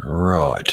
Right.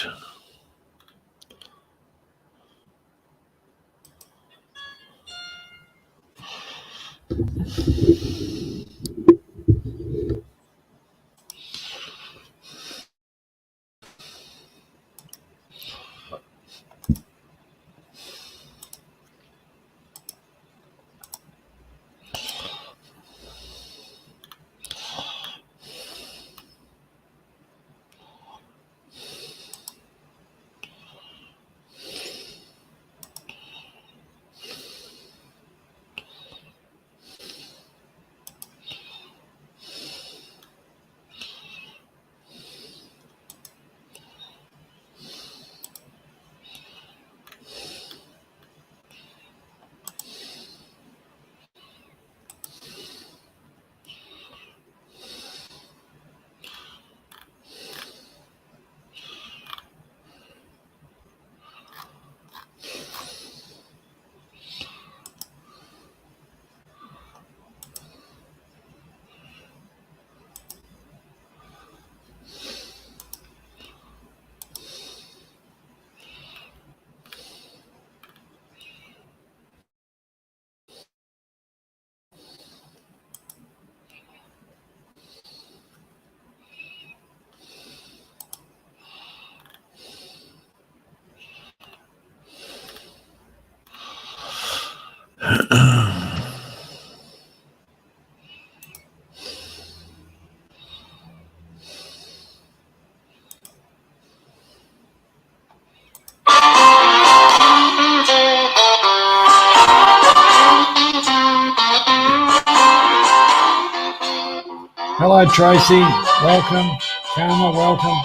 Hello, Tracy. Welcome. Karma, welcome.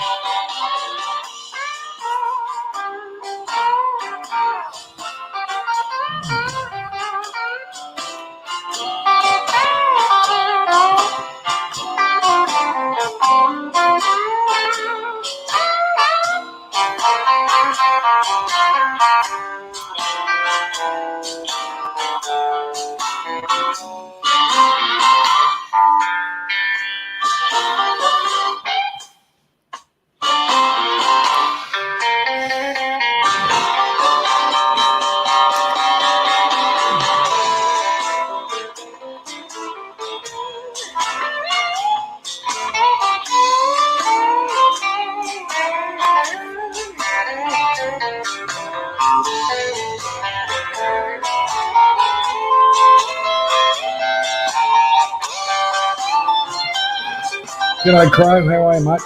G'day, Crow. How are you, mate?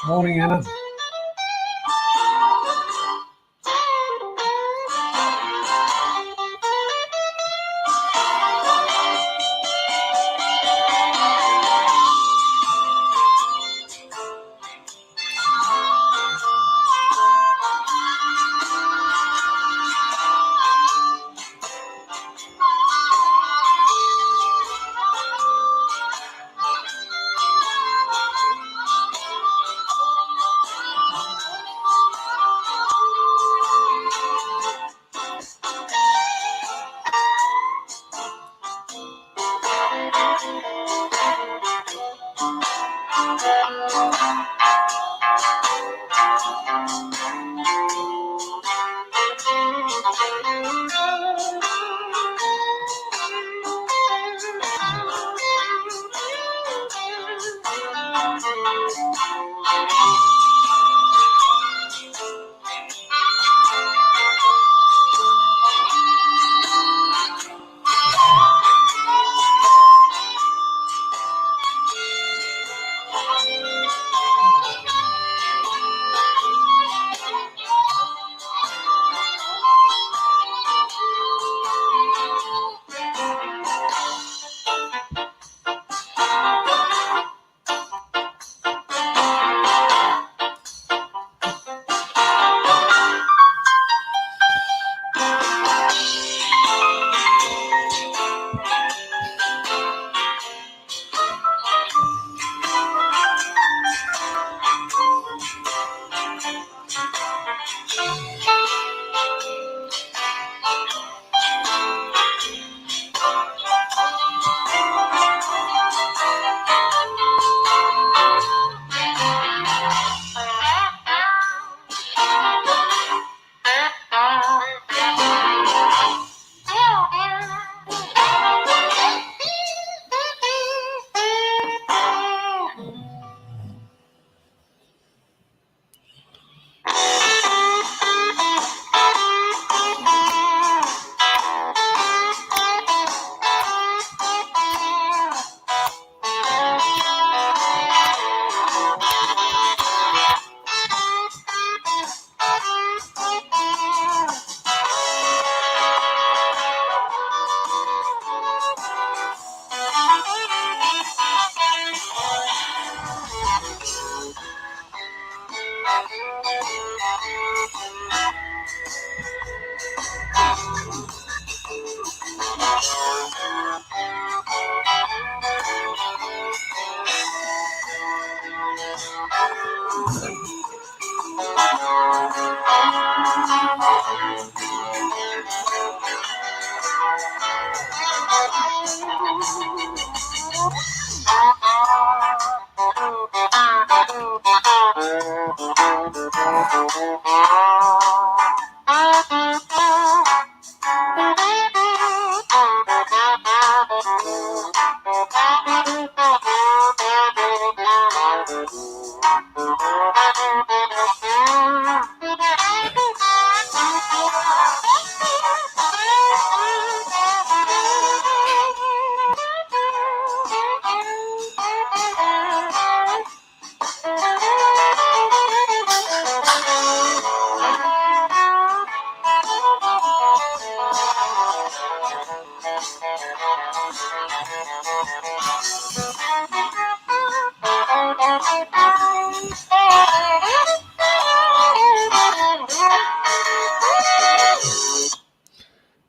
Morning, Anna.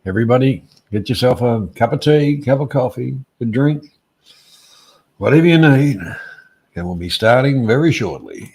Everybody, get yourself a cup of tea, cup of coffee, a drink, whatever you need, and we'll be starting very shortly.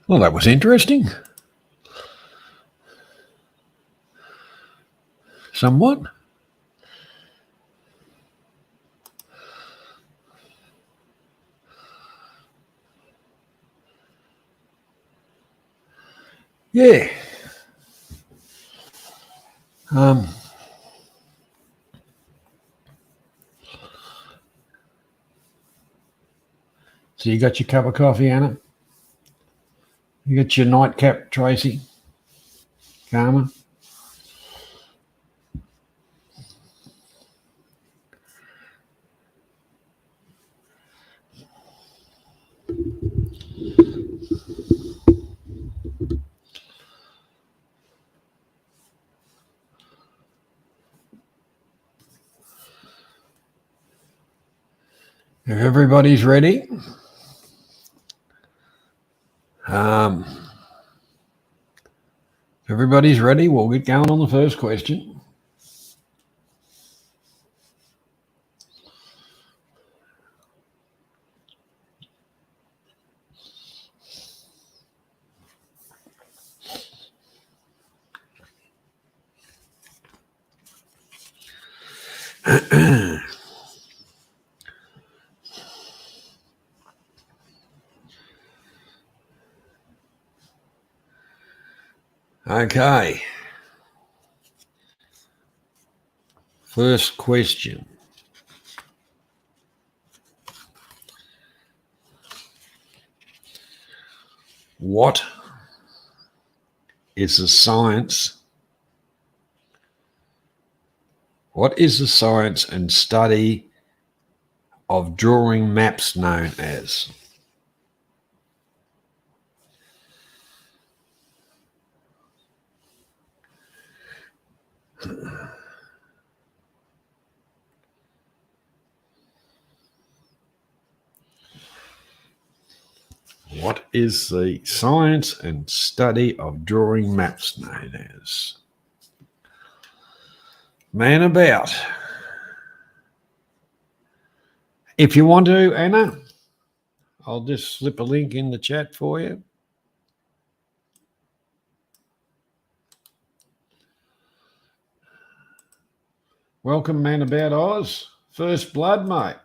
Well, that was interesting. Somewhat. Yeah. So you got your cup of coffee, Anna? You got your nightcap, Tracy? Karma? If everybody's ready, we'll get going on the first question. Okay. First question. What is the science? What is the science and study of drawing maps known as? What is the science and study of drawing maps known as? Man about. If you want to, Anna, I'll just slip a link in the chat for you. Welcome, Man About Oz. First blood, mate.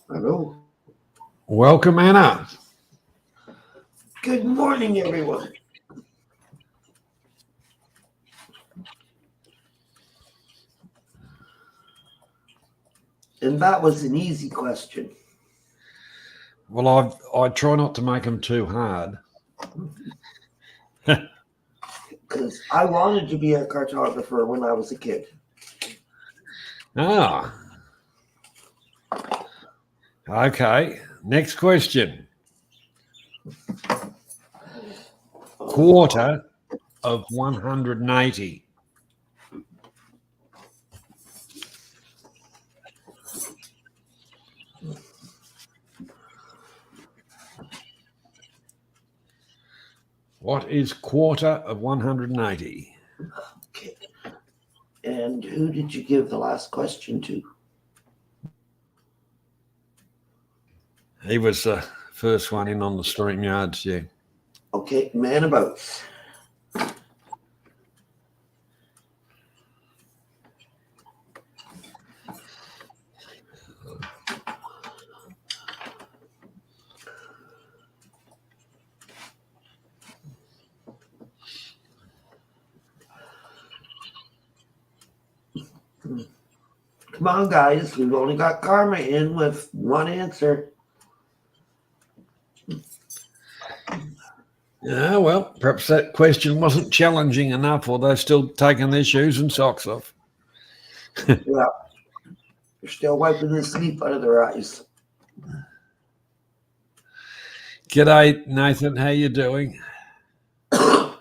Hello. Welcome, Anna. Good morning, everyone. And that was an easy question. Well, I try not to make them too hard. Because I wanted to be a cartographer when I was a kid. Ah. Okay. Next question. Quarter of 180. What is quarter of 180? Okay. And who did you give the last question to? He was the first one in on the stream yards, yeah. Okay, Man About. Come on, guys. We've only got Karma in with one answer. Yeah, well, perhaps that question wasn't challenging enough, or they're still taking their shoes and socks off. Yeah. They're still wiping the sleep out of their eyes. G'day, Nathan. How you doing? I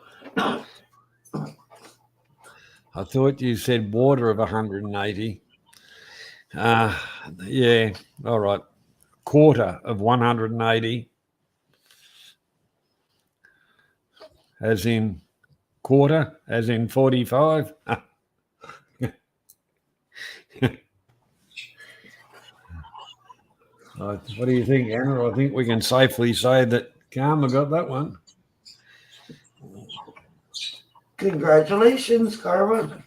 thought you said water of 180. Yeah, all right. Quarter of 180, as in quarter, as in 45. What do you think, Anna? I think we can safely say that Karma got that one. Congratulations, Karma.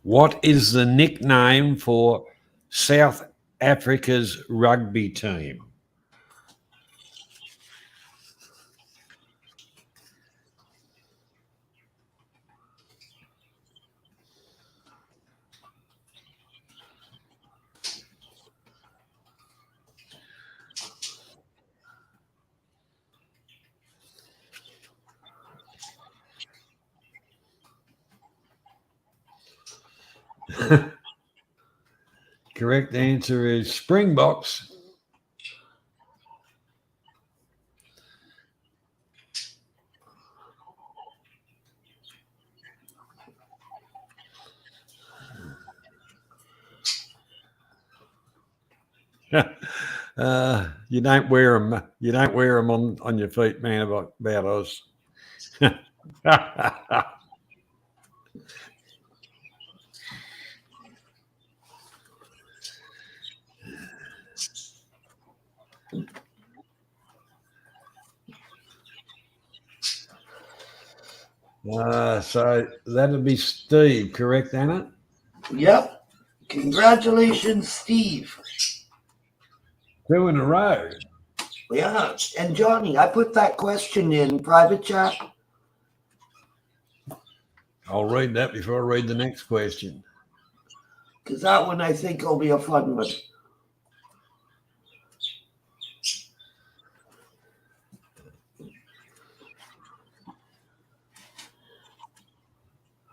What is the nickname for South Africa's rugby team? Correct answer is Springboks. You don't wear them. You don't wear them on your feet, man. About us. So that'd be Steve, correct, Anna? Yep. Congratulations, Steve. 2 in a row. Yeah. And Johnny, I put that question in private chat. I'll read that before I read the next question. Because that one I think will be a fun one.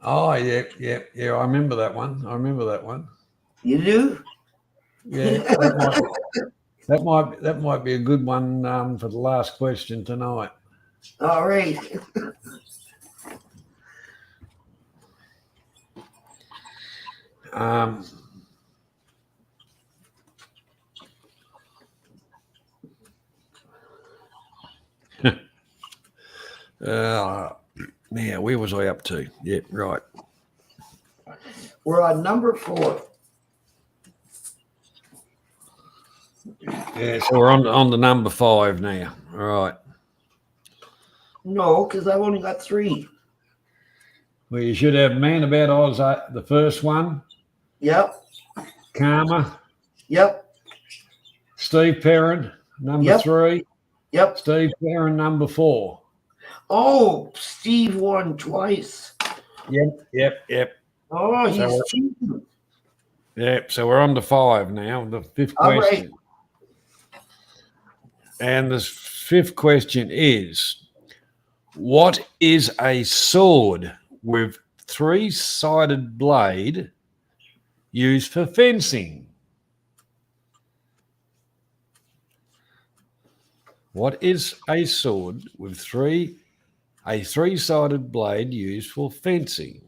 Oh, yeah. I remember that one. You do? Yeah, that might be a good one for the last question tonight. All right. Yeah, where was I up to? Yeah, right. We're on number 4. Yeah, so we're on to number 5 now. All right. No, because I've only got 3. Well, you should have Man About Oz, the first one. Yep. Karma. Yep. Steve Perrin, number 3. Yep. Steve Perrin, number 4. Oh, Steve won twice. Yep. Oh, he's cheating. Yep, so we're on to 5 now, the 5th question. Right. And the 5th question is, what is a sword with 3-sided blade used for fencing? What is a sword with a 3-sided blade used for fencing?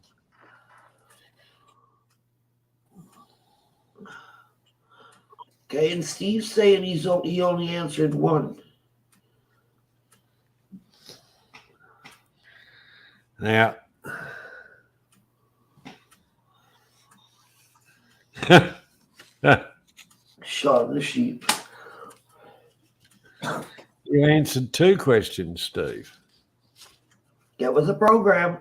Okay, and Steve's saying he only answered 1. Now, Shot the sheep. you answered 2 questions, Steve. Get with the program.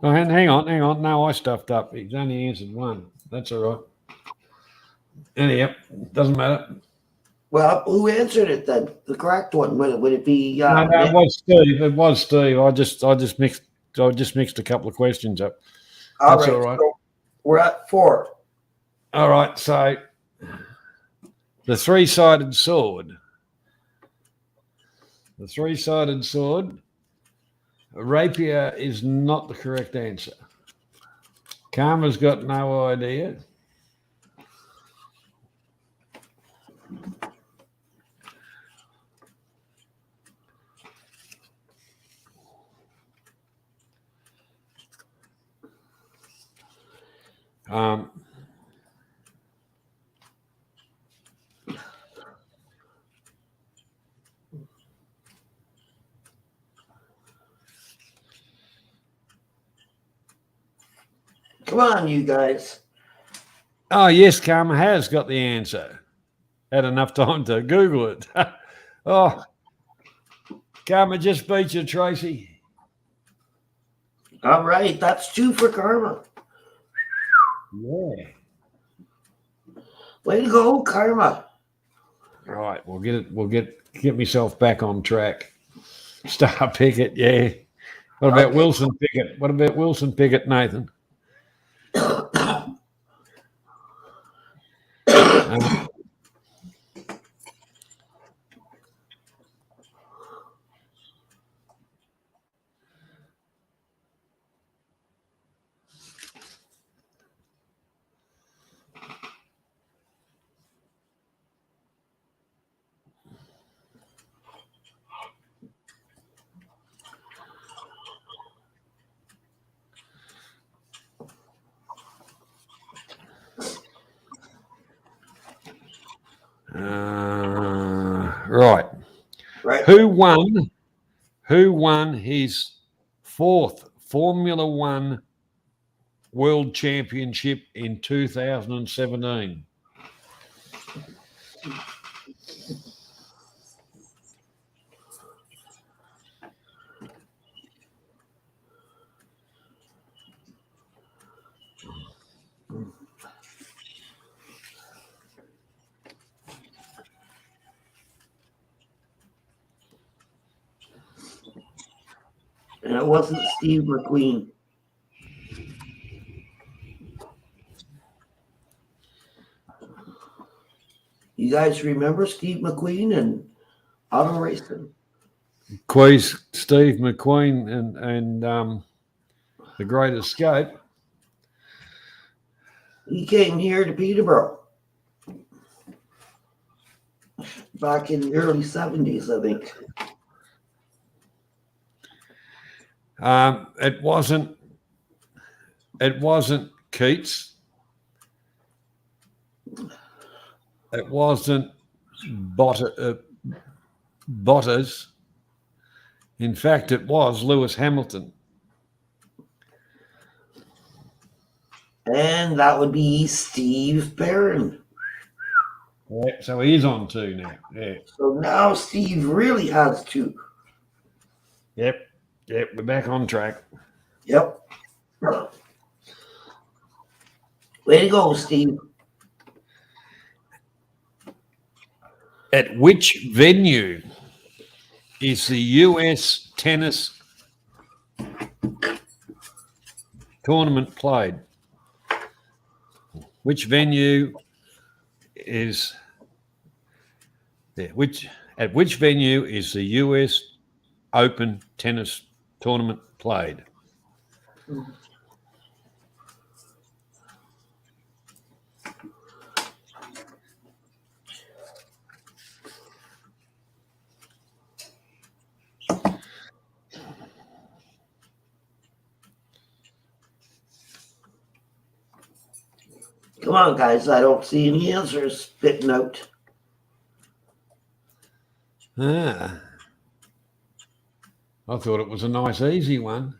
Oh, and hang on. No, I stuffed up. He's only answered 1. That's all right. Anyhow, doesn't matter. Well, who answered it then? The correct one. Would it be No, it Nick? was Steve. It was Steve. I just mixed a couple of questions up. All That's right. all right. So we're at 4. All right. So the three-sided sword. The three-sided sword. Rapier is not the correct answer. Karma's got no idea. Um, Come on, you guys. oh, yes, Karma has got the answer. Had enough time to Google it. Oh, Karma just beat you, Tracy. All right. That's 2 for Karma. Yeah. Way to go, Karma. All right, we'll get myself back on track. Star Pickett, yeah. What about Okay. Wilson Pickett? What about Wilson Pickett, Nathan? Right. Right. Who won his 4th Formula One World Championship in 2017? And it wasn't Steve McQueen. You guys remember Steve McQueen and auto racing? Steve McQueen and The Great Escape. He came here to Peterborough back in the early 70s, I think. It wasn't Keats. It wasn't Bottas. In fact, it was Lewis Hamilton. And that would be Steve Barron. Yeah, so he's on 2 now. Yeah. So now Steve really has 2. Yep. We're back on track. Yep. Way to go, Steve. At which venue is the US tennis tournament played? Which venue is there? At which venue is the US Open tennis tournament played? Come on, guys. I don't see any answers spitting out. I thought it was a nice, easy one.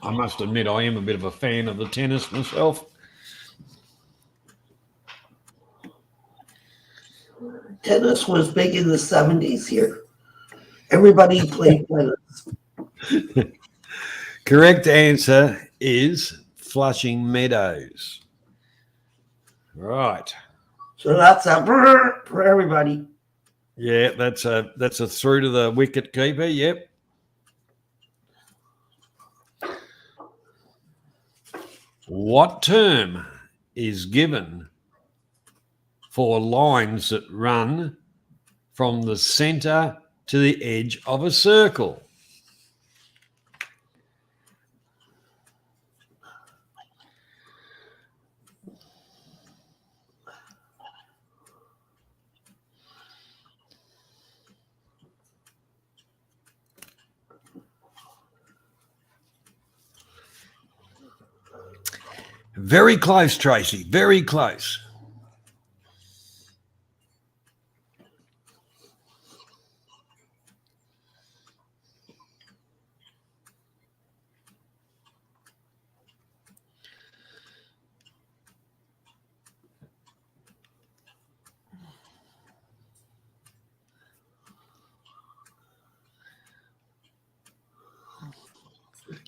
I must admit, I am a bit of a fan of the tennis myself. tennis was big in the 70s here. Everybody played tennis. Correct answer is Flushing Meadows. Right. So that's a brr for everybody. Yeah, that's a through to the wicket keeper. Yep. What term is given for lines that run from the center to the edge of a circle? Very close, Tracy. Very close.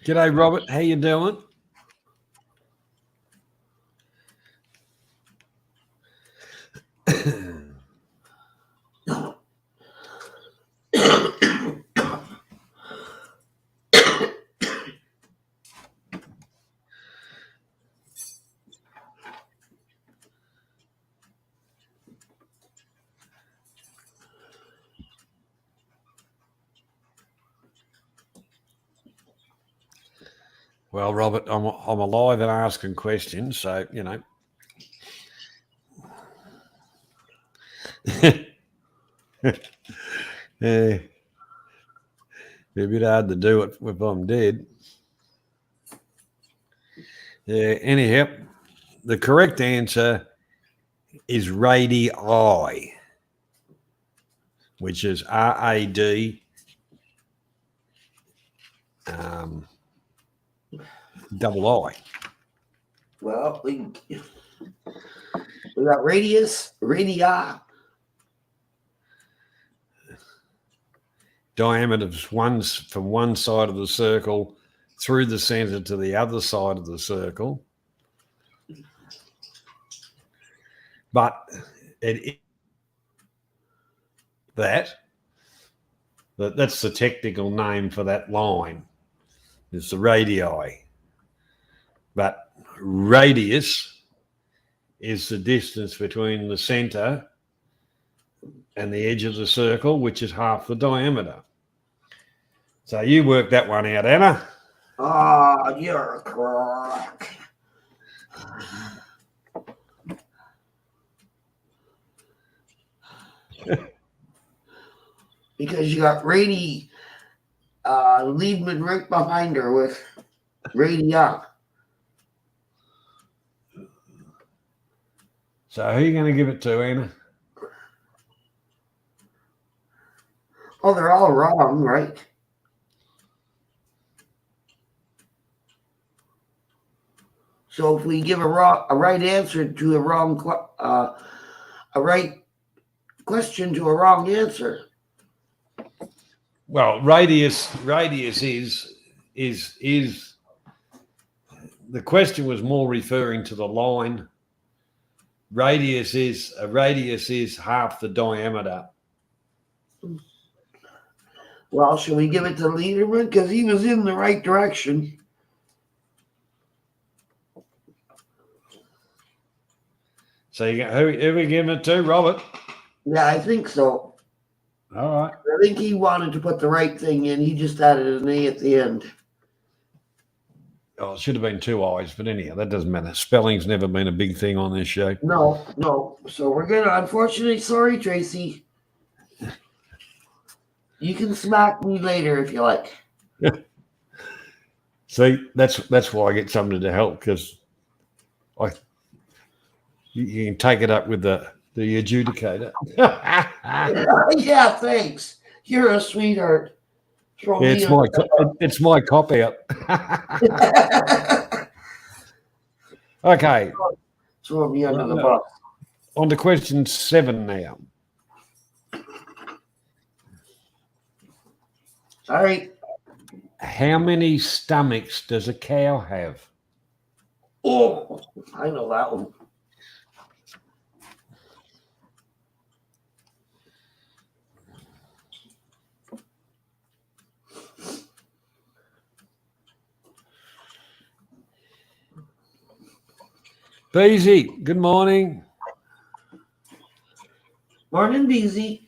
G'day, Robert. How you doing? Well, Robert, I'm alive and asking questions, so you know. Yeah, be a bit hard to do it if I'm dead. Yeah. Anyhow, the correct answer is radii, which is RAD. Double I. Well, we got radius, radii. Diameter is from one side of the circle through the center to the other side of the circle. But that's the technical name for that line. It's the radii. But radius is the distance between the center and the edge of the circle, which is half the diameter. So you work that one out, Anna. Ah, you're a crock. Because you got radii, Liebman right behind her with radii. So who are you going to give it to, Anna? Oh, they're all wrong, right? So if we give a right answer to a right question to a wrong answer. Well, radius is the question was more referring to the line. Radius is half the diameter. Well, shall we give it to Liederman? Because he was in the right direction. So who are we giving it to, Robert? Yeah, I think so. All right. I think he wanted to put the right thing in. He just added an A at the end. Oh, it should have been two I's, but anyhow, that doesn't matter. Spelling's never been a big thing on this show. No. So we're gonna. Unfortunately, sorry, Tracy. You can smack me later if you like. See, that's why I get somebody to help, because you can take it up with the adjudicator. Yeah, thanks. You're a sweetheart. It's my cop out. Okay. Throw me under the bus. On to question 7 now. All right. How many stomachs does a cow have? Oh, I know that one. Beezy, good morning. Morning, Beezy.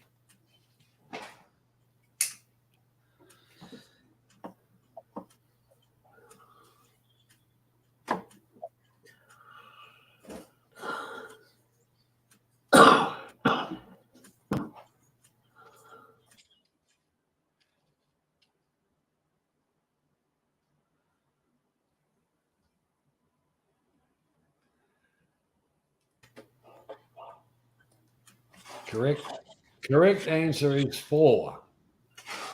Correct answer is 4.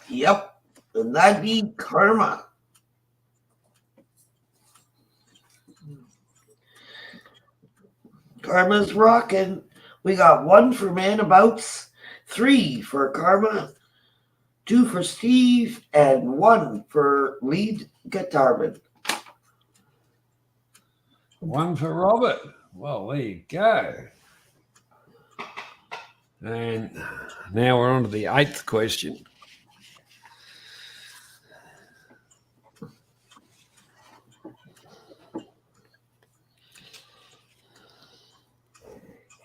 Yep. And that'd be karma. Karma's rocking. We got 1 for Manabouts, 3 for Karma, 2 for Steve, and 1 for lead guitarman. 1 for Robert. Well, there you go. And now we're on to the 8th question.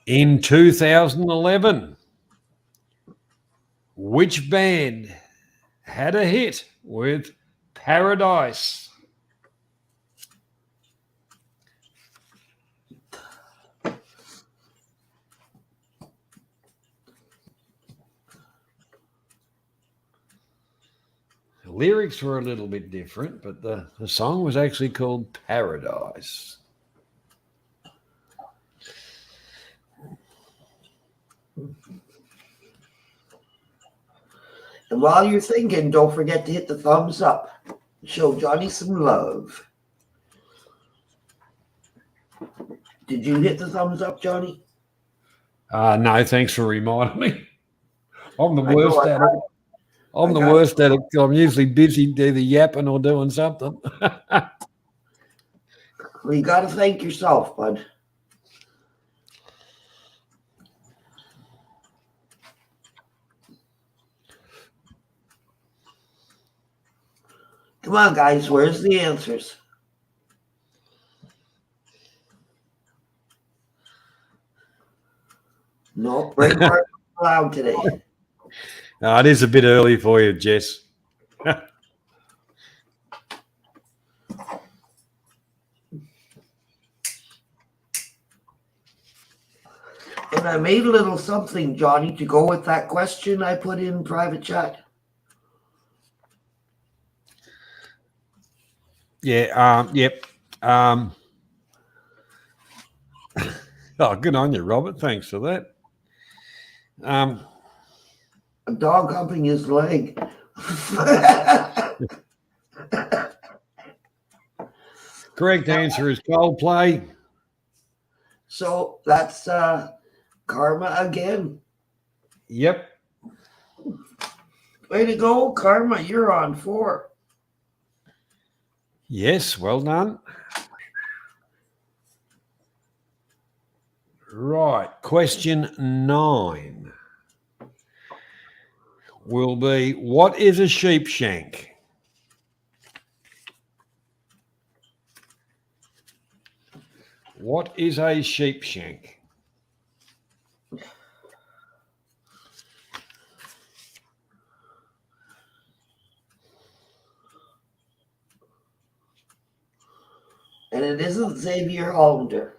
In 2011, which band had a hit with Paradise? The lyrics were a little bit different, but the song was actually called Paradise. And while you're thinking, don't forget to hit the thumbs up. Show Johnny some love. Did you hit the thumbs up, Johnny? No, thanks for reminding me. I'm the worst at it. I'm the got worst at it. I'm usually busy either yapping or doing something. Well, you got to thank yourself, bud. Come on, guys. Where's the answers? No, brain work allowed today. It is a bit early for you, Jess. And I made a little something, Johnny, to go with that question I put in private chat. Yeah. Yep. Oh, good on you, Robert. Thanks for that. A dog humping his leg. Correct answer is Coldplay. So that's karma again. Yep. Way to go, Karma. You're on 4. Yes, well done. Right. Question 9 will be, what is a sheep shank? What is a sheep shank? And it isn't Xavier Hollander.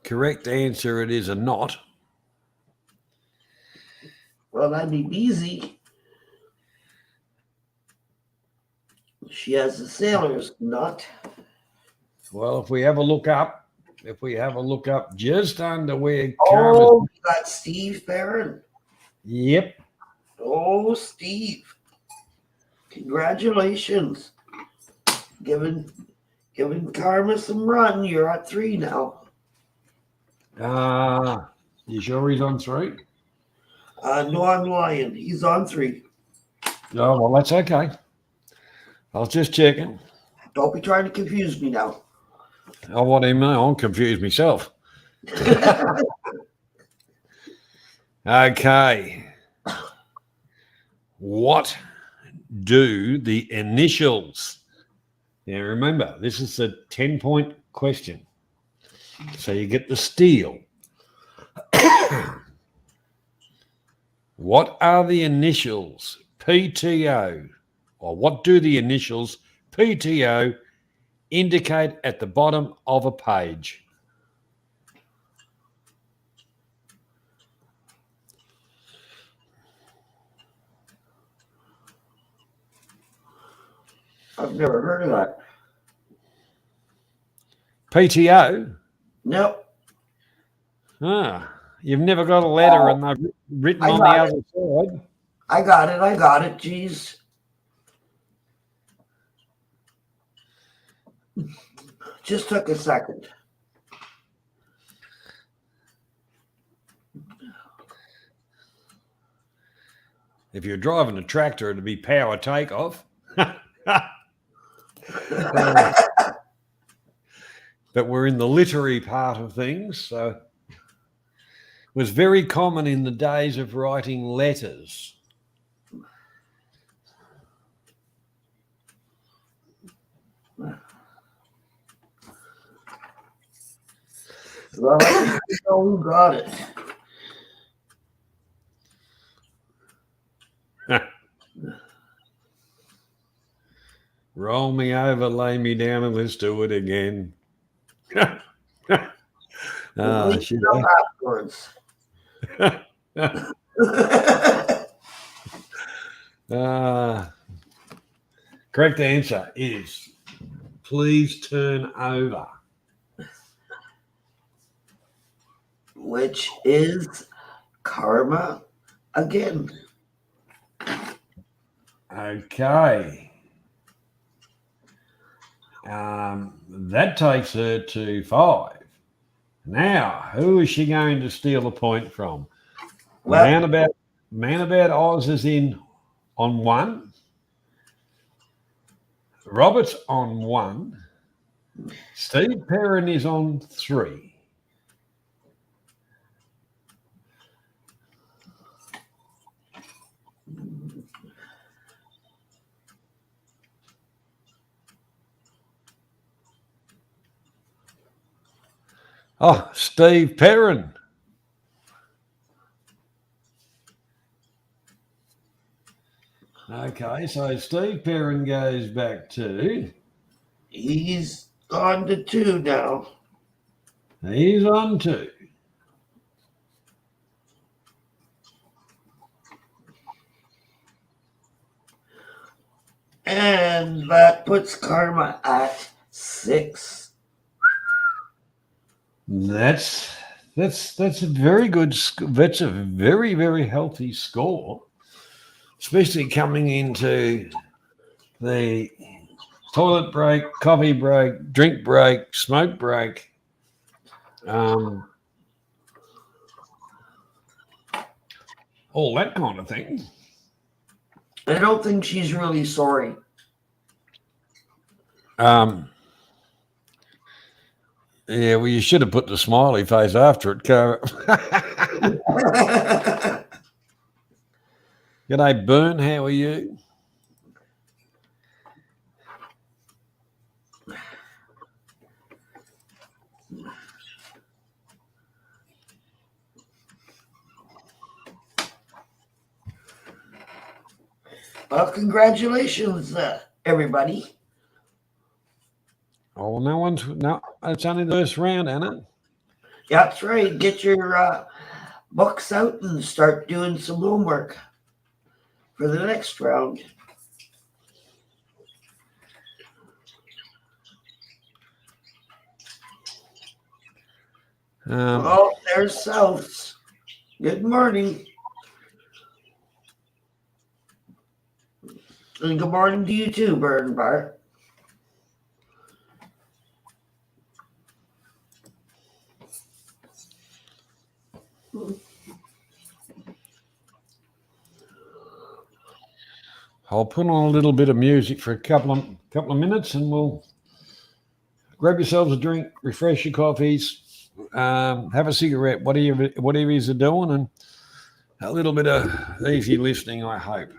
Correct answer, it is a knot. Well, that'd be easy. She has a sailor's knot. Well, if we have a look up just under where karma. Oh, you got Steve Barron. Yep. Oh, Steve. Congratulations. Giving Karma some run. You're at 3 now. You sure he's on 3? No, I'm lying. He's on 3. Oh, well, that's okay. I was just checking. Don't be trying to confuse me now. Oh, what do you mean? I'm confused myself. Okay. What do the initials? Now, remember, this is a 10-point question. So you get the steal. What are the initials PTO? Or what do the initials PTO indicate at the bottom of a page? I've never heard of that. PTO? Nope. You've never got a letter and they've written on the other side. I got it. Jeez. Just took a second. If you're driving a tractor, it'd be power takeoff. But we're in the literary part of things, so it was very common in the days of writing letters. Well, I know who got it. Roll me over, lay me down, and let's do it again. Shit. Afterwards. Correct answer is please turn over. Which is karma again. Okay. That takes her to 5. Now, who is she going to steal a point from? Well, Man About Oz is in on 1. Robert's on 1. Steve Perrin is on 3. Oh, Steve Perrin. Okay, so Steve Perrin goes back to... He's on to 2 now. He's on 2. And that puts karma at 6. That's a very good. That's a very, very healthy score, especially coming into the toilet break, coffee break, drink break, smoke break. All that kind of thing. I don't think she's really sorry. Yeah, well, you should have put the smiley face after it, Cara. G'day, Bern. How are you? Well, congratulations, everybody. Oh, no, it's only the first round, isn't it? Yeah, that's right. Get your books out and start doing some homework for the next round. Um, Oh, there's Souths. Good morning. And good morning to you too, Bird and Bar. I'll put on a little bit of music for a couple of minutes, and we'll grab yourselves a drink, refresh your coffees, have a cigarette, whatever you're doing, and a little bit of easy listening, I hope.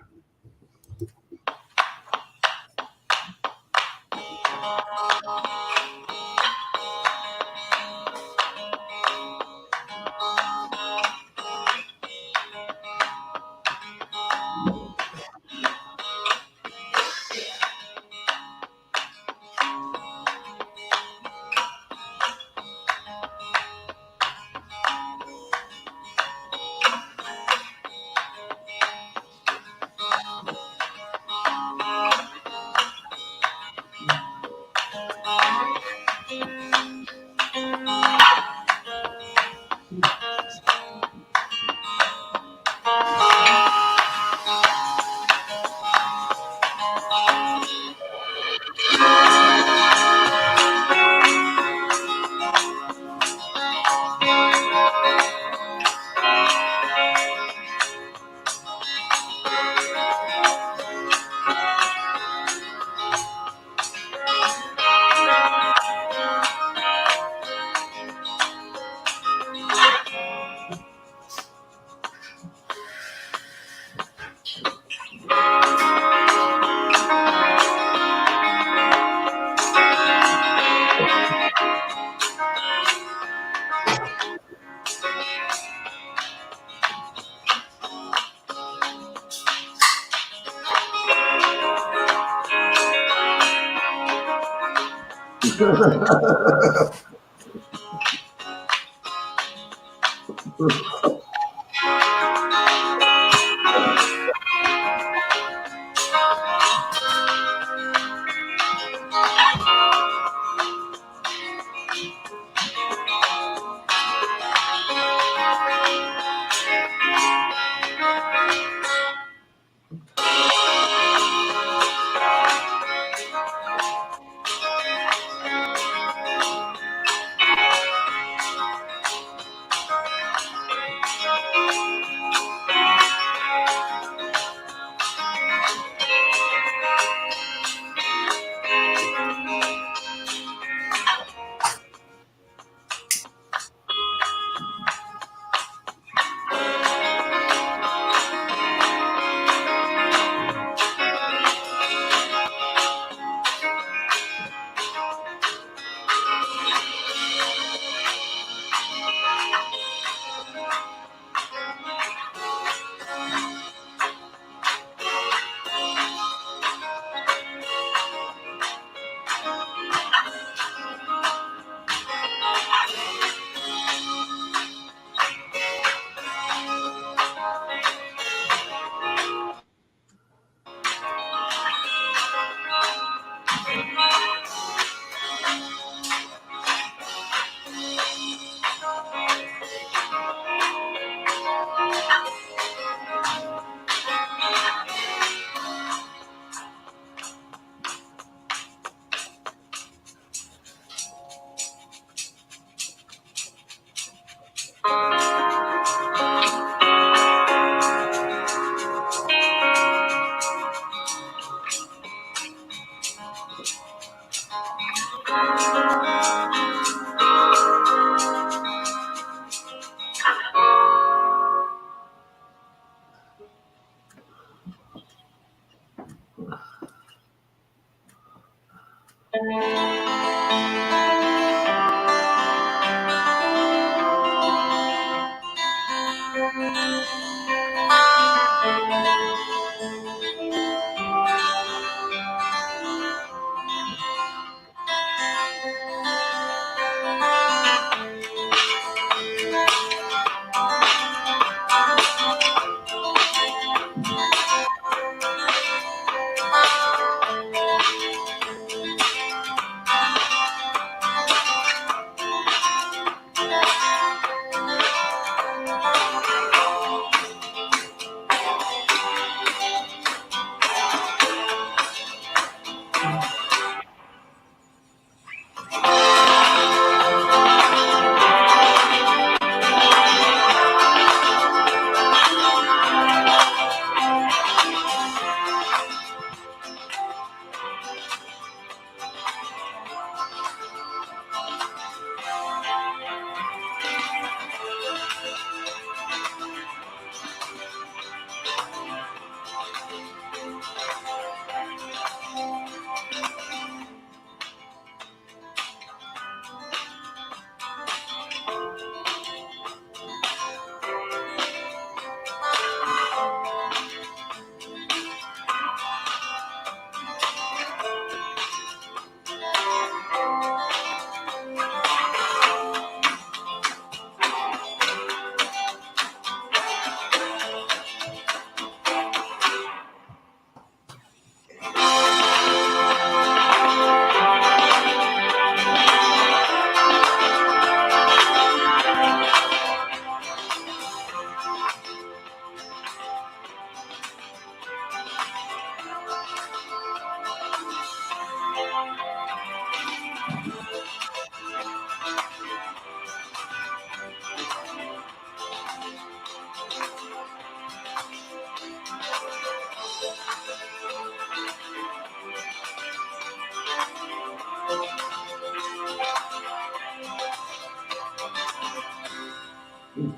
Yeah.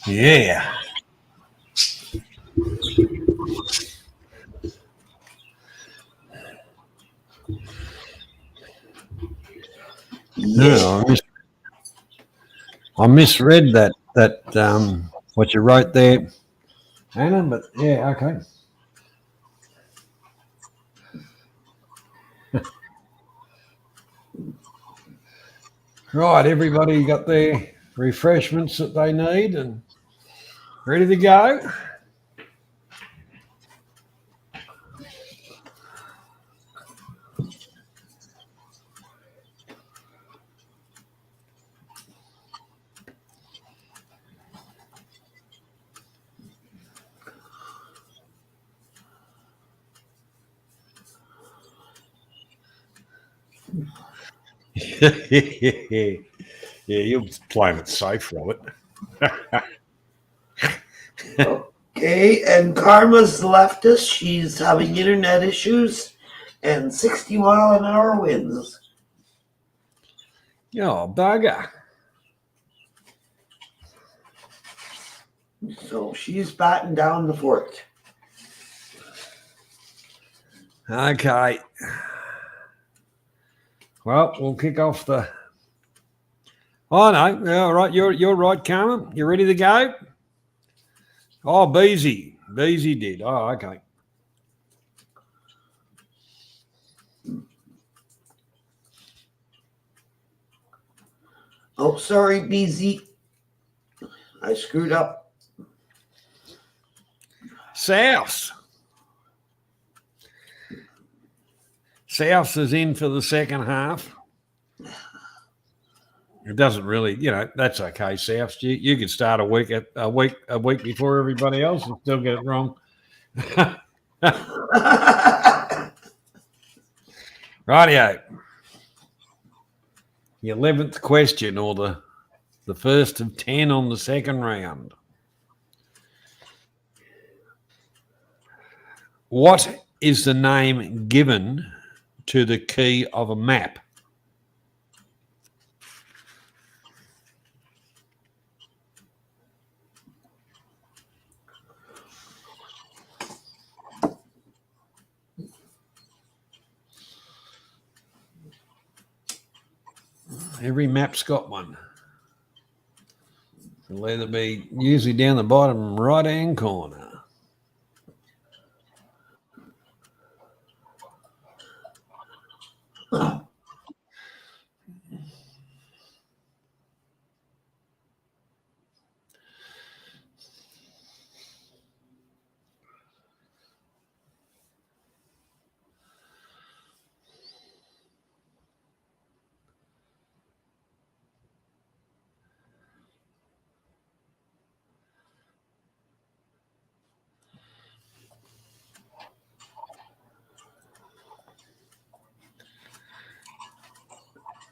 Yeah. No, I misread that what you wrote there, Anna. But yeah, okay. Right, everybody got their refreshments that they need and ready to go. Yeah, you're playing it safe, Robert. Okay, and Karma's left us. She's having internet issues and 60-mile-an-hour winds. Oh, bugger. So she's batting down the fort. Okay. Well, we'll kick off the. Oh no! All right, you're right, Carmen. You ready to go? Oh, Beezy did. Oh, okay. Oh, sorry, BZ. I screwed up. South is in for the second half. It doesn't really, that's okay, South. You could start a week before everybody else and still get it wrong. Rightio. The 11th question, or the first of 10 on the second round. What is the name given to the key of a map? Every map's got one. It'll either be usually down the bottom right-hand corner.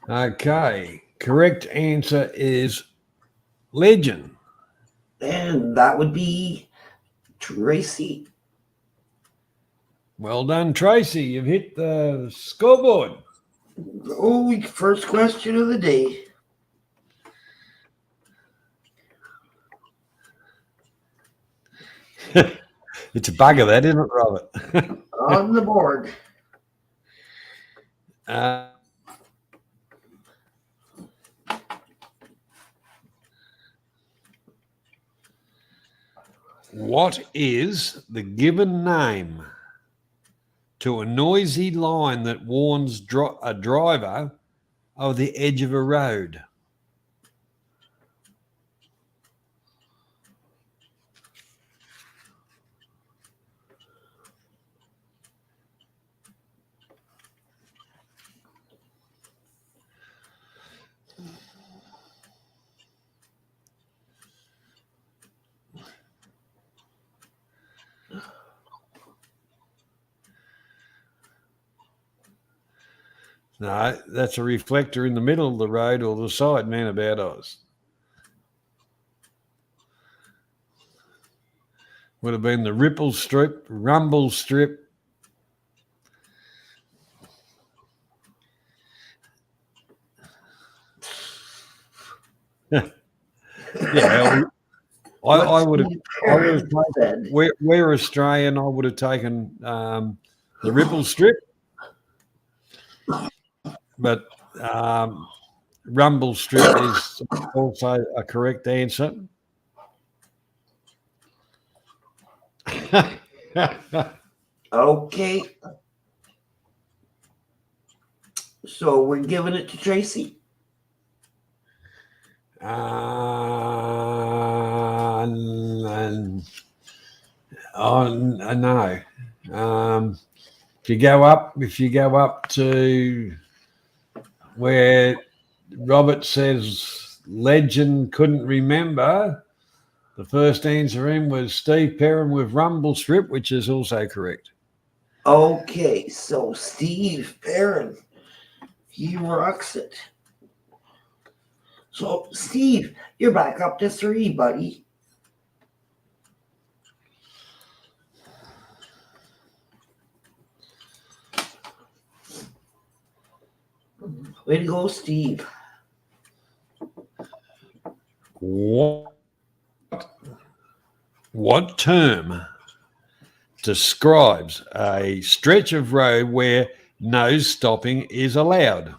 Okay, correct answer is legend. And that would be Tracy. Well done, Tracy. You've hit the scoreboard. Oh, first question of the day. It's a bugger, that, isn't it, Robert? On the board. Uh, what is the given name to a noisy line that warns a driver of the edge of a road? No, that's a reflector in the middle of the road or the side, man, about us. Would have been the ripple strip, rumble strip. Yeah, I would have. Taken, we're Australian. I would have taken the ripple strip, but rumble strip is also a correct answer. Okay. So we're giving it to Tracy. No. If you go up to where Robert says legend couldn't remember, the first answer in was Steve Perrin with rumble strip, which is also correct. Okay, so Steve Perrin, he rocks it. So Steve, you're back up to 3, buddy. Way to go, Steve. What term describes a stretch of road where no stopping is allowed?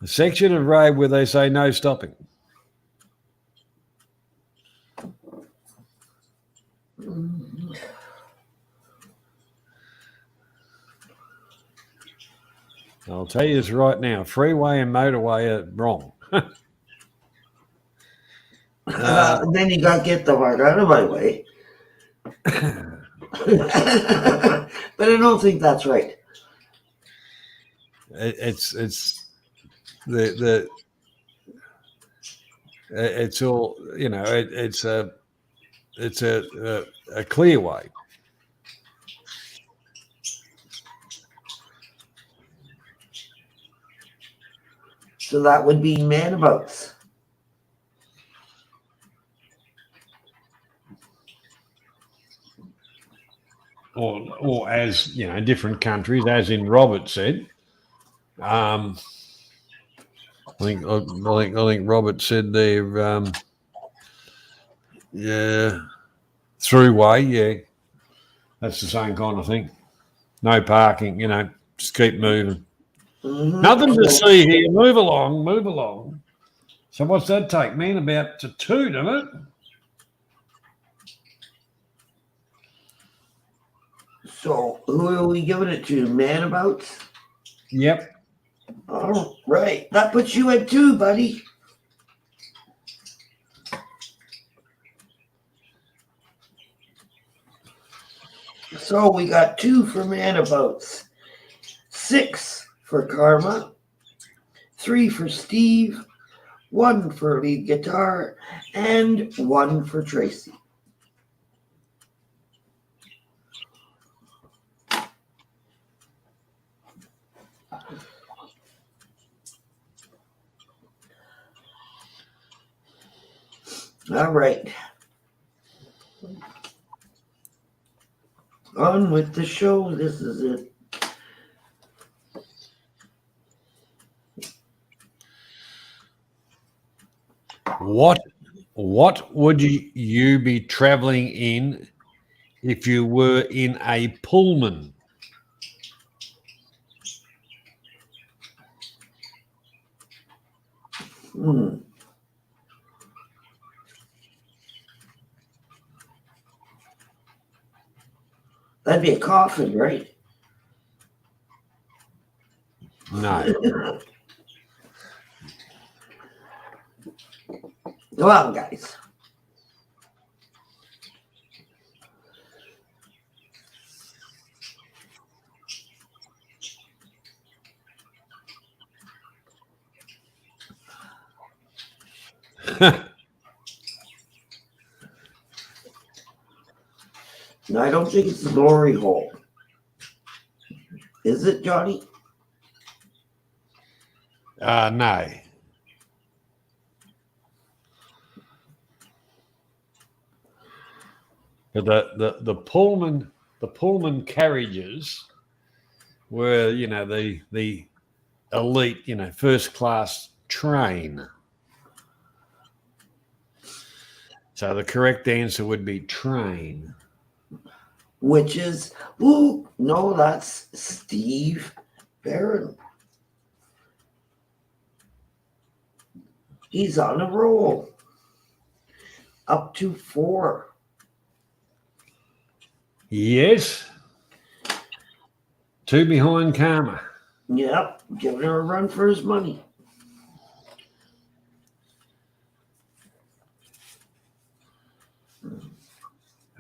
A section of road where they say no stopping. I'll tell you this right now, freeway and motorway are wrong. Then you got to get the fuck out of my way. But I don't think that's right. It's it's all, you know, it's a clear way. So that would be manabouts. or as you know, different countries, as in Robert said. I think Robert said they're yeah, throughway. Yeah, that's the same kind of thing. No parking. Just keep moving. Nothing to see here. Move along. Move along. So what's that take? Man, about to 2, doesn't it? So who are we giving it to? Manabouts? Yep. All right. That puts you at 2, buddy. So we got 2 for Manabouts, 6 for Karma, 3 for Steve, 1 for lead guitar, and 1 for Tracy. All right. On with the show. This is it. What would you be traveling in if you were in a Pullman? That'd be a coffin, right? No. Well, guys. No, I don't think it's the glory hole. Is it, Johnny? No. But the Pullman carriages were the elite first class train. So the correct answer would be train. Which is, no, that's Steve Barron. He's on a roll. Up to 4. Yes. 2 behind Karma. Yep, giving her a run for his money.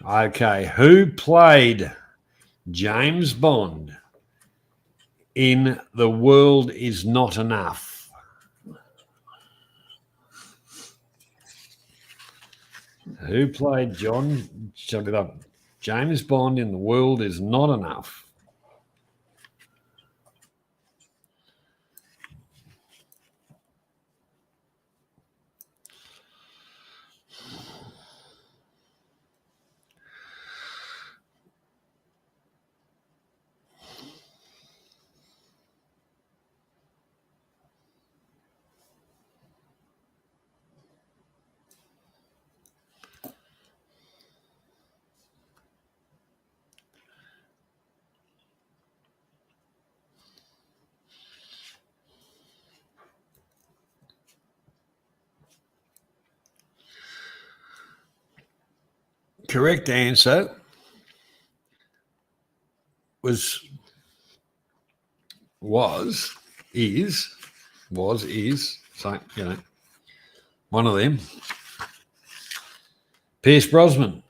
Okay, who played James Bond in The World Is Not Enough? Who played James Bond in The World Is Not Enough? Correct answer is so one of them. Pierce Brosnan.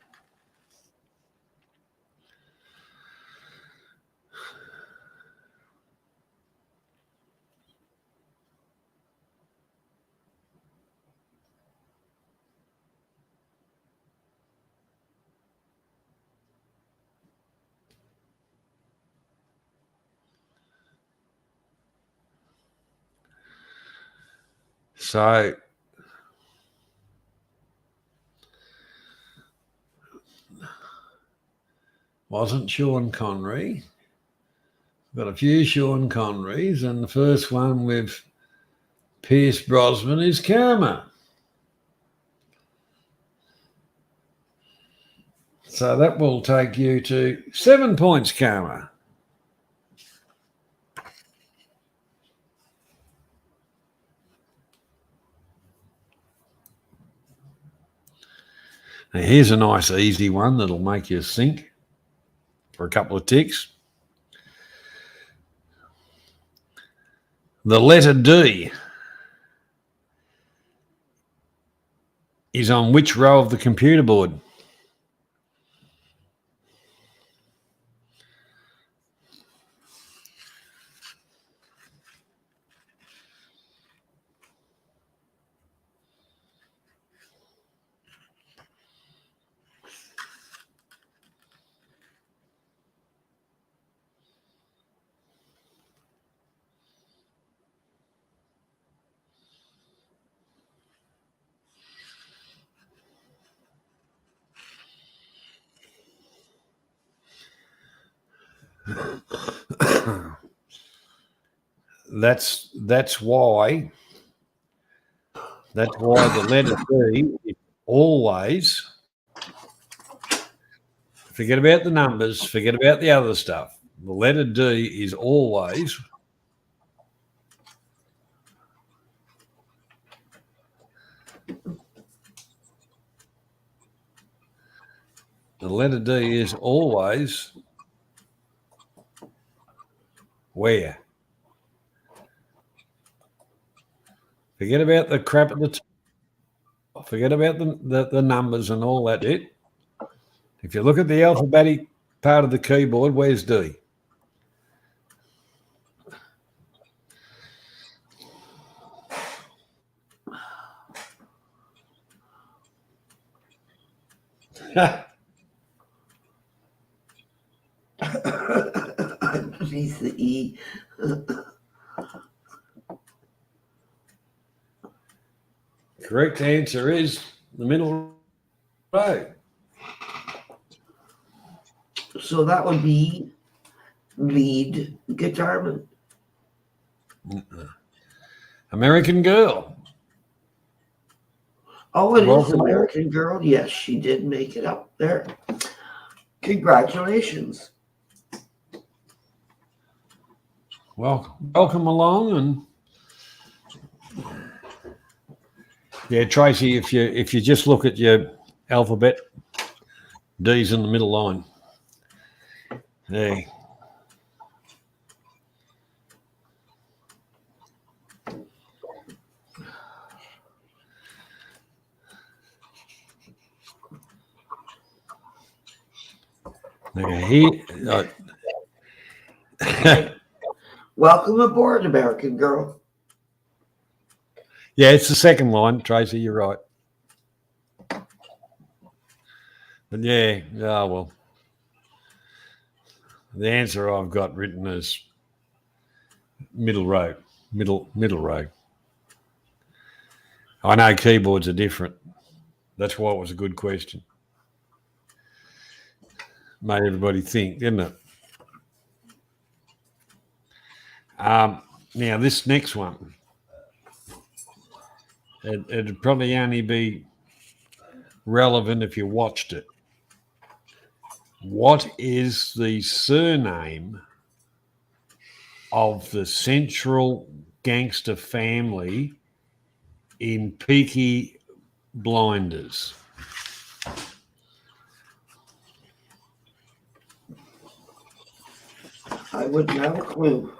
So wasn't Sean Connery. Got a few Sean Connerys, and the first one with Pierce Brosnan is Karma. So that will take you to 7 points, Karma. Now here's a nice easy one that'll make you think for a couple of ticks. The letter D is on which row of the computer board? That's why the letter D is always, forget about the numbers, forget about the other stuff. The letter D is always where? Forget about the crap at the top. Forget about the numbers and all that bit. If you look at the alphabetic part of the keyboard, where's D? Underneath the E. Correct answer is the middle row. So that would be lead guitarman. American Girl. Oh, it is Welcome. American Girl. Yes, she did make it up there. Congratulations. Welcome along, and yeah, Tracy, if you just look at your alphabet, D's in the middle line. There. Now Welcome aboard, American Girl. yeah, it's the second line, Tracy. You're right. But yeah, well, the answer I've got written is middle row. Middle row. I know keyboards are different. That's why it was a good question. Made everybody think, didn't it? Now this next one, it'd probably only be relevant if you watched it. What is the surname of the central gangster family in Peaky Blinders? I wouldn't have a clue.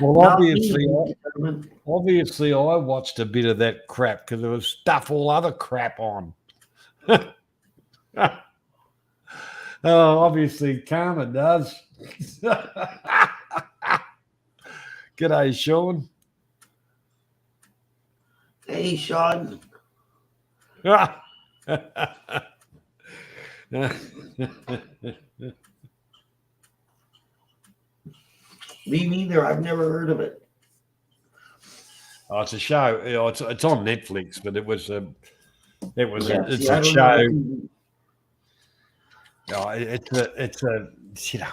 Well, Not obviously, I watched a bit of that crap because there was stuff all other crap on. Oh, obviously, Karma does. G'day, Sean. Hey, Sean. Me neither. I've never heard of it. Oh, it's a show. It's on Netflix, but Yeah, it's see, a I don't know show. what TV. It's a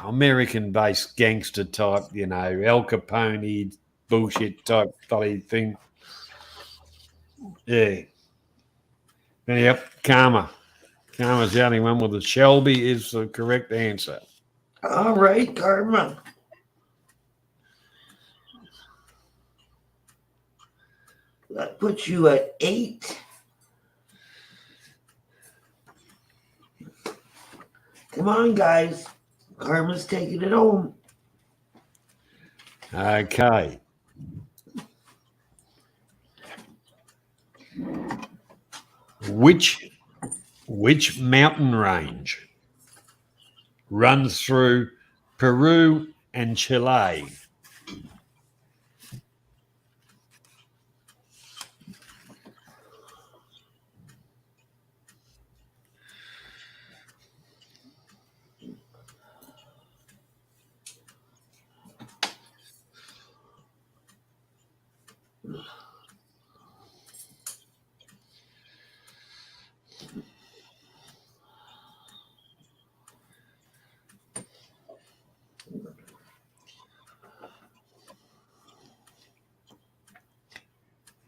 American-based gangster type, Al Capone bullshit type bloody thing. Yeah. Yep. Karma. Karma's the only one with the Shelby is the correct answer. All right, Karma. That puts you at 8. Come on, guys. Karma's taking it home. Okay. Which mountain range runs through Peru and Chile?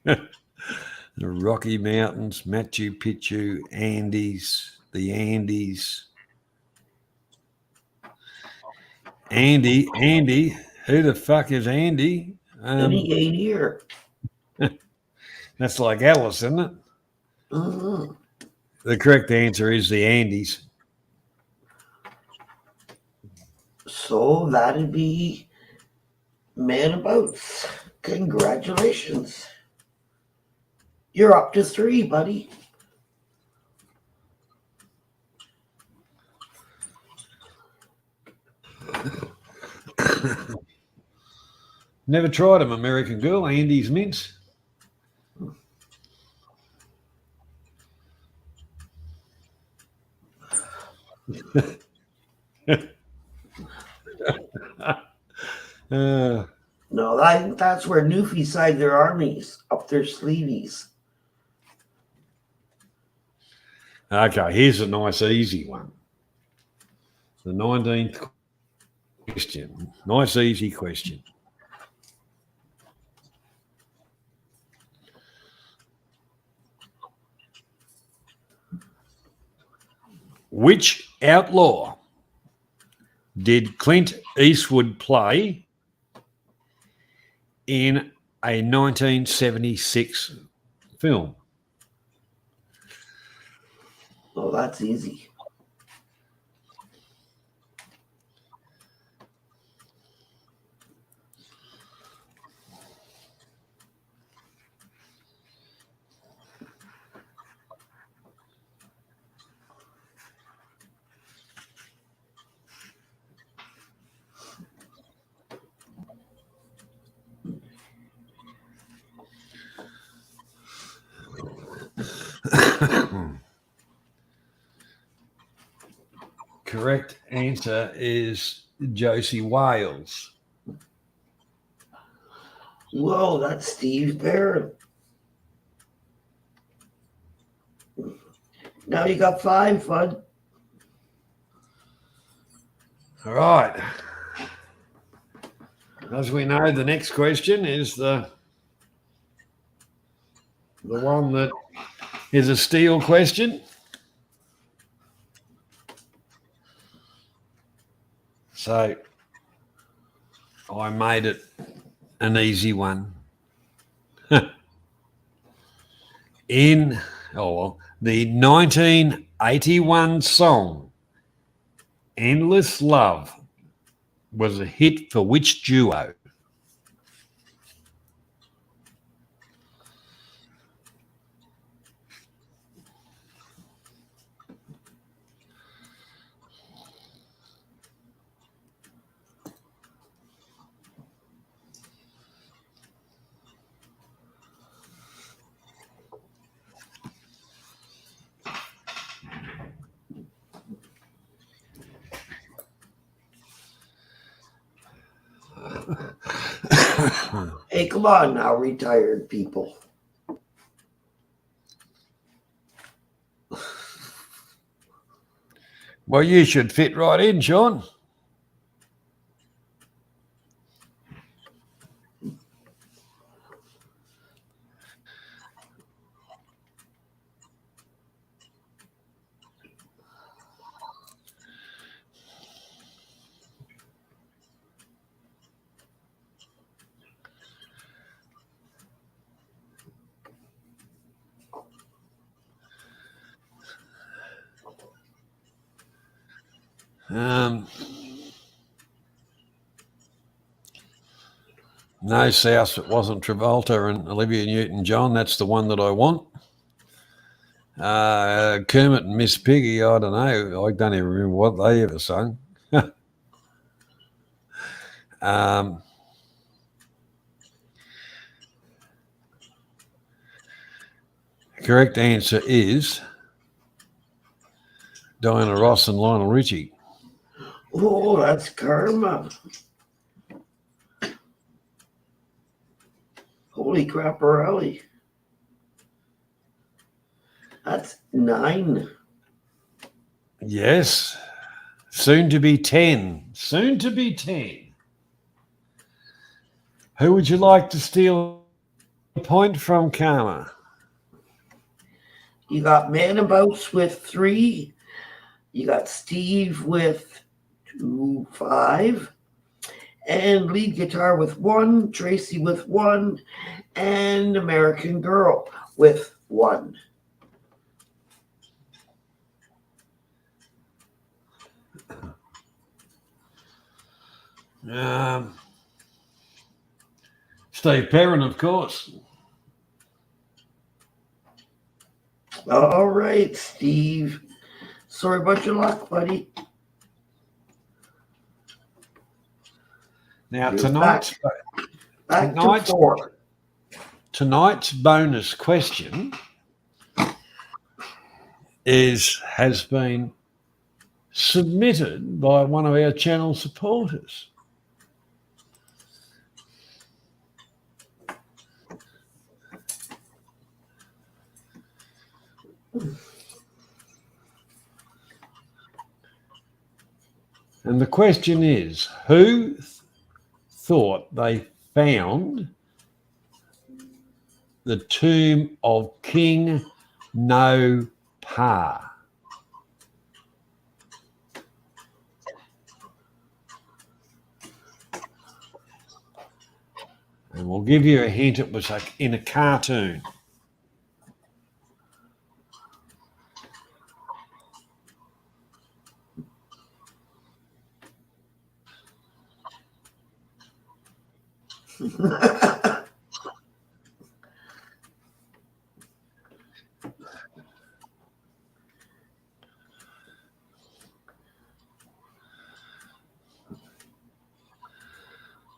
The Rocky Mountains, Machu Picchu, Andes, the Andes. Andy, who the fuck is Andy? And he ain't here. That's like Alice, isn't it? Mhm. The correct answer is the Andes. So that'd be Manabouts. Congratulations. You're up to 3, buddy. Never tried them, American Girl, Andy's mints. uh, No, I think that's where Newfies hide their armies, up their sleeveys. okay, here's a nice, easy one. The 19th question. Nice, easy question. Which outlaw did Clint Eastwood play in a 1976 film? Oh, that's easy. Correct answer is Josie Wales. Whoa, that's Steve Barron. Now you got 5, Fudd. All right. As we know, the next question is the one that is a steel question. So I made it an easy one. In the 1981 song Endless Love was a hit for which duo? Hey, come on now, retired people. Well, you should fit right in, Sean. No South, it wasn't Travolta and Olivia Newton-John. That's the one that I want. Kermit and Miss Piggy, I don't know. I don't even remember what they ever sung. Correct answer is Diana Ross and Lionel Richie. Oh, that's karma. Holy crapperelli. That's 9. Yes. Soon to be 10. Soon to be 10. Who would you like to steal a point from, Karma? You got Manabouts with 3. You got Steve with 2, 5. And lead guitar with 1. Tracy with 1. And American Girl with 1. Steve Perrin, of course. All right, Steve. Sorry about your luck, buddy. Now, You're tonight's to 4. Tonight's bonus question has been submitted by one of our channel supporters. And the question is, who thought they found the tomb of King No Pa? And we'll give you a hint, it was in a cartoon.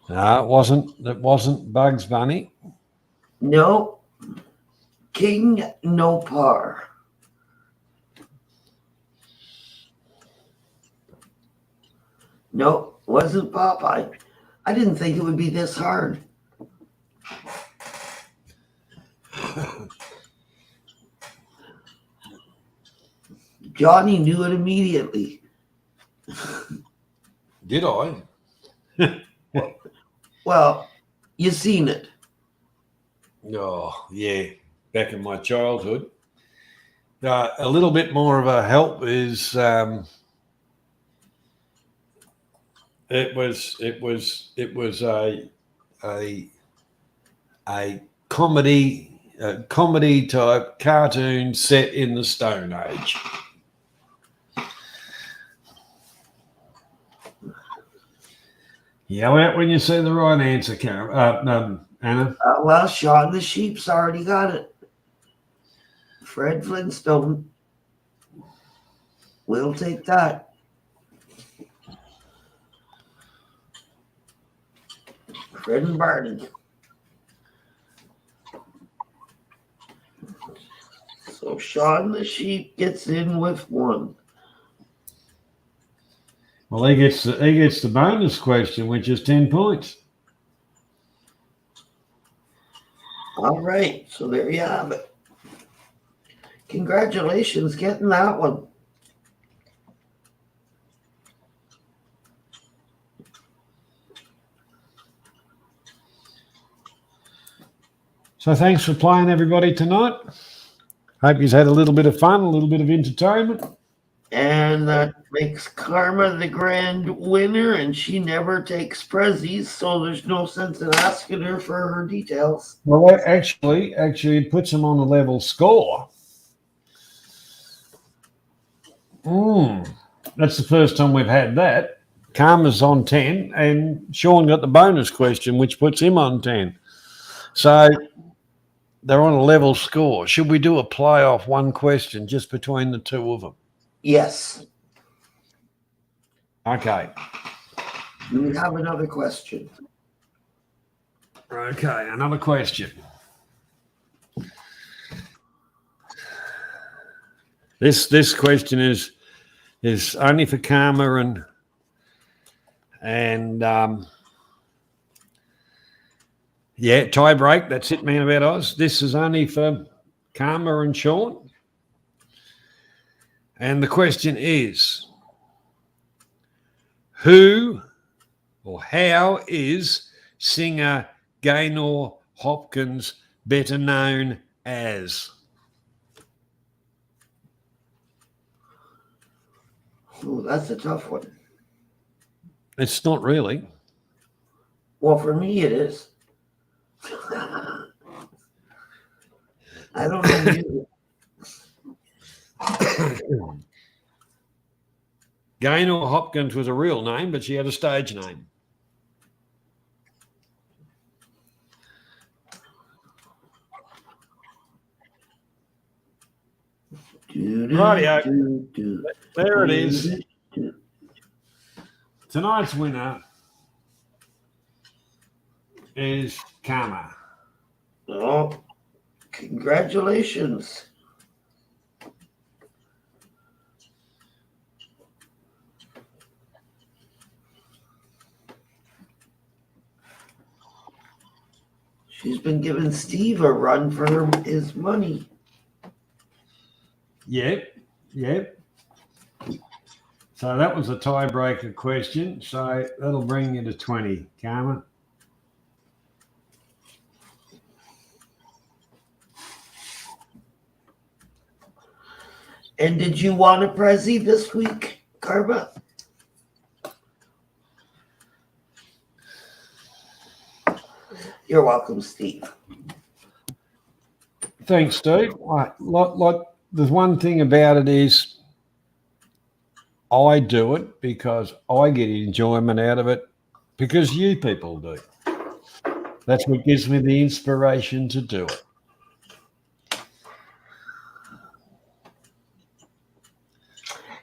No, it wasn't Bugs Bunny. No. King No Par. No, wasn't Popeye. I didn't think it would be this hard. Johnny knew it immediately. Did I? Well, you seen it. Oh, yeah, back in my childhood. A little bit more of a help is it was a comedy type cartoon set in the Stone Age. Yell out when you see the right answer, Anna. Well, Shaun the Sheep's already got it. Fred Flintstone. We'll take that. Fred and Barney. So Shaun the Sheep gets in with 1. Well, he gets the bonus question, which is 10 points. All right, so there you have it. Congratulations getting that one. So thanks for playing, everybody, tonight. Hope you've had a little bit of fun, a little bit of entertainment. And that makes Karma the grand winner, and she never takes prezzies, so there's no sense in asking her for her details. Well, that actually, it puts them on a level score. That's the first time we've had that. Karma's on 10, and Sean got the bonus question, which puts him on 10. So they're on a level score. Should we do a playoff one question just between the two of them? Yes. Okay. Do we have another question? Okay, another question. This question is only for Karma and yeah, tie break. That's it, man. About Oz. This is only for Karma and Sean. And the question is, who or how is singer Gaynor Hopkins better known as? Oh, that's a tough one. It's not really. Well, for me, it is. I don't know you. Gaynor Hopkins was a real name, but she had a stage name. Rightio. There it is. Tonight's winner is Karma. Oh, congratulations. She's been giving Steve a run for his money. Yep. So that was a tiebreaker question. So that'll bring you to 20, Karma. And did you want a Prezi this week, Karma? You're welcome, Steve. Thanks, Steve. There's one thing about it is I do it because I get enjoyment out of it because you people do. That's what gives me the inspiration to do it.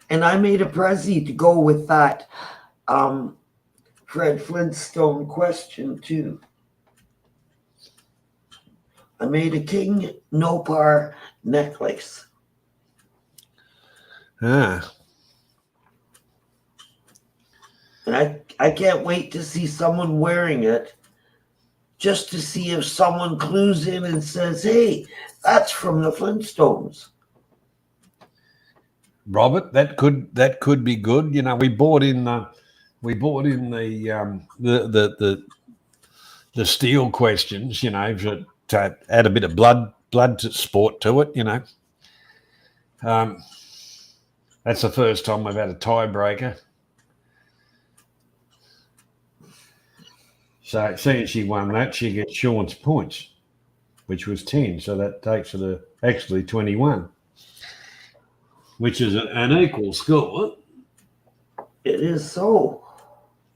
And I made a Prezi to go with that Fred Flintstone question, too. I made a king no par necklace. Ah. And I can't wait to see someone wearing it just to see if someone clues in and says, hey, that's from the Flintstones. Robert, that could be good. You know, we bought in the steel questions, you know, to add a bit of blood to sport to it, you know. That's the first time we've had a tiebreaker. So seeing she won that, she gets Sean's points, which was 10. So that takes her to actually 21, which is an equal score. It is so.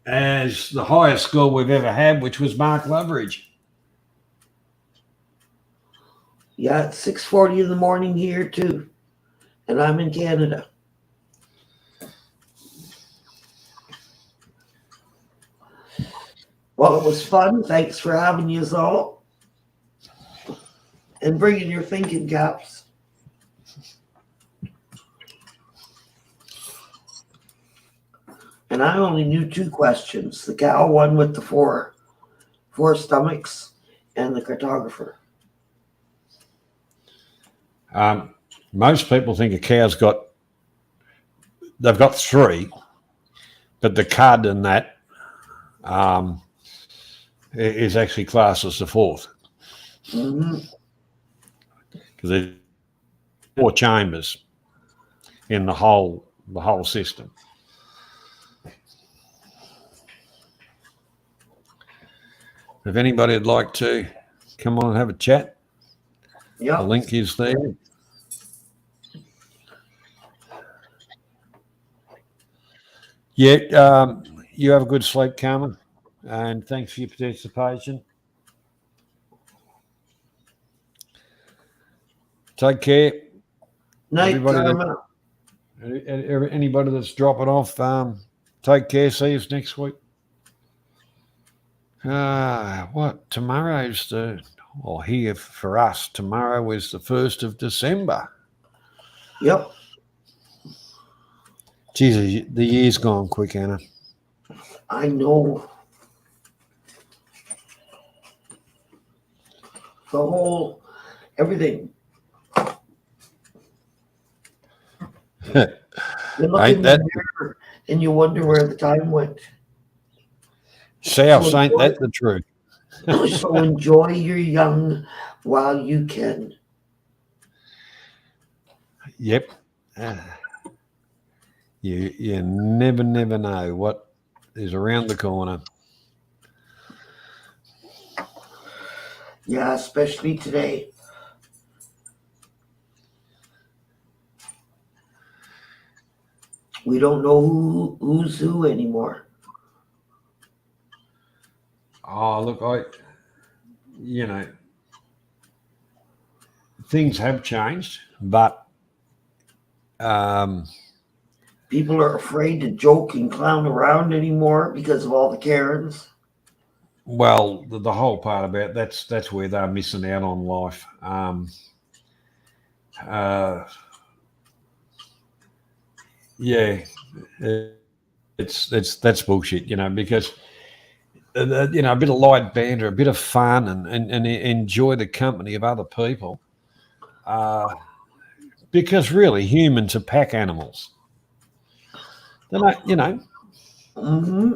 As the highest score we've ever had, which was Mark Loveridge. Yeah, it's 6:40 in the morning here too, and I'm in Canada. Well, it was fun. Thanks for having you all and bringing your thinking caps. And I only knew 2 questions: the cow one with the four stomachs, and the cartographer. Most people think a cow's they've got 3, but the cud in that is actually classed as the 4th Mhm. because there's 4 chambers in the whole system. If anybody would like to come on and have a chat, Yeah. the link is there. Yeah, you have a good sleep, Carmen, and thanks for your participation. Take care, Night, everybody. Karma. Anybody that's dropping off, take care. See you next week. What? Tomorrow's here for us, tomorrow is the 1st of December. Yep. Jesus, the year's gone quick, Anna. I know. The whole, everything. You look Ain't in that the mirror and you wonder where the time went. South? So Ain't enjoy, that the truth? so enjoy your young while you can. Yep. You never know what is around the corner. Yeah, especially today. We don't know who's who anymore. Oh, look, things have changed, but People are afraid to joke and clown around anymore because of all the Karens. well, the whole part about that's where they're missing out on life. Uh, yeah, that's bullshit, because a bit of light banter, a bit of fun, and enjoy the company of other people. Because really, humans are pack animals. They're not. Hmm.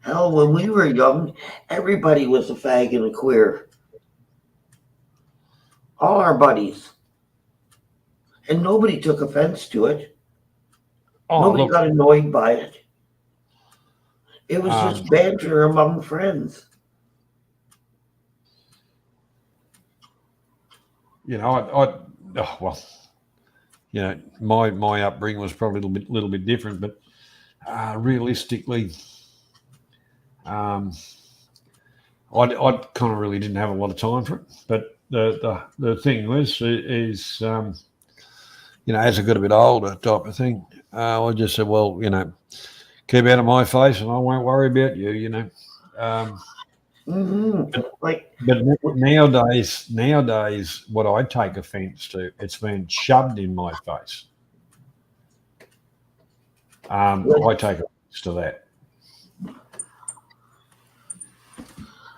Hell, when we were young, everybody was a fag and a queer. All our buddies. And nobody took offense to it. Oh, Nobody look, got annoyed by it. It was um, just banter among friends. my upbringing was probably a little bit different, but realistically, um, I kind of really didn't have a lot of time for it. But the thing is, as I got a bit older, type of thing, I just said, well, keep out of my face, and I won't worry about you. Hmm. Like, But nowadays, what I take offence to, it's been shoved in my face. I take offence to that.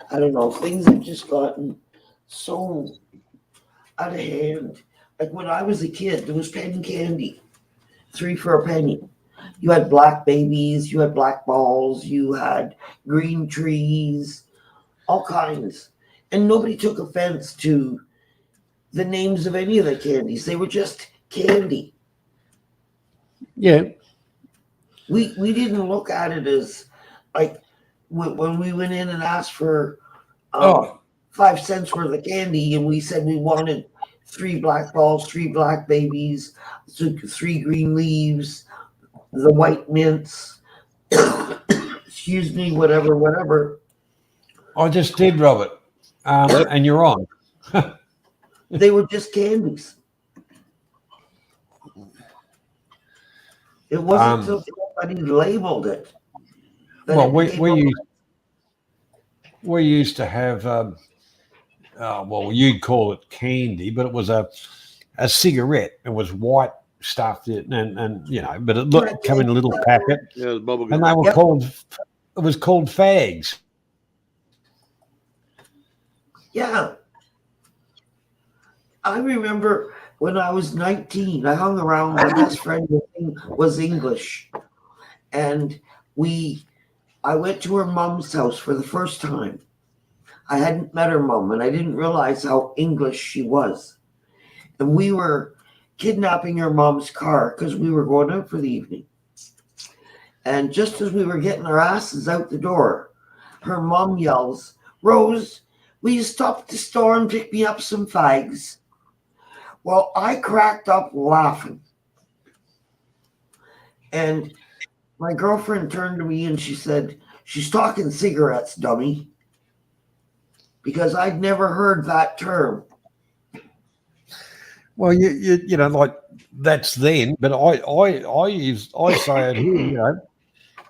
I don't know, things have just gotten so out of hand. Like when I was a kid, there was penny candy, 3 for a penny. You had black babies, you had black balls, you had green trees, all kinds. And nobody took offense to the names of any of the candies. They were just candy. Yeah. We didn't look at it as like when we went in and asked for Oh, 5 cents worth of candy and we said we wanted 3 black balls, 3 black babies, 3 green leaves, the white mints, excuse me, whatever. I just did, Robert. And you're on. They were just candies. It wasn't until somebody labeled it that Well, it we became we used to have. Well, you'd call it candy, but it was a cigarette. It was white stuff, and but it looked come in a little packet, Yeah, it's bubble and gum. they were Yep. called. It was called fags. Yeah. I remember when I was 19, I hung around. My best friend was English, and I went to her mom's house for the first time. I hadn't met her mom, and I didn't realize how English she was. And we were kidnapping her mom's car because we were going out for the evening. And just as we were getting our asses out the door, her mom yells, "Rose, will you stop at the store and pick me up some fags?" Well, I cracked up laughing. And my girlfriend turned to me and she said, "She's talking cigarettes, dummy." Because I'd never heard that term. Well, you know, like that's then, but I say it here, you know,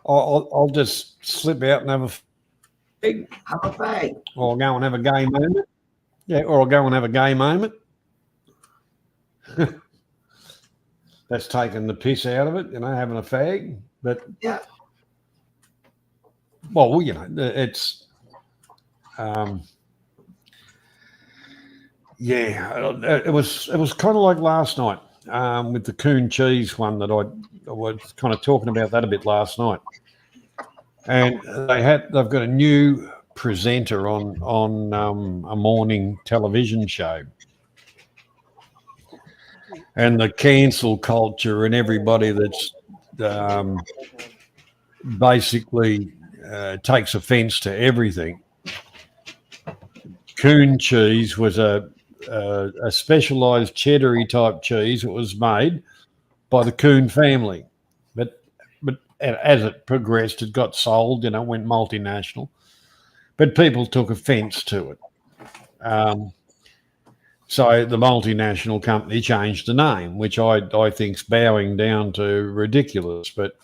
I'll just slip out and have a fag, Have a fag. or I'll go and have a gay moment. Yeah, or I'll go and have a gay moment. That's taking the piss out of it, you know, having a fag. But Yeah. well, you know, it's yeah, it was kind of like last night with the coon cheese one that I was kind of talking about that a bit last night, and they've got a new presenter on a morning television show, and the cancel culture and everybody that's basically takes offence to everything. Coon cheese was a specialised cheddary type cheese. It was made by the Coon family, but as it progressed, it got sold. You know, went multinational, but people took offence to it. So the multinational company changed the name, which I think's bowing down to ridiculous. But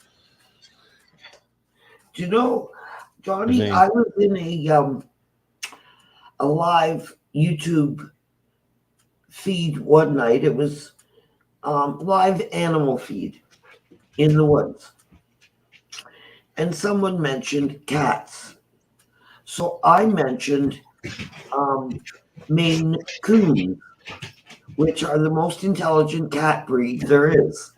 Do you know, Johnny, I was in a live YouTube feed one night. It was live animal feed in the woods. And someone mentioned cats. So I mentioned Maine Coons, which are the most intelligent cat breed there is.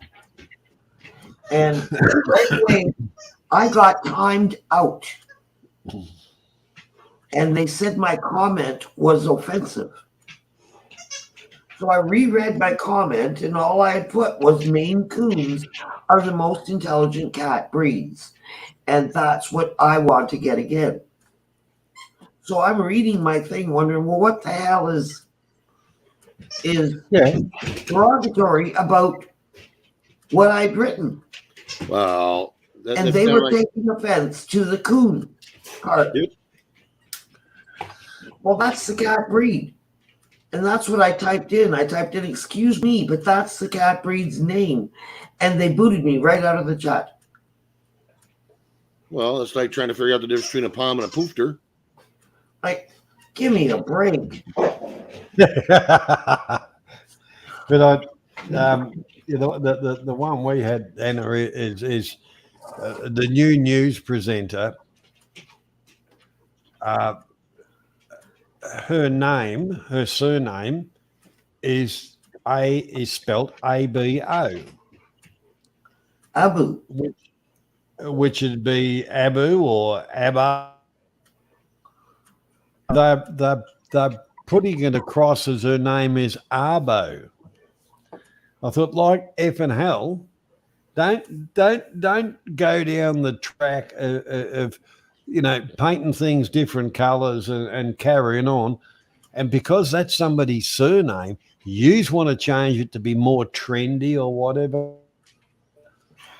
And right away, I got timed out. And they said my comment was offensive. So I reread my comment, and all I had put was Maine Coons are the most intelligent cat breeds. And that's what I want to get again. So I'm reading my thing, wondering, well, what the hell is derogatory about what I'd written? Well, and they were taking offense to the coon part. Yep. Well, that's the cat breed. And that's what I typed in. I typed in, "Excuse me, but that's the cat breed's name." And they booted me right out of the chat. Well, it's like trying to figure out the difference between a palm and a poofter. Like, give me a break. But you know, the one we had, Anna, is the new news presenter. Her surname is spelled ABO. Abu. Which would be Abu or Abba. They're putting it across as her name is Arbo. I thought, like effing hell, don't go down the track of you know, painting things different colours and carrying on. And because that's somebody's surname, you want to change it to be more trendy or whatever.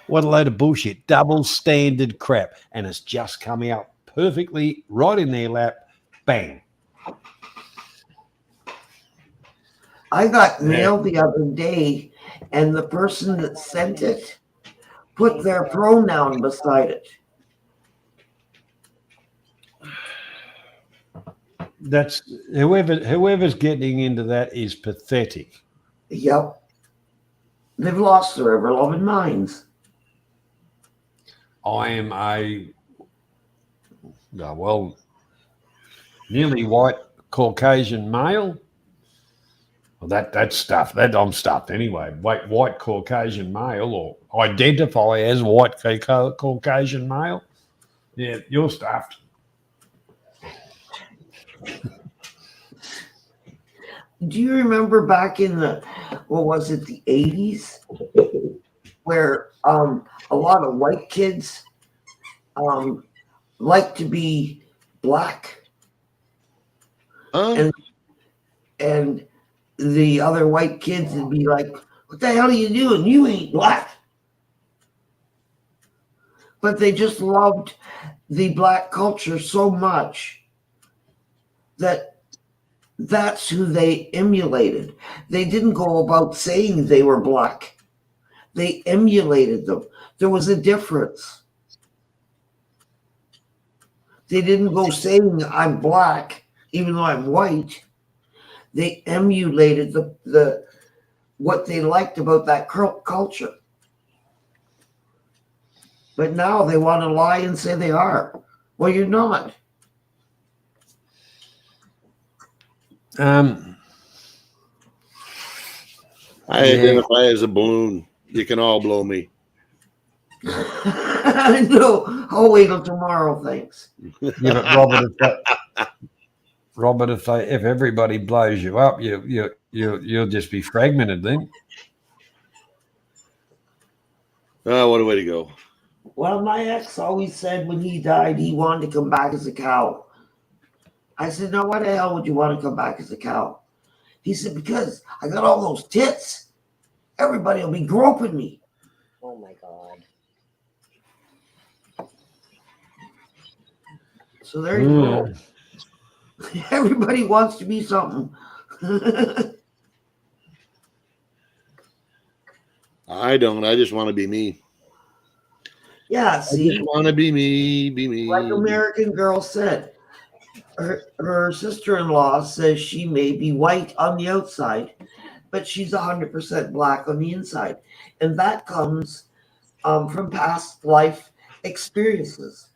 What a load of bullshit. Double standard crap. And it's just come out perfectly right in their lap. Bang. I got mail the other day, and the person that sent it put their pronoun beside it. That's whoever's getting into that is pathetic. Yep. They've lost their ever-loving minds. I am nearly white Caucasian male. Well, that's stuff. That I'm stuffed anyway. White Caucasian male or identify as white Caucasian male. Yeah, you're stuffed. Do you remember back in the, what was it, the 80s, where a lot of white kids like to be black, Huh? and the other white kids would be like, "What the hell are you doing? You ain't black." But they just loved the black culture so much that that's who they emulated. They didn't go about saying they were black. They emulated them. There was a difference. They didn't go saying I'm black, even though I'm white. They emulated the what they liked about that culture. But now they want to lie and say they are. Well, you're not. I identify as a balloon. You can all blow me. I know. I'll wait till tomorrow, thanks. Yeah, but Robert, if everybody blows you up, you'll just be fragmented then. Oh, what a way to go. Well, my ex always said when he died he wanted to come back as a cow. I said, "No, why the hell would you want to come back as a cow?" He said, "Because I got all those tits. Everybody will be groping me." Oh my God. So there you go. Everybody wants to be something. I don't. I just want to be me. Yeah, I see, just want to be me. Be me. like American Girl said, her sister-in-law says she may be white on the outside, but she's 100% black on the inside. And that comes from past life experiences.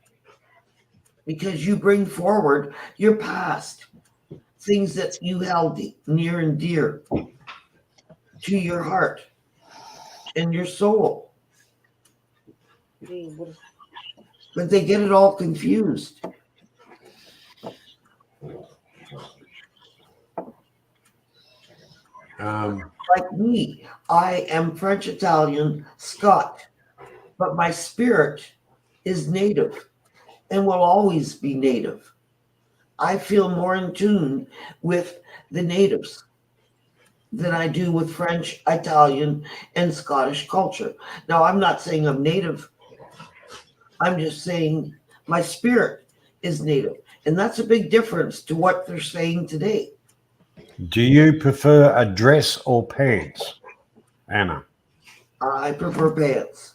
Because you bring forward your past, things that you held near and dear to your heart and your soul. But they get it all confused. Like me, I am French, Italian, Scot, but my spirit is native and will always be native. I feel more in tune with the natives than I do with French, Italian, and Scottish culture. Now, I'm not saying I'm native. I'm just saying my spirit is native. And that's a big difference to what they're saying today. Do you prefer a dress or pants, Anna? I prefer pants.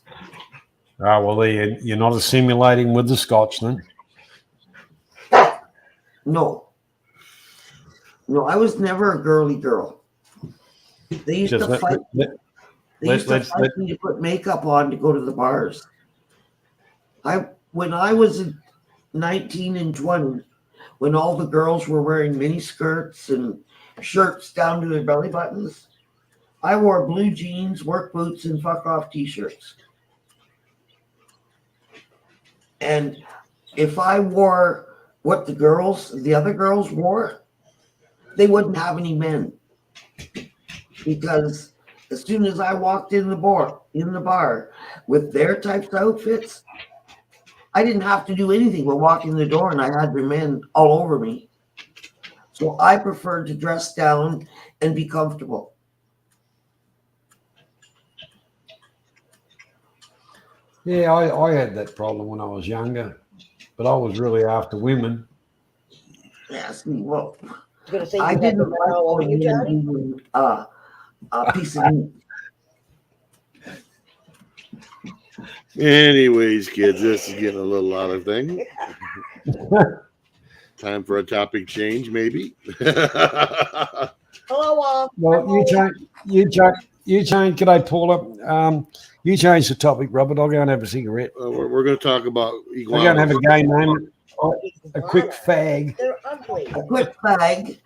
Oh, well, you're not assimilating with the Scots then? No. No, I was never a girly girl. They used to fight. They used to fight me to put makeup on to go to the bars. When I was 19 and 20, when all the girls were wearing mini skirts and shirts down to their belly buttons, I wore blue jeans, work boots, and fuck off t-shirts. And if I wore what the other girls wore, they wouldn't have any men. Because as soon as I walked in the bar with their types of outfits, I didn't have to do anything but walk in the door and I had their men all over me. So I preferred to dress down and be comfortable. Yeah, I had that problem when I was younger, but I was really after women. Ask me, well, I didn't like going in and doing a piece of meat. Anyways, kids, this is getting a little out of thing. Time for a topic change, maybe. Hello, Well, you change. Could I, Paula? You change the topic, Robert. I'll go and have a cigarette. We're going to talk about iguanas. We're going to have a game name. A quick fag. They're ugly. A quick fag.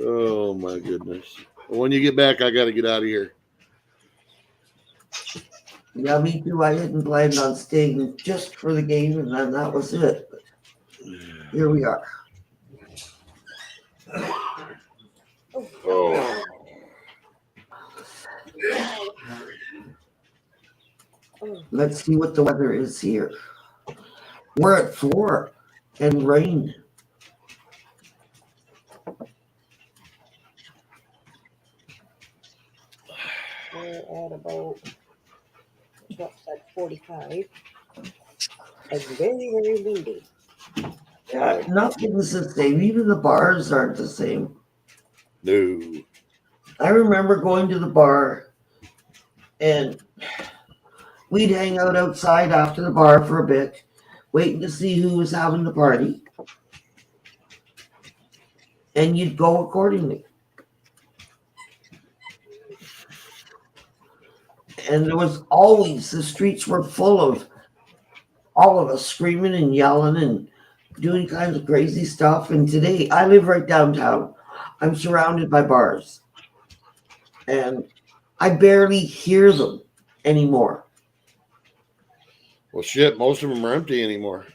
Oh my goodness. When you get back, I got to get out of here. Yeah, me too. I hadn't planned on staying just for the game, and then that was it. But here we are. Oh, Let's see what the weather is here. We're at 4 and rain. We're at about what's that, 45. And very, very windy. Yeah, nothing's the same. Even the bars aren't the same. no. I remember going to the bar and we'd hang out outside after the bar for a bit, waiting to see who was having the party. And you'd go accordingly. And there was always, the streets were full of all of us screaming and yelling and doing kinds of crazy stuff. And today, I live right downtown. I'm surrounded by bars. And I barely hear them anymore. Well, shit, most of them are empty anymore.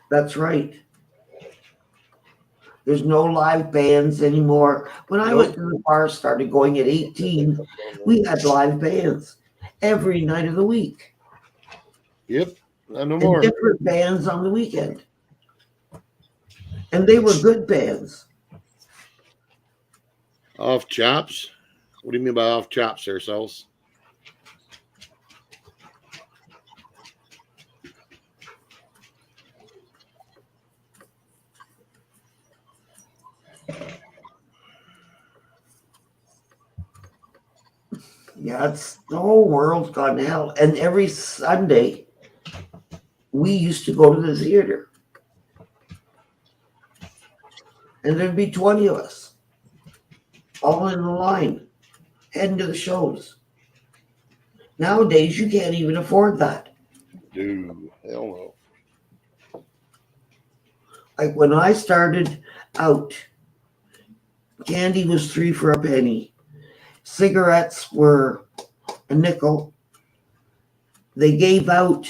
That's right. There's no live bands anymore. When I went to the bar, started going at 18, we had live bands every night of the week. Yep, no And more. different bands on the weekend. And they were good bands. Off chops? What do you mean by off chops there, Cells? Yeah, it's the whole world's gone to hell. And every Sunday, we used to go to the theater. And there'd be 20 of us, all in a line, heading to the shows. Nowadays, you can't even afford that. Dude, hell no. Like when I started out, candy was 3 for a penny. Cigarettes were a nickel. They gave out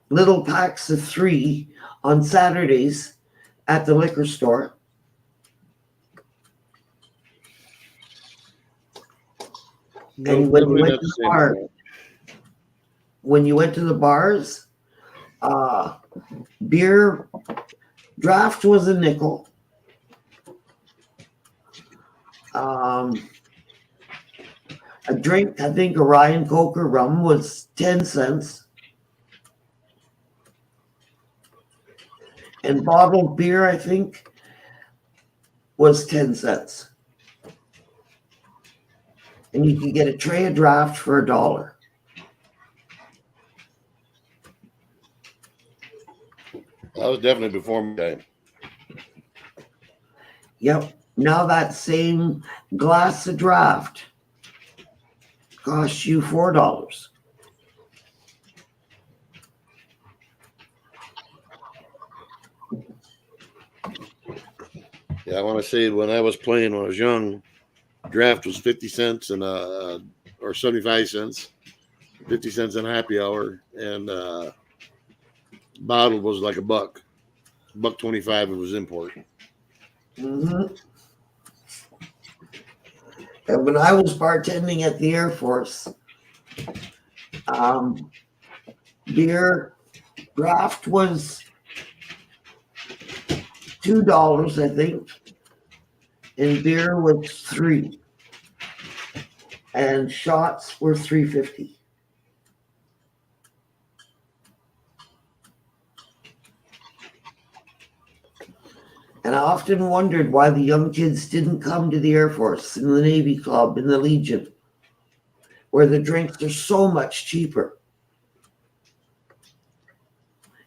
little packs of 3 on Saturdays at the liquor store. No, And when you definitely went not to the the same bar, anymore. when you went to the bars, beer draft was a nickel. A drink, I think a Ryan Coke or rum was 10 cents. And bottled beer, I think, was 10 cents. And you could get a tray of draft for $1. That was definitely before my time. Yep. Now that same glass of draft costs you $4. Yeah, I want to say when I was playing when I was young, draft was 50 cents and or 75 cents, 50 cents in happy hour, and bottle was like $1.25. It was import. Mm-hmm. And when I was bartending at the Air Force, beer draft was $2, I think, and beer was 3, and shots were $3.50. And I often wondered why the young kids didn't come to the Air Force, in the Navy Club, in the Legion, where the drinks are so much cheaper.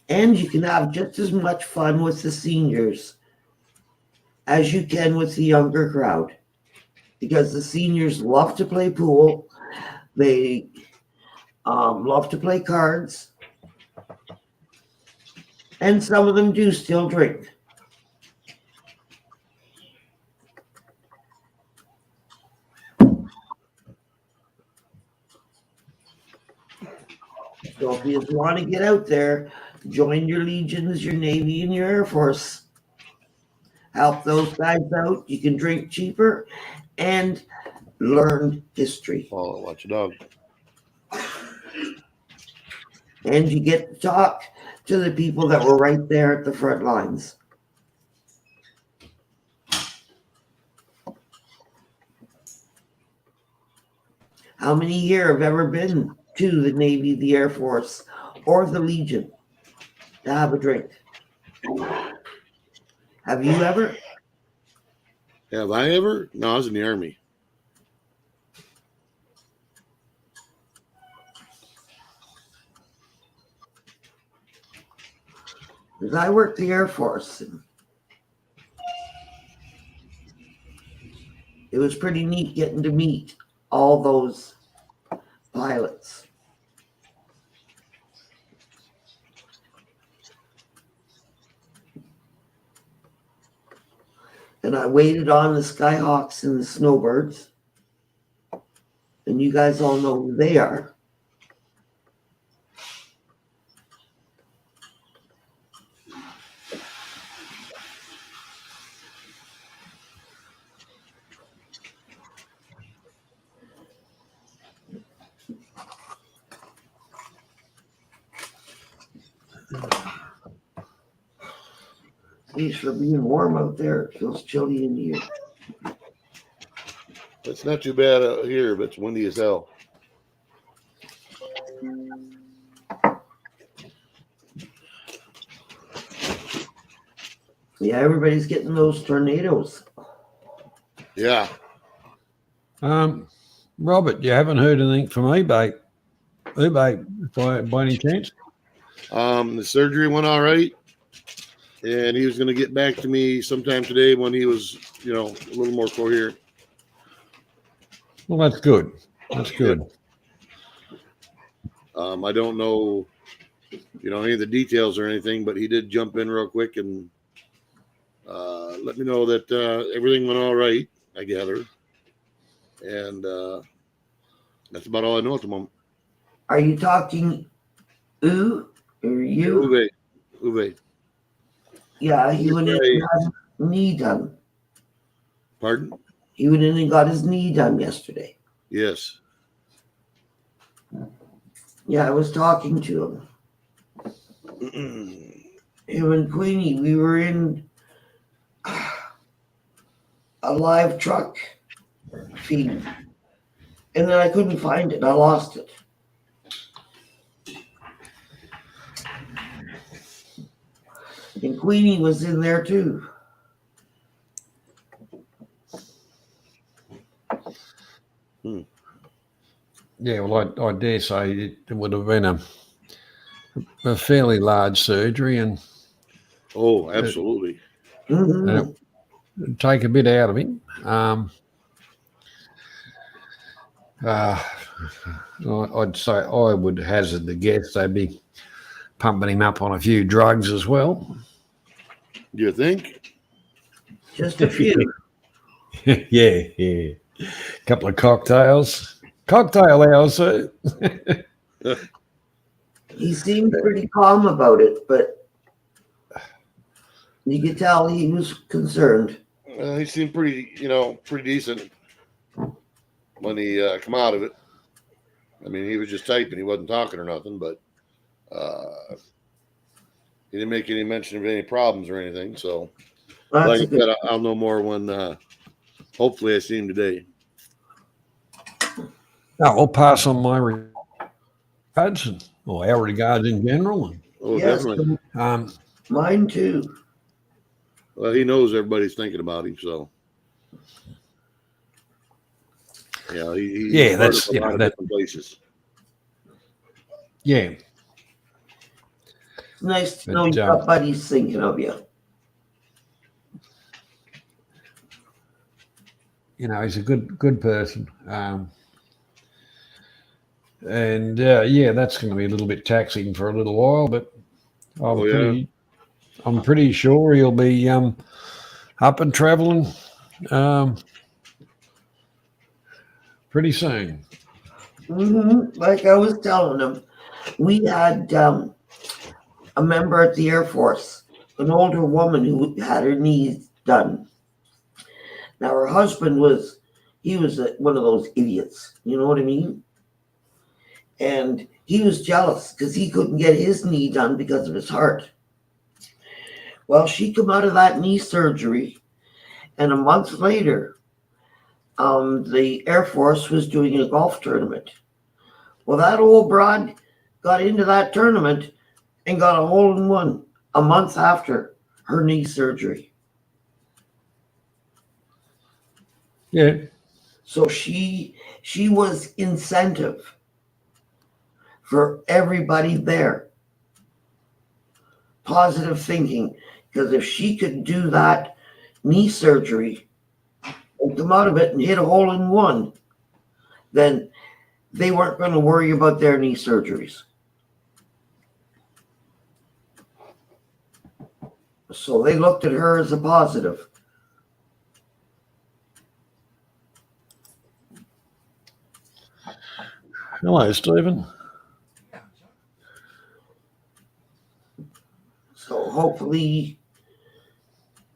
And you can have just as much fun with the seniors as you can with the younger crowd. Because the seniors love to play pool. They love to play cards. And some of them do still drink. So if you just want to get out there, join your legions, your Navy, and your Air Force. Help those guys out. You can drink cheaper and learn history. Oh, watch a dog. And you get to talk to the people that were right there at the front lines. How many here have ever been to the Navy, the Air Force, or the Legion to have a drink? Have you ever? Have I ever? No, I was in the Army. Because I worked the Air Force. And it was pretty neat getting to meet all those pilots. And I waited on the Skyhawks and the Snowbirds. And you guys all know who they are. Thanks for being warm out there. It feels chilly in here. It's not too bad out here, but it's windy as hell. Yeah, everybody's getting those tornadoes. Yeah. Robert, you haven't heard anything from eBay by any chance? The surgery went all right, and he was going to get back to me sometime today when he was, a little more coherent. Well, that's good. That's good. I don't know, any of the details or anything, but he did jump in real quick and let me know that everything went all right, I gather. And that's about all I know at the moment. Are you talking or you? Uwe. Yeah, he went in and got his knee done. Pardon? He went in and got his knee done yesterday. Yes. Yeah, I was talking to him. Him and Queenie, we were in a live truck feed. And then I couldn't find it. I lost it. And Queenie was in there too. Yeah, well, I dare say it would have been a fairly large surgery, and Oh, absolutely. Mhm. it'd take a bit out of him. I'd say I would hazard the guess they'd be pumping him up on a few drugs as well. Do you think? Just a few. Yeah. A couple of cocktails. Cocktail hours, sir. He seemed pretty calm about it, but you could tell he was concerned. He seemed pretty decent when he come out of it. I mean, he was just typing. He wasn't talking or nothing, but he didn't make any mention of any problems or anything. So, like I said, I'll know more when hopefully I see him today. I'll pass on my regards, or our regards in general. Oh, Yes, definitely. mine too. Well, he knows everybody's thinking about him, so yeah, he's that's a lot of different places. Yeah. It's nice to But, know you got buddies thinking of you. He's a good person. And that's going to be a little bit taxing for a little while, but I'm pretty sure he'll be up and traveling pretty soon. Like I was telling him, we had a member at the Air Force, an older woman who had her knees done. Now her husband was one of those idiots, you know what I mean? And he was jealous because he couldn't get his knee done because of his heart. Well, she come out of that knee surgery, and a month later, the Air Force was doing a golf tournament. Well, that old broad got into that tournament and got a hole in one a month after her knee surgery. Yeah. So she was incentive for everybody there. Positive thinking, because if she could do that knee surgery and come out of it and hit a hole in one, then they weren't going to worry about their knee surgeries. So they looked at her as a positive. Hello, Stephen. So hopefully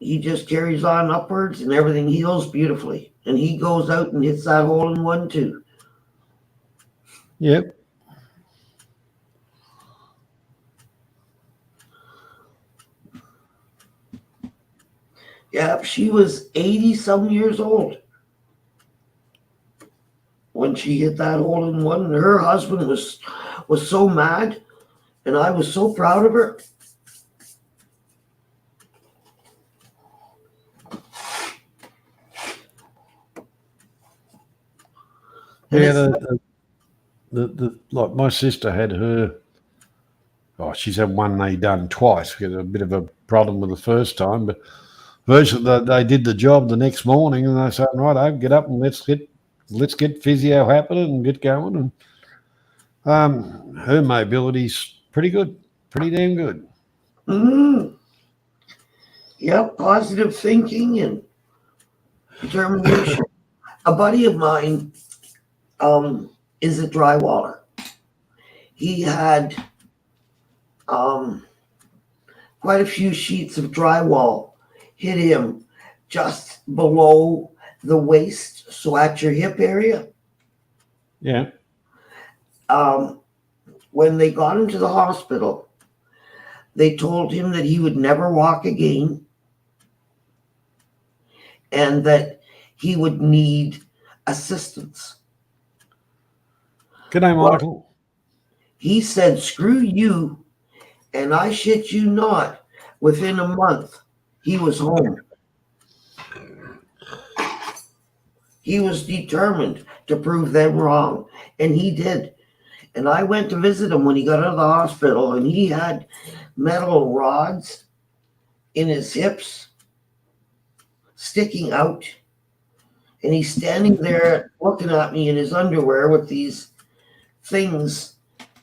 he just carries on upwards and everything heals beautifully. And he goes out and hits that hole in one too. Yep. Yeah, she was 80 some years old when she hit that hole in one. And her husband was so mad, and I was so proud of her. And Yeah, the like my sister had her. Oh, she's had one knee done twice. She had a bit of a problem with the first time, but virtually they did the job the next morning, and they said, "Right, get up and let's get physio happening and get going." And her mobility's pretty good, pretty damn good. Yep, positive thinking and determination. A buddy of mine is a drywaller. He had quite a few sheets of drywall hit him just below the waist, so at your hip area. Yeah. When they got him to the hospital, they told him that he would never walk again and that he would need assistance. G'day, Michael. He said, "Screw you," and I shit you not, within a month, he was home. He was determined to prove them wrong, and he did. And I went to visit him when he got out of the hospital, and he had metal rods in his hips sticking out. And he's standing there looking at me in his underwear with these things,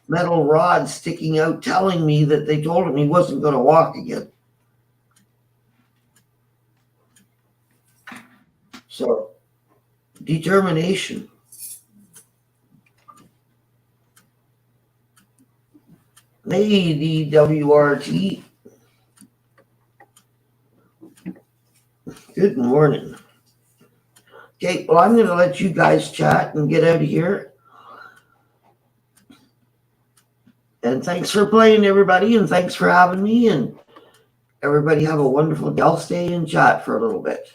metal rods sticking out, telling me that they told him he wasn't going to walk again. So, determination. Hey, DWRT. Good morning. Okay, well, I'm going to let you guys chat and get out of here. And thanks for playing, everybody, and thanks for having me. And everybody have a wonderful day. I'll stay in chat for a little bit.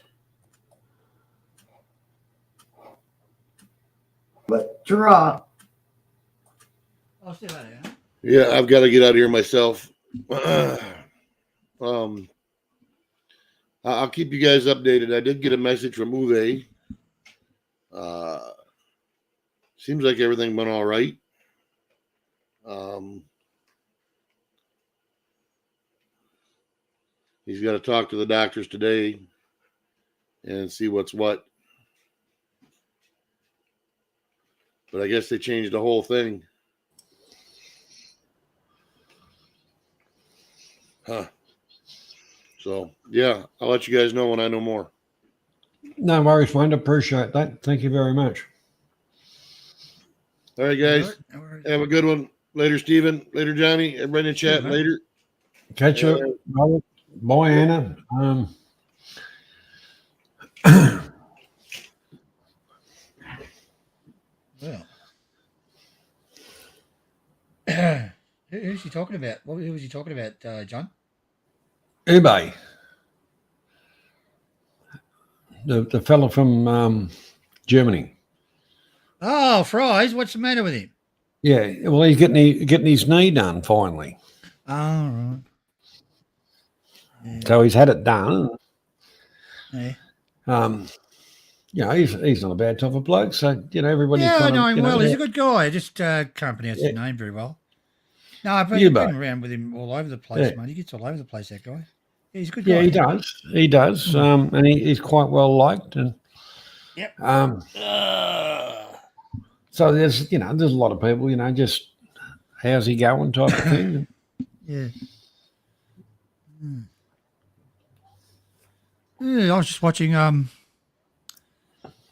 But ta-ra. I'll stay out of here. Yeah, I've got to get out of here myself. I'll keep you guys updated. I did get a message from Uwe. Seems like everything went all right. He's got to talk to the doctors today and see what's what. But I guess they changed the whole thing. Huh. So, yeah, I'll let you guys know when I know more. No worries, mate. Appreciate that. Thank you very much. All right, guys. All right. Have a good one. Later, Stephen. Later, Johnny. Everybody in the chat. Sure, mate. Later. Catch you, brother. Bye, Anna. Well, who's he talking about? Who was he talking about, John? eBay. The fellow from Germany. Oh, Fries. What's the matter with him? Yeah, well, he's getting his knee done finally. Oh, right. Yeah. So he's had it done. Yeah. He's not a bad type of bloke. So everybody Yeah, I kind know of him well. He's a good guy. I just can't pronounce his name very well. No, I've been around with him all over the place, mate. He gets all over the place, that guy. Yeah, he's a good guy. Yeah, he does. He does. And he's quite well liked. And Yep. so there's a lot of people, just how's he going type of thing. Yeah. Yeah, I was just watching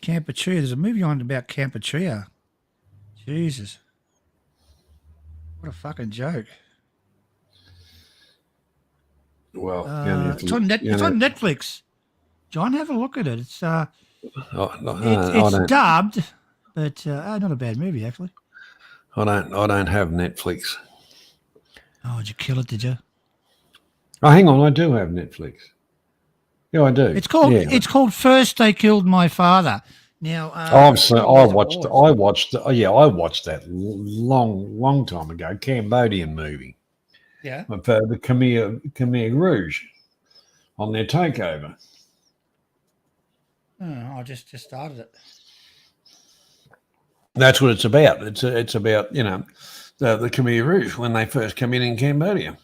Kampuchea. There's a movie on about Kampuchea. Jesus. What a fucking joke. Well, it's on Netflix. John, have a look at it. It's it's dubbed, but not a bad movie actually. I don't have Netflix. Oh, did you kill it? Did you? Oh, hang on, I do have Netflix. Yeah, I do. It's called First They Killed My Father. Now, I watched that long time ago. Cambodian movie. Yeah. For the Khmer Rouge on their takeover. Oh, I just started it. That's what it's about. It's about the Khmer Rouge when they first come in Cambodia.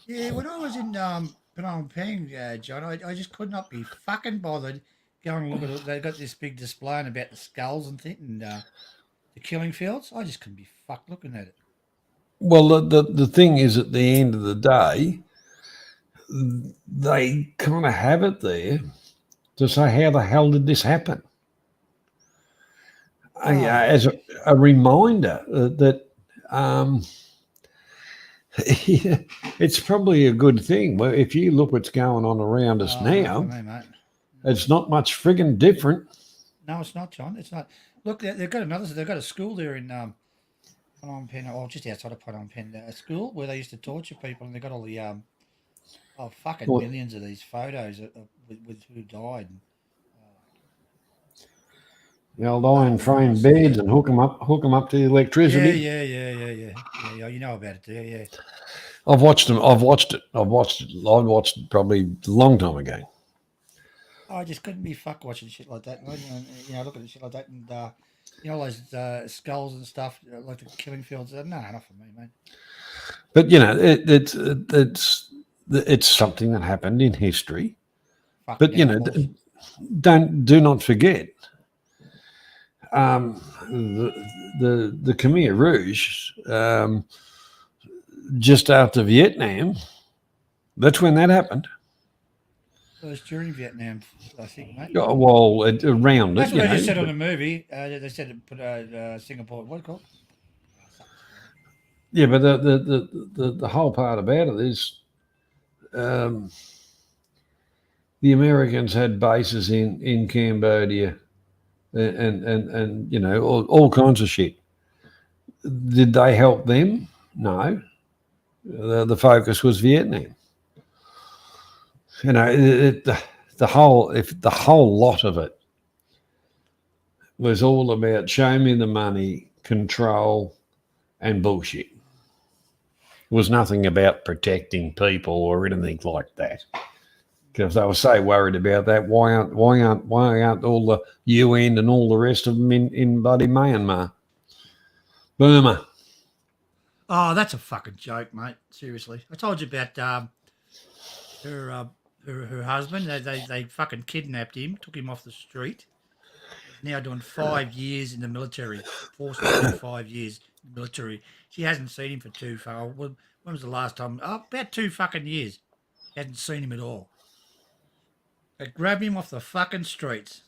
Yeah, when I was in Phnom Penh, John, I just could not be fucking bothered going and look at it. They got this big display about the skulls and things and the killing fields. I just couldn't be fucked looking at it. Well, the thing is, at the end of the day, they kind of have it there to say, how the hell did this happen? As a reminder that it's probably a good thing. Well, if you look what's going on around us now, mate. It's not much friggin' different. No, it's not, John. It's not. Look, they've got a school there in Phnom Penh, or just outside of Phnom Penh, a school where they used to torture people, and they got all the millions of these photos with who died. The old iron frame beds and hook them up to the electricity. Yeah. You know about it, do you? Yeah. I've watched them. I've watched it probably a long time ago. I just couldn't be fucked watching shit like that. Looking at shit like that, and all those skulls and stuff, like the killing fields. No, not for me, mate. But it's something that happened in history. But do not forget, the Khmer Rouge, just after Vietnam, that's when that happened. It was during Vietnam, I think, mate. Well, around that's it. What they just said on the movie. They said it put Singapore. What it called? Yeah, but the whole part about it is, the Americans had bases in Cambodia, and all kinds of shit. Did they help them? No. The focus was Vietnam. The whole lot of it was all about show me the money, control, and bullshit. It was nothing about protecting people or anything like that. Because they were so worried about that, why aren't all the UN and all the rest of them in bloody Myanmar, Burma? Oh, that's a fucking joke, mate. Seriously, I told you about her husband. They fucking kidnapped him, took him off the street. He's now doing 5 years in the military. Forced to do 5 years in the military. She hasn't seen him for when was the last time? Oh, about 2 fucking years. She hasn't seen him at all. They grabbed him off the fucking streets.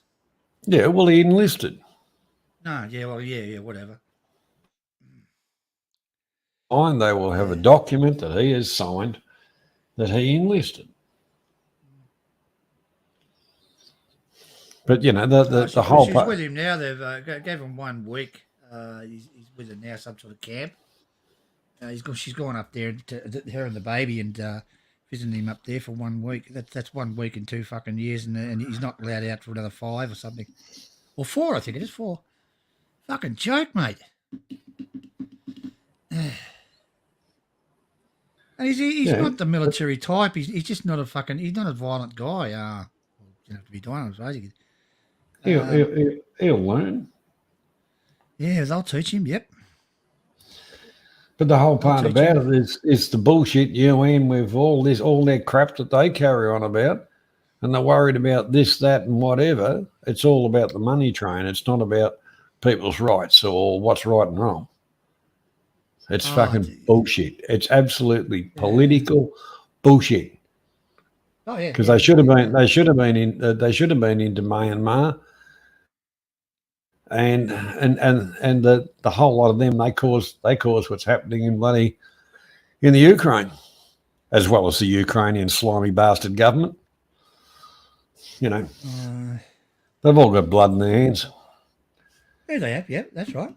Yeah, well, he enlisted. No, yeah, well, yeah, whatever. they will have a document that he has signed that he enlisted. But you know the whole she's part. with him now. They've gave him 1 week. He's with her now, some sort of camp. She's gone up there to her and the baby and visiting him up there for 1 week. That's 1 week in 2 fucking years, and he's not allowed out for another 5 or something, or 4. I think it is 4. Fucking joke, mate. And he's not the military type. He's just not he's not a violent guy. You have to be dying, I suppose. He'll learn. Yeah, they'll teach him. Yep. But the whole part about it is the bullshit UN with all that crap that they carry on about, and they're worried about this, that, and whatever. It's all about the money train. It's not about people's rights or what's right and wrong. It's fucking bullshit. It's absolutely political bullshit. Oh yeah. Because they should have been into Myanmar, and the whole lot of them they cause what's happening in the Ukraine, as well as the Ukrainian slimy bastard government. You know, they've all got blood in their hands. Yeah, they have. Yeah, that's right.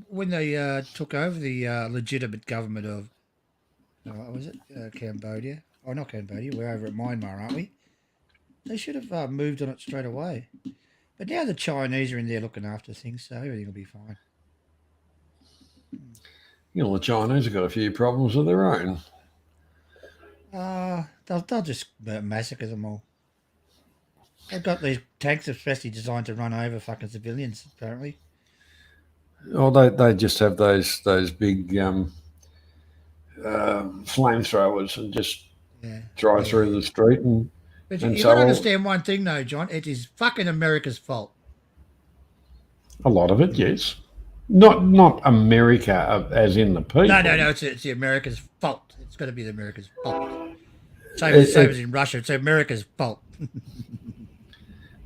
When they took over the legitimate government of what was it, Cambodia? Oh, not Cambodia. We're over at Myanmar, aren't we? They should have moved on it straight away. But now the Chinese are in there looking after things, so everything will be fine. You know, the Chinese have got a few problems of their own. They'll just massacre them all. They've got these tanks especially designed to run over fucking civilians, apparently. Oh, they just have those big flamethrowers and just drive through the street But and you so got to understand one thing, though, John. It is fucking America's fault. A lot of it, yes. Not America as in the people. No. It's the America's fault. It's got to be the America's fault. Same as in Russia. It's America's fault.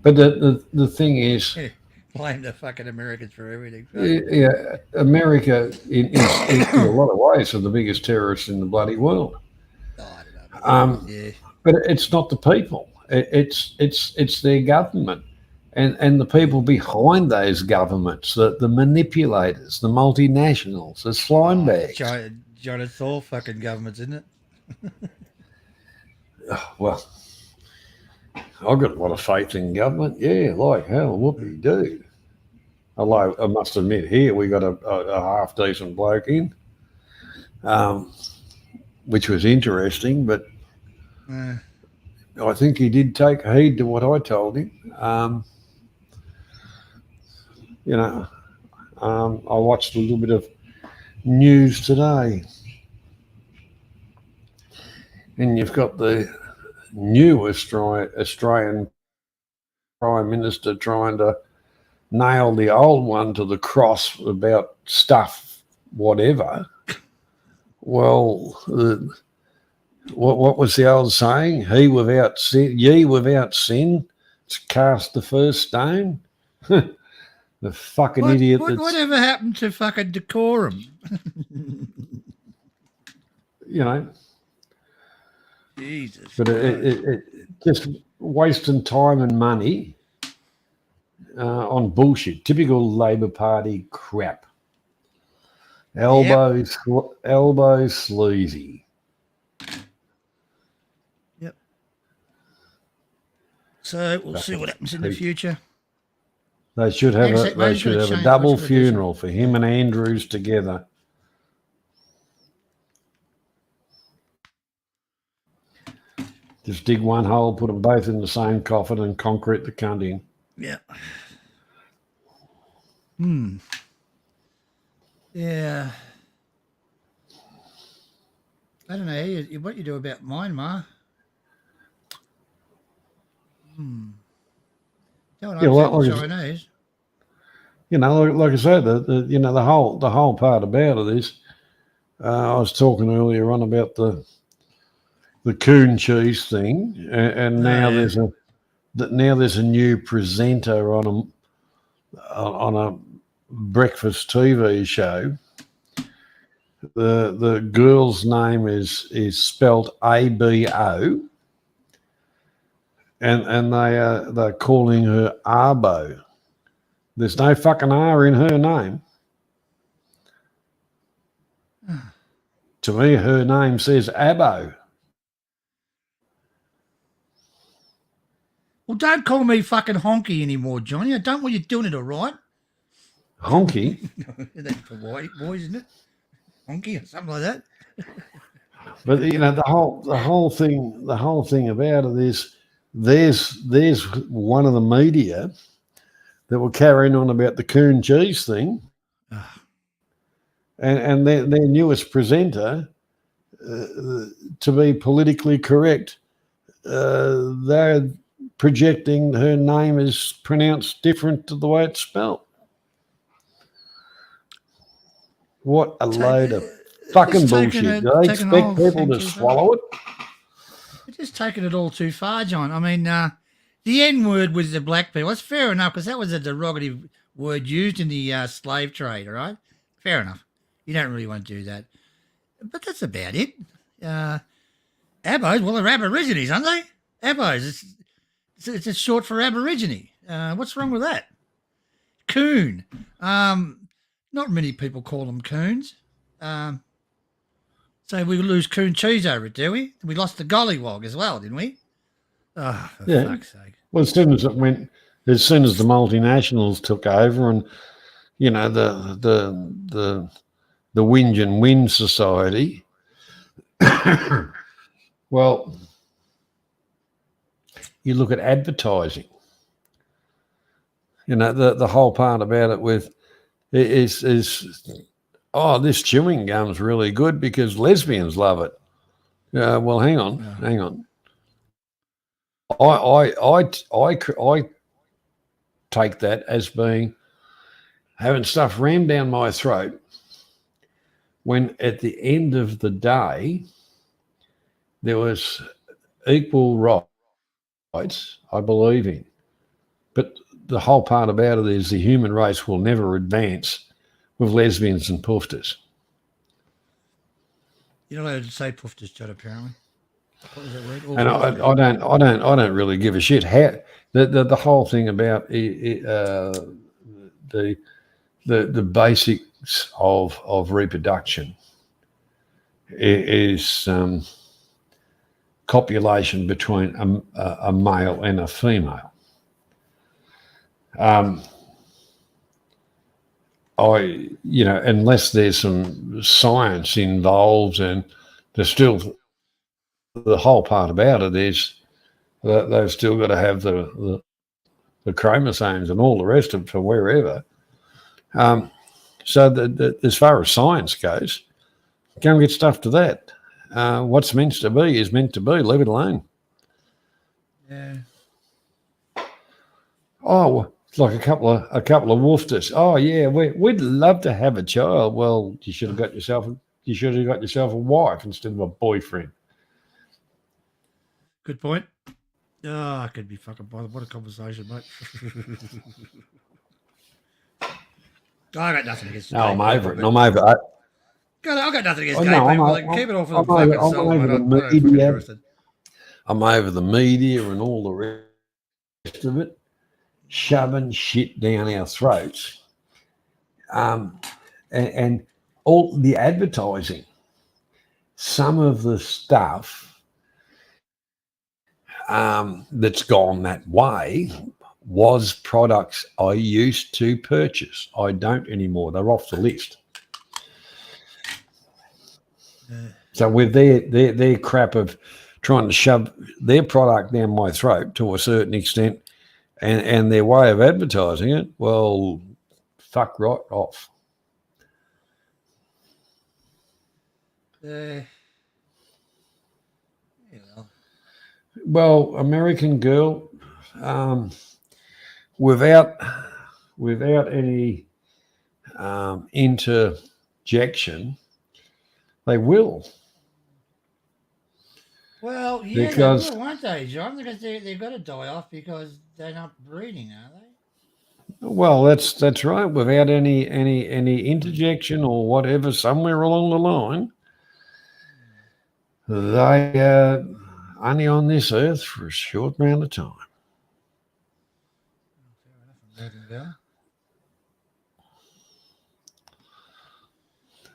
But the thing is, blame the fucking Americans for everything. Yeah, America in a lot of ways are the biggest terrorists in the bloody world. I don't know. But it's not the people. It's their government. And the people behind those governments, the manipulators, the multinationals, the slime bags. John, it's all fucking governments, isn't it? Well, I've got a lot of faith in government. Yeah, like hell, whoopie-doo. Although I must admit, here we got a half-decent bloke in, which was interesting, but I think he did take heed to what I told him. I watched a little bit of news today, and you've got the new Australian Prime Minister trying to nail the old one to the cross about stuff, whatever. Well, what was the old saying? Ye without sin, to cast the first stone. The fucking idiot. Whatever happened to fucking decorum? You know. Jesus. But it just wasting time and money on bullshit. Typical Labor Party crap. Elbow sleazy. Yep. So we'll see what happens in the future. They should have a double funeral for him and Andrews together. Just dig one hole, put them both in the same coffin, and concrete the cunt in. Yeah. Yeah. I don't know what you do about Myanmar. Don't Chinese. You know, like I said, the whole part about it is, I was talking earlier on about the coon cheese thing, and now there's a new presenter on a breakfast TV show. The girl's name is spelled ABO, and they're calling her Arbo. There's no fucking R in her name. To me, her name says Abo. Well, don't call me fucking honky anymore, Johnny. I don't want you doing it, all right? Honky. That's for white boys, isn't it? Honky or something like that. But you know the whole thing about it is there's one of the media that were carrying on about the coon cheese thing, and their newest presenter, to be politically correct, they're projecting her name is pronounced different to the way it's spelled. What a load of fucking bullshit. Do they expect people to swallow it? They're just taking it all too far, John. I mean, the N word was the black people. That's fair enough because that was a derogative word used in the slave trade, all right? Fair enough. You don't really want to do that. But that's about it. Abos, well, they're Aborigines, aren't they? Abos, it's just short for Aborigine. What's wrong with that? Coon. Not many people call them coons. So we lose coon cheese over it, do we? We lost the gollywog as well, didn't we? Oh, for fuck's sake. Well, as soon as the multinationals took over, and you know the whinge and win society. Well, you look at advertising. You know the whole part about it with is this chewing gum's really good because lesbians love it. Well, hang on. I take that as being having stuff rammed down my throat when at the end of the day there was equal rights, I believe in. But the whole part about it is the human race will never advance with lesbians and poofters. You're not allowed to say poofters, Judd, apparently. What was that word? And I don't really give a shit. How the whole thing about the basics of reproduction is copulation between a male and a female. Unless there's some science involved, and there's still the whole part about it is that they've still got to have the chromosomes and all the rest of it from wherever. So as far as science goes, go and get stuff to that. What's meant to be is meant to be. Leave it alone. Yeah. Oh, it's like a couple of woofers. Oh yeah, we'd love to have a child. Well, you should have got yourself a wife instead of a boyfriend. Good point. Oh, I could be fucking bothered. What a conversation, mate. I got nothing against. No, I'm over it. I'm over it. I got nothing against gay people. They can keep it all for the fucking self. I'm over the media and all the rest of it, shoving shit down our throats, and all the advertising. Some of the stuff that's gone that way was products I used to purchase. I don't anymore. They're off the list. So with their crap of trying to shove their product down my throat to a certain extent, and their way of advertising it, well, fuck right off. Well, American Girl, without any interjection, they will. Well, yeah, because they will, won't they, John? Because they've got to die off because they're not breeding, are they? Well, that's right. Without any interjection or whatever, somewhere along the line, they only on this earth for a short amount of time. Fair enough on that, then, Val.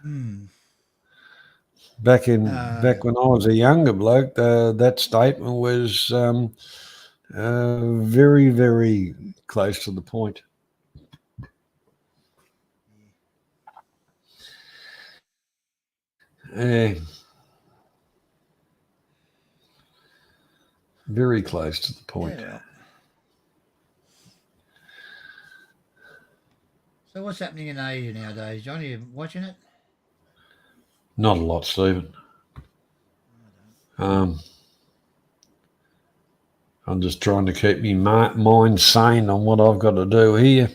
Hmm. Back when I was a younger bloke, that statement was very, very close to the point. Uh, very close to the point. Yeah, well. So what's happening in Asia nowadays, John? Are you watching it? Not a lot, Stephen. I'm just trying to keep my mind sane on what I've got to do here.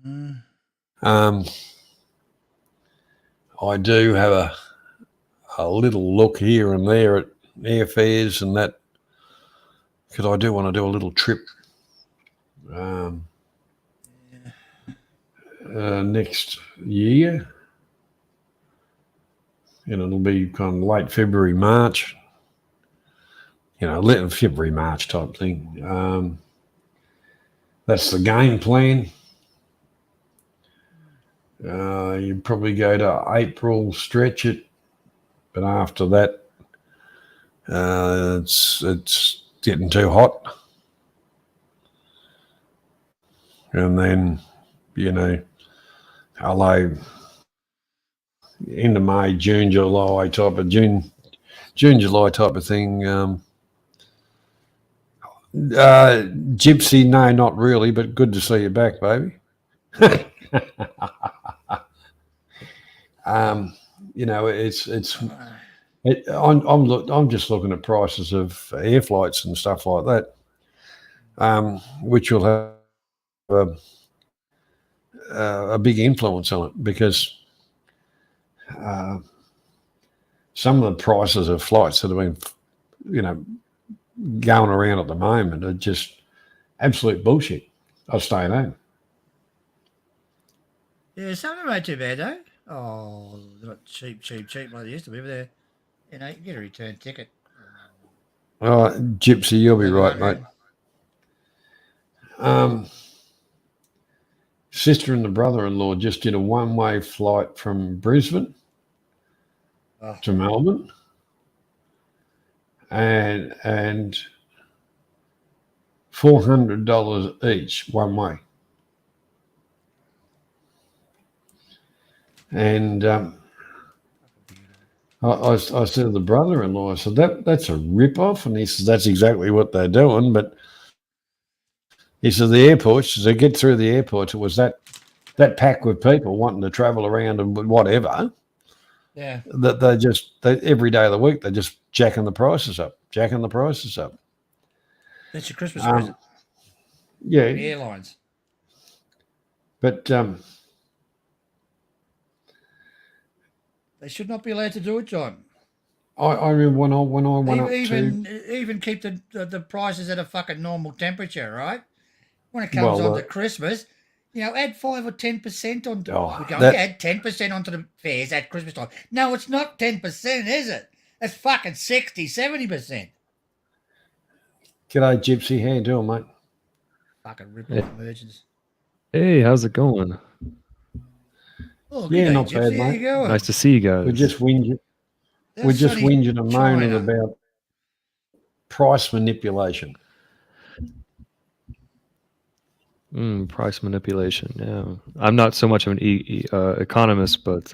Mm. I do have a little look here and there at airfares and that, because I do want to do a little trip next year. And it'll be kind of late February, March. Late February, March type thing. That's the game plan. You probably go to April, stretch it, but after that, it's getting too hot, and then LA end of May, June, July type of July type of thing. Gypsy, no, not really, but good to see you back, baby. I'm just looking at prices of air flights and stuff like that, which will have a big influence on it, because some of the prices of flights that have been, going around at the moment are just absolute bullshit. I'm staying home. Yeah, some of them ain't too bad though. Oh, they're not cheap like they used to be, but they're, you get a return ticket. Oh, Gypsy, you'll be right, mate. Sister and the brother-in-law just did a one-way flight from Brisbane to Melbourne, and $400 each one way. And I said to the brother-in-law, I said, that's a rip-off. And he says, that's exactly what they're doing. But he said, the airports, as they get through the airports, it was that pack with people wanting to travel around and whatever. Yeah. That they every day of the week, they're just jacking the prices up. That's your Christmas present. Yeah. The airlines. But they should not be allowed to do it, John. I remember when I went up even keep the prices at a fucking normal temperature, right? When it comes on to Christmas, add 5 or 10% on. We're going to add 10% onto the fares at Christmas time. No, it's not 10%, is it? It's fucking 60, 70%. G'day, Gypsy. How you doing, mate? Fucking rip-off merchants. Hey, how's it going? Oh, yeah, not Gypsy. bad, How mate. you going? Nice to see you guys. We're just whinging and moaning about price manipulation. Price manipulation. Yeah, I'm not so much of an economist, but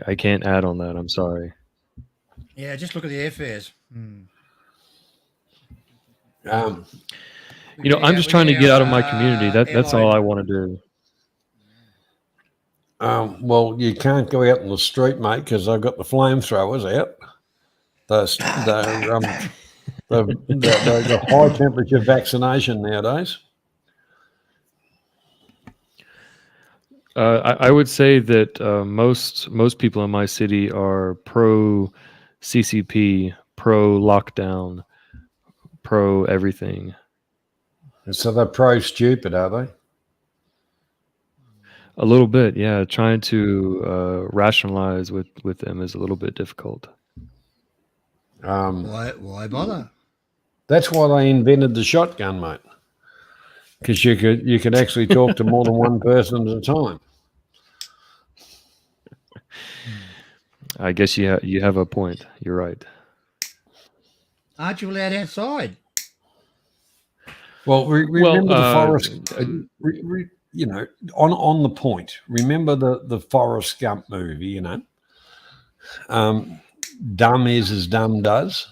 I can't add on that. I'm sorry. Yeah, just look at the airfares. I'm just trying to get out of my community. That's all I want to do. Well, you can't go out in the street, mate, because I've got the flamethrowers out. The high temperature vaccination nowadays. I would say that most people in my city are pro CCP, pro lockdown, pro everything. So they're pro-stupid, are they? A little bit, yeah. Trying to rationalize with them is a little bit difficult. Why bother? That's why they invented the shotgun, mate. Because you could actually talk to more than one person at a time. I guess you have a point. You're right. Aren't you allowed outside? Well, remember the Forrest, and- you know, on the point. Remember the Forrest Gump movie, you know. Dumb is as dumb does.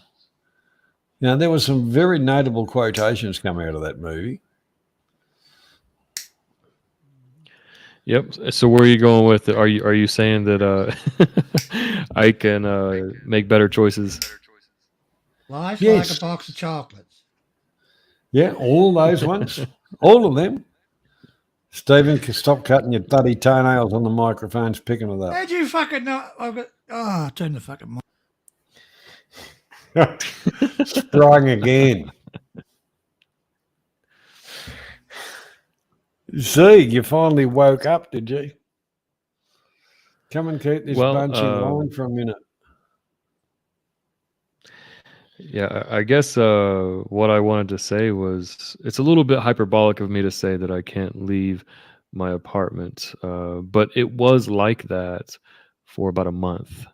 You know, there were some very notable quotations come out of that movie. Yep. So where are you going with it? Are you saying that I can make better choices? Life's Yes. like a box of chocolates. Yeah, all those ones, all of them. Stephen, stop cutting your bloody toenails on the microphones, picking it up. How'd you fucking know? Turn the fucking Sprung again. See, you finally woke up, did you? Come and keep this bunch in line for a minute. Yeah, I guess what I wanted to say was it's a little bit hyperbolic of me to say that I can't leave my apartment, but it was like that for about a month.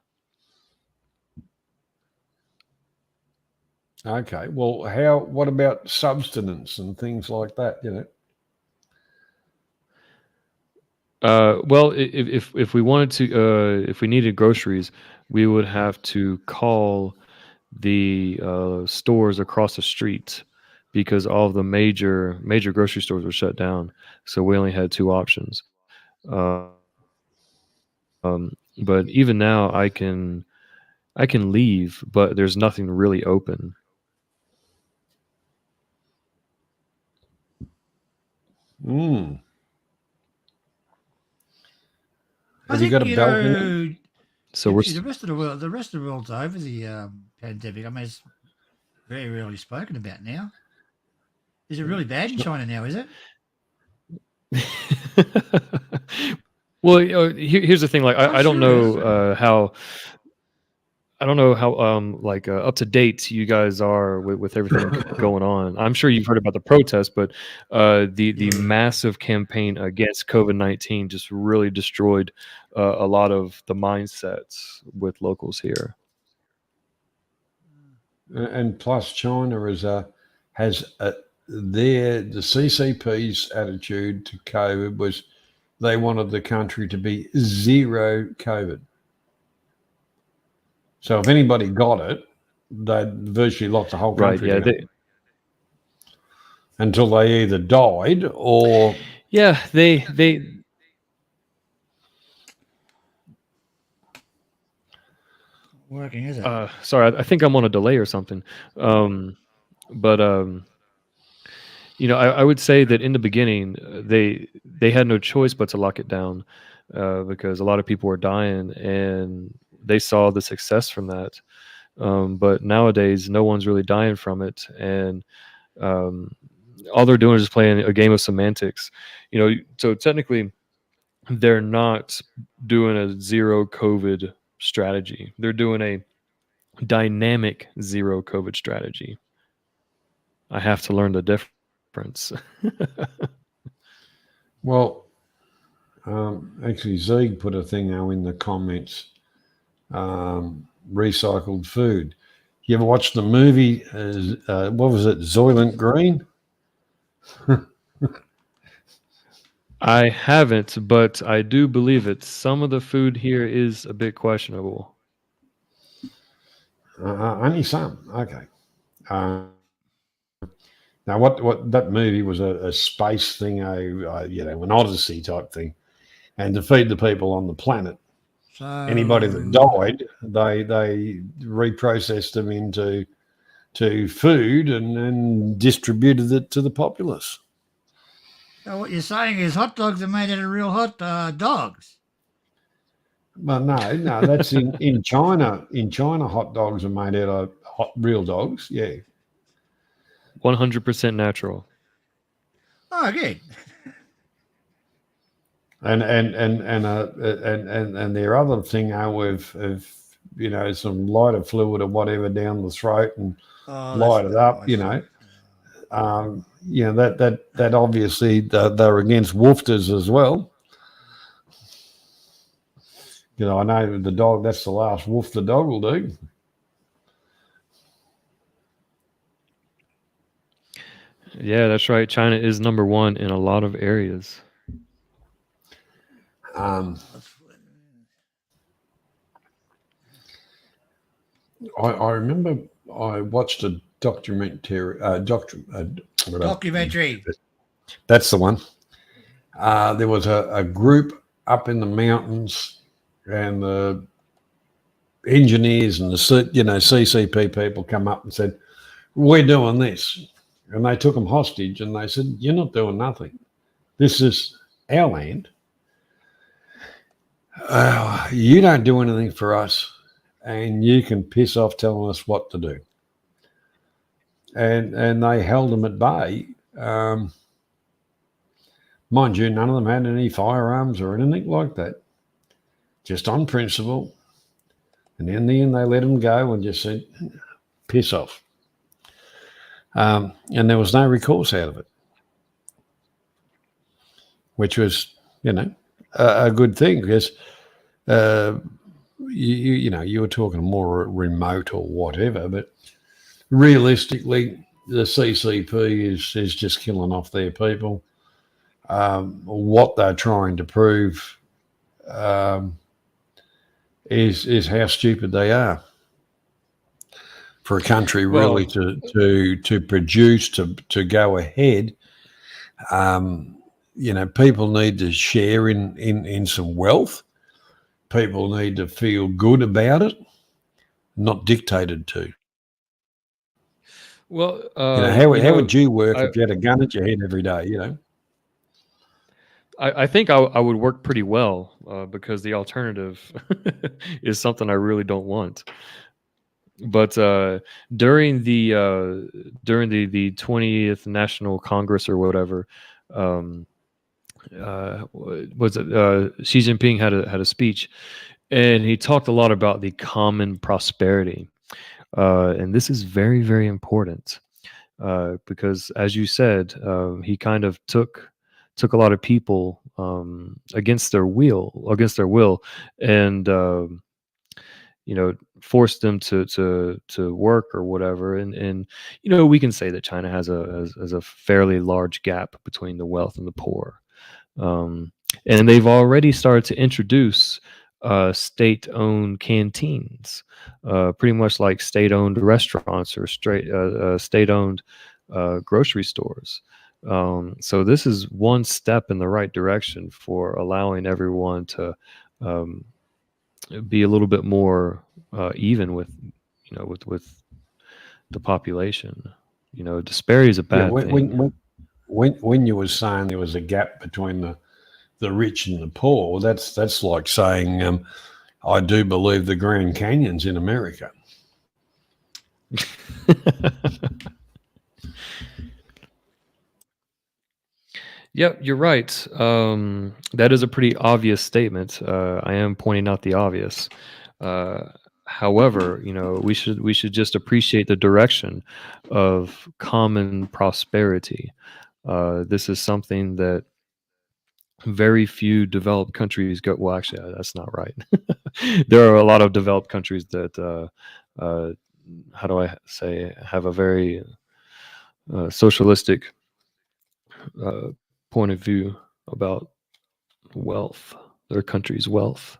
Okay, well, what about subsistence and things like that, you know? Well, if we wanted to, if we needed groceries, we would have to call the stores across the street because all of the major grocery stores were shut down. So we only had two options. But even now, I can leave, but there's nothing really open. Mm. I Have think, you got a balcony? So the rest of the world's over the pandemic. I mean, it's very rarely spoken about now. Is it really bad in China now? Is it? Well, here's the thing. Like, I don't know how. I don't know how up to date you guys are with everything going on. I'm sure you've heard about the protests, but the massive campaign against COVID-19 just really destroyed a lot of the mindsets with locals here. And plus, China has the CCP's attitude to COVID was they wanted the country to be zero COVID. So if anybody got it, they'd virtually lock the whole country down. Until they either died or... Yeah, they working, is it? Sorry, I think I'm on a delay or something. But you know, I would say that in the beginning, they had no choice but to lock it down because a lot of people were dying, and they saw the success from that. But nowadays, no one's really dying from it, and all they're doing is just playing a game of semantics. You know, so technically, they're not doing a zero COVID strategy. They're doing a dynamic zero COVID strategy. I have to learn the difference. Well, actually, Zieg put a thing now in the comments. Recycled food. You ever watched the movie? What was it? Soylent Green? I haven't, but I do believe it. Some of the food here is a bit questionable. Only some. Okay. Now, what that movie was a space thing, an Odyssey type thing, and to feed the people on the planet. So anybody that died, they reprocessed them into food and distributed it to the populace. So what you're saying is hot dogs are made out of real hot dogs? Well, no, that's in China. In China, hot dogs are made out of real dogs. Yeah, 100% natural. Oh, good. And their other thing of some lighter fluid or whatever down the throat and Oh, light that's it up, nice. that obviously they're against woofers as well. I know the dog, that's the last woof the dog will do. Yeah, that's right. China is number one in a lot of areas. I remember I watched a documentary. Documentary. That's the one. There was a group up in the mountains, and the engineers and the CCP people come up and said, "We're doing this," and they took them hostage, and they said, "You're not doing nothing. This is our land. You don't do anything for us, and you can piss off telling us what to do." And they held them at bay. Mind you, none of them had any firearms or anything like that, just on principle. And in the end, they let them go and just said, "Piss off." And there was no recourse out of it, which was, a good thing, because you were talking more remote or whatever, but realistically, the CCP is just killing off their people. What they're trying to prove is how stupid they are for a country really to produce, to go ahead. People need to share in some wealth. People need to feel good about it, not dictated to. Well, How would you work if you had a gun at your head every day? I think I would work pretty well because the alternative is something I really don't want. But during the 20th National Congress or whatever, was it Xi Jinping had a speech, and he talked a lot about the common prosperity, and this is very, very important because, as you said, he kind of took a lot of people against their will, and forced them to work or whatever. And we can say that China has a fairly large gap between the wealth and the poor. And they've already started to introduce state-owned canteens, pretty much like state-owned restaurants or state-owned grocery stores. So this is one step in the right direction for allowing everyone to be a little bit more even with the population. Disparity is a bad thing. When you were saying there was a gap between the rich and the poor, that's like saying I do believe the Grand Canyon's in America. Yep, you're right. That is a pretty obvious statement. I am pointing out the obvious. However, we should just appreciate the direction of common prosperity. This is something that very few developed countries go. Well, actually, that's not right. There are a lot of developed countries that, how do I say, have a very socialistic point of view about wealth, their country's wealth.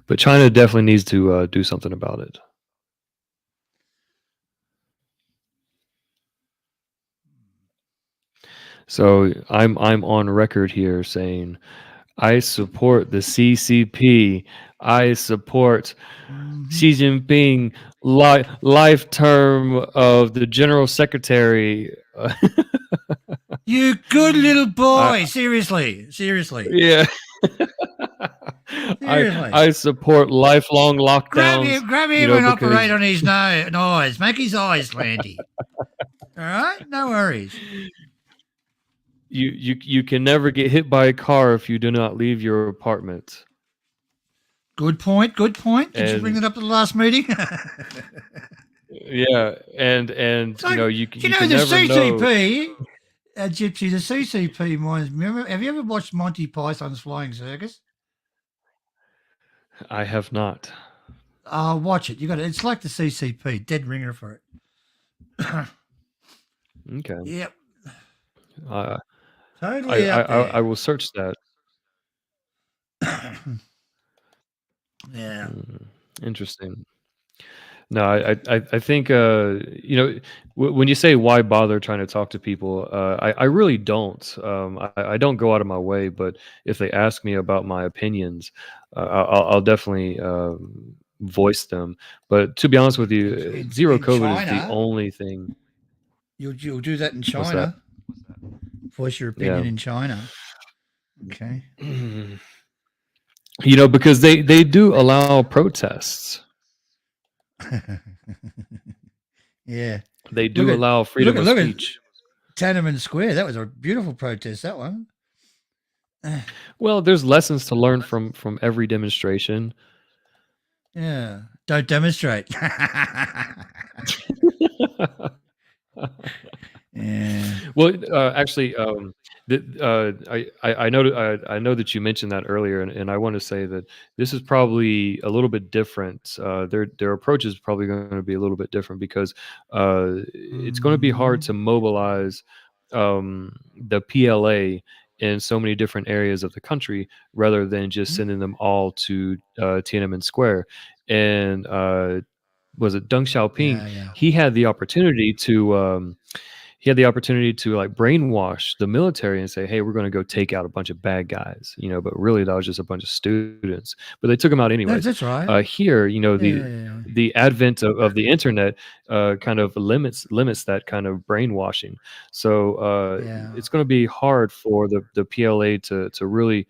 But China definitely needs to do something about it. So I'm on record here saying I support the CCP. I support Xi Jinping life term of the General Secretary. You good little boy. Seriously. Yeah. I support lifelong lockdowns. Grab him and operate on his eyes. Make his eyes slanty. All right? No worries. you can never get hit by a car if you do not leave your apartment. Good point. Good point. Did you bring And that up at the last meeting? yeah, and So, you know do you you know can the never know. CCP, Gypsy? The CCP reminds me. Have you ever watched Monty Python's Flying Circus? I have not. Watch it. You got it. It's like the CCP. Dead ringer for it. Okay, Yep. I Totally out I there. will search that. Yeah. Interesting. No, I think you know when you say why bother trying to talk to people, I really don't. I don't go out of my way, but if they ask me about my opinions, I'll definitely voice them. But to be honest with you, zero In COVID is the China, only thing. you'll do that in What's that? China. Voice your Yeah. opinion in China. Okay. You know, because they do allow protests. Yeah. They Look do at allow freedom of look at speech. Tiananmen Square. That was a beautiful protest. That one. Well, there's lessons to learn from every demonstration. Yeah. Don't demonstrate. Yeah. Well, actually, I know that you mentioned that earlier, and I want to say that this is probably a little bit different. Their approach is probably going to be a little bit different because it's going to be hard to mobilize the PLA in so many different areas of the country rather than just sending them all to Tiananmen Square. And was it Deng Xiaoping? Yeah. Yeah. He had the opportunity to. He had the opportunity to like brainwash the military and say, "Hey, we're going to go take out a bunch of bad guys," you know. But really, that was just a bunch of students. But they took them out anyways. That's right. Here, you know, Yeah. Yeah. the advent of the internet kind of limits that kind of brainwashing. So Yeah. it's going to be hard for the PLA to really.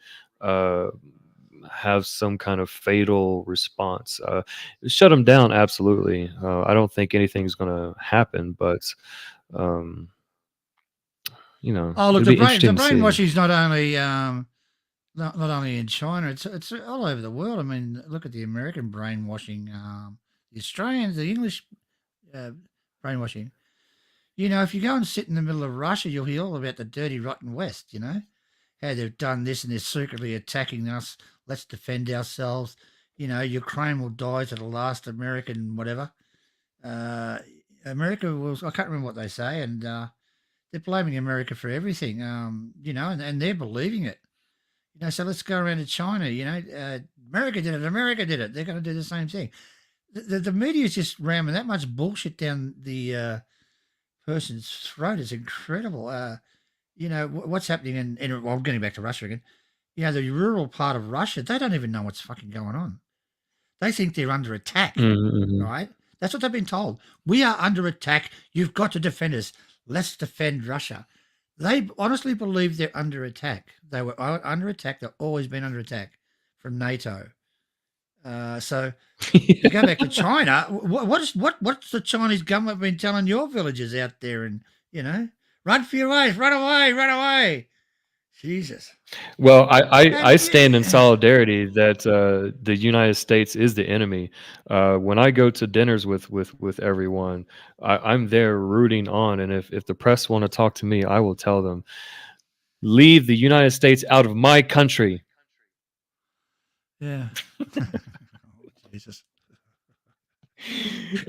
Have some kind of fatal response. Shut them down, absolutely. I don't think anything's going to happen, but um, you know, Oh, look, it'll be the interesting to see. brainwashing is not only not only in China. It's all over the world. I mean, look at the American brainwashing, the Australians, the English uh, brainwashing. You know, if you go and sit in the middle of Russia, you'll hear all about the dirty, rotten West. You know how they've done this and they're secretly attacking us. Let's defend ourselves. You know, Ukraine will die to the last American whatever. Uh, America will. I can't remember what they say, and they're blaming America for everything. You know, and they're believing it. You know, so let's go around to China. You know, America did it. America did it. They're going to do the same thing. The media is just ramming that much bullshit down the person's throat. Is incredible. You know what's happening well, I'm getting back to Russia again. You know, the rural part of Russia, they don't even know what's fucking going on. They think they're under attack, Mhm. right? That's what they've been told. We are under attack. You've got to defend us. Let's defend Russia. They honestly believe they're under attack. They were under attack. They've always been under attack from NATO. So you go back to China. What's the Chinese government been telling your villagers out there? And you know, run for your life, run away, run away. Jesus. Well, I And stand in yeah, solidarity that the United States is the enemy. When I go to dinners with everyone, I'm there rooting on, and if the press want to talk to me, I will tell them, leave the United States out of my country. yeah. Oh, Jesus.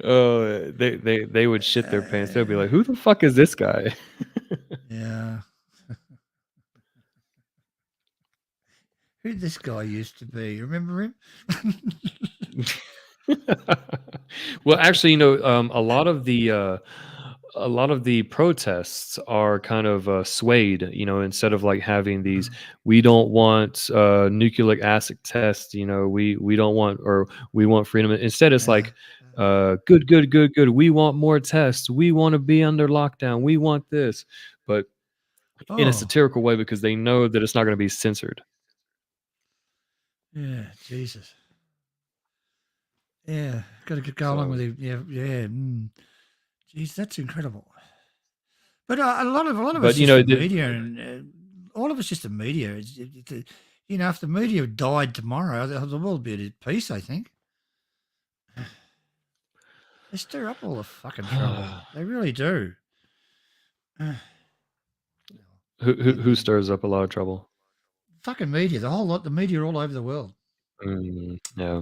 Oh, they would shit their pants. They'll be Uh, like, "Who the fuck is this guy?" yeah. Who this guy used to be? Remember him? Well, actually, you know, a lot of the protests are kind of swayed. You know, instead of like having these, we don't want nucleic acid tests. You know, we don't want, or we want freedom. Instead, it's Yeah. like, good. We want more tests. We want to be under lockdown. We want this, but in a Oh, satirical way because they know that it's not going to be censored. yeah. Jesus. Yeah. Got to go along So with it. Yeah. Yeah. Jeez, that's incredible. But a lot of But, us you just know, the media, and all of us just the media. You know, if the media died tomorrow, the world would be at peace. I think they stir up all the fucking trouble. They really do. who stirs up a lot of trouble? Fucking media, the whole lot. The media all over the world. Yeah.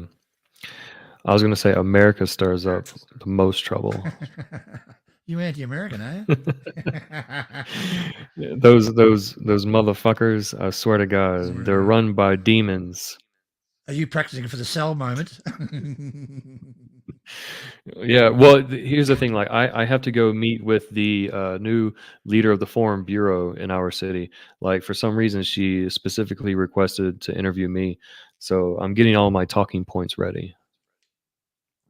I was going to say America stirs up the most trouble. You anti-American, are Yeah, those motherfuckers, I swear to God, they're you? run by demons. Are you practicing for the cell moment? Yeah, well, here's the thing. Like, I have to go meet with the new leader of the Foreign Bureau in our city. Like, for some reason, she specifically requested to interview me. So I'm getting all my talking points ready.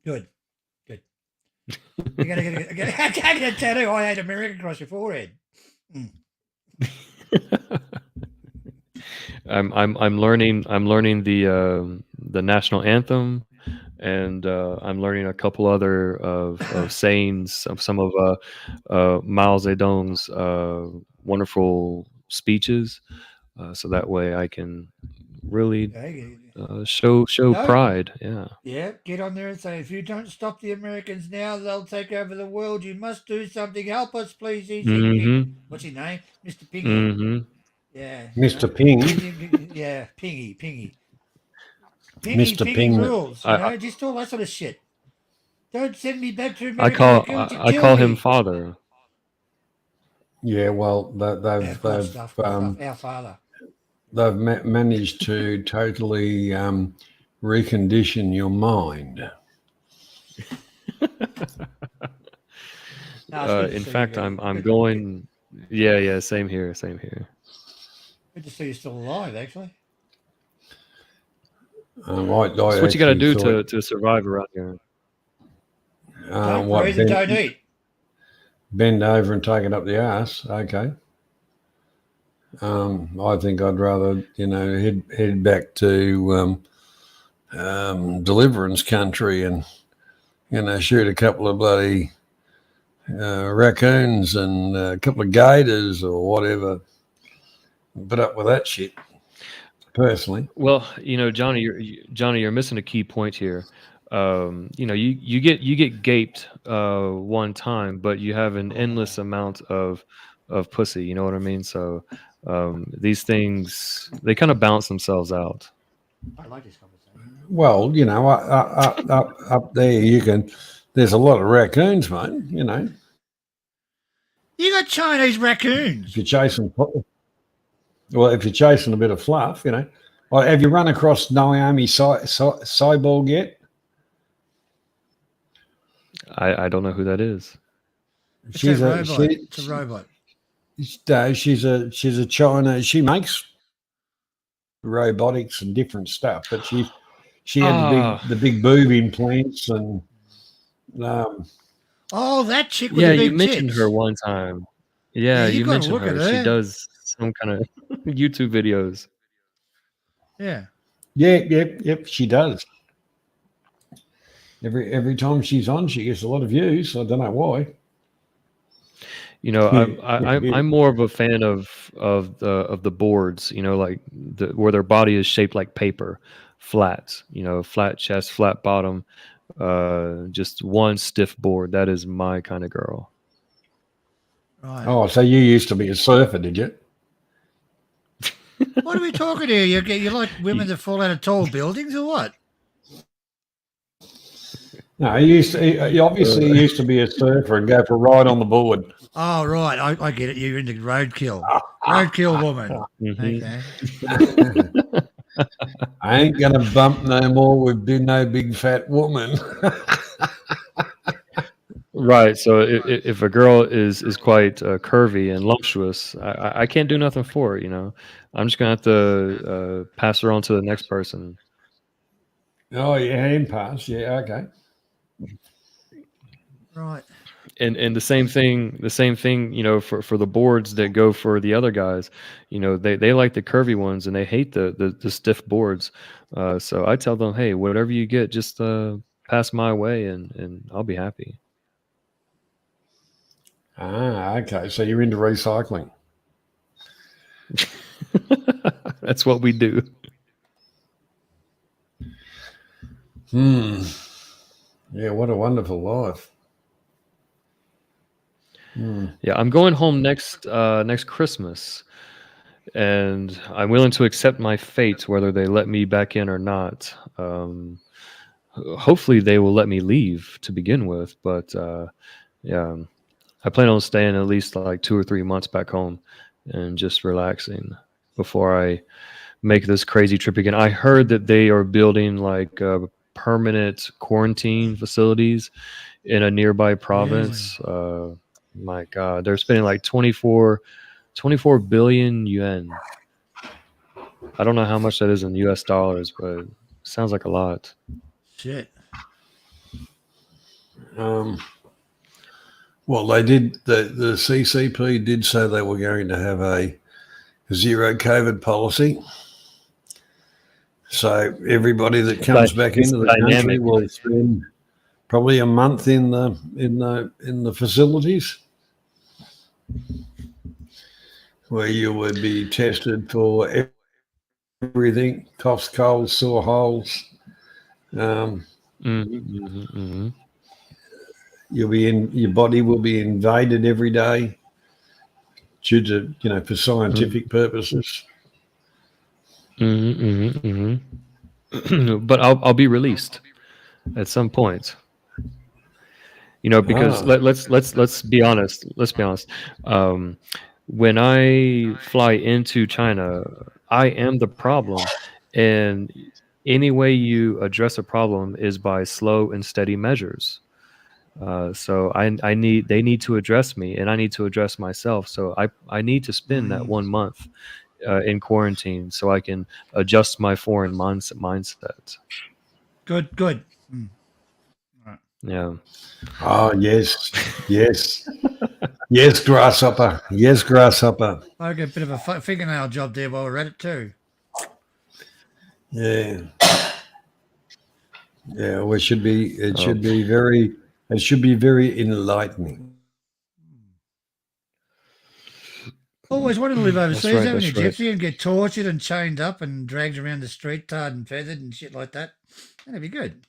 Good. You're gonna get a tattoo. I hate America across your forehead. I'm learning the national anthem, and I'm learning a couple other of sayings of some of Mao Zedong's wonderful speeches, so that way I can really Okay. show No. pride. Yeah. Yeah, get on there and say, if you don't stop the Americans now, they'll take over the world. You must do something. Help us, please, Xi Jinping. Mm-hmm. What's his name? Mr. Pingy. Mm-hmm. Yeah. Mr. Ping. Yeah, Pingy. Mr. Pingy Ping. rules, I just all that sort of shit. Don't send me back to I America. call I Kill call me. him father. Yeah, well, Yeah, of course, stuff. Our father. they've managed to totally recondition your mind. No, it's good to In see fact, you. I'm going. Yeah. Same here. Good to see you're still alive, actually. That's what you got to do to survive around here. Don't breathe and don't eat. Bend over and take it up the ass. Okay. I think I'd rather, head back to Deliverance Country and, shoot a couple of bloody raccoons and a couple of gators or whatever. Put up with that shit, personally. Well, Johnny, you're missing a key point here. You get gaped one time, but you have an endless amount of pussy. You know what I mean? So these things, they kind of balance themselves out. I like this conversation. Well, up there there's a lot of raccoons, mate, You got Chinese raccoons. If you're chasing a bit of fluff, Well, have you run across Naomi Cyborg yet? I don't know who that is. She's a robot. It's a robot. She's a China. She makes robotics and different stuff, but she had the big boob implants and. Oh, that chick with the big you mentioned tits. her one time. Yeah, you mentioned look her. at her. She does some kind of YouTube videos. Yeah. Yep, she does. Every time she's on, she gets a lot of views. I don't know why. I'm more of a fan of the boards. Like where their body is shaped like paper, flat. Flat chest, flat bottom, just one stiff board. That is my kind of girl. Right. Oh, so you used to be a surfer, did you? What are we talking here? You like women that fall out of tall buildings or what? No, he obviously used to be a surfer and go for a ride on the board. Oh, right. I get it. You're into roadkill. Roadkill woman. Mm-hmm. Okay. I ain't going to bump no more with no big fat woman. Right. So if a girl is quite curvy and luxurious, I can't do nothing for her. I'm just gonna have to pass her on to the next person. Oh yeah, hand pass. Yeah, okay. Right. And the same thing, for the boards that go for the other guys, they like the curvy ones and they hate the stiff boards. So I tell them, hey, whatever you get, just pass my way and I'll be happy. Ah, okay. So you're into recycling. That's what we do. Yeah, what a wonderful life. Yeah, I'm going home next Christmas, and I'm willing to accept my fate, whether they let me back in or not. Hopefully, they will let me leave to begin with, but yeah, I plan on staying at least like 2 or 3 months back home and just relaxing before I make this crazy trip again. I heard that they are building like permanent quarantine facilities in a nearby province. My God, they're spending like 24 billion yuan. I don't know how much that is in US dollars, but it sounds like a lot. Shit. Well, they did. The CCP did say they were going to have a zero COVID policy. So everybody that comes back It's into the country dynamic. will spend probably a month in the facilities where you would be tested for everything: coughs, colds, sore holes. You'll be in. Your body will be invaded every day, due to for scientific purposes. But I'll be released at some point. Because let's be honest. Let's be honest. When I fly into China, I am the problem, and any way you address a problem is by slow and steady measures. So they need to address me, and I need to address myself. So I need to spend that 1 month in quarantine so I can adjust my foreign mindset. Good. Mm. Right. Yeah. Oh yes, yes, yes, grasshopper. Yes, grasshopper. I get a bit of a fingernail job there while we're at it too. Yeah, yeah. Well, it should be. It should be very. It should be very enlightening. Always wanted to live overseas, right, haven't you, that's right. Gypsy, and get tortured and chained up and dragged around the street, tarred and feathered and shit like that. That'd be good.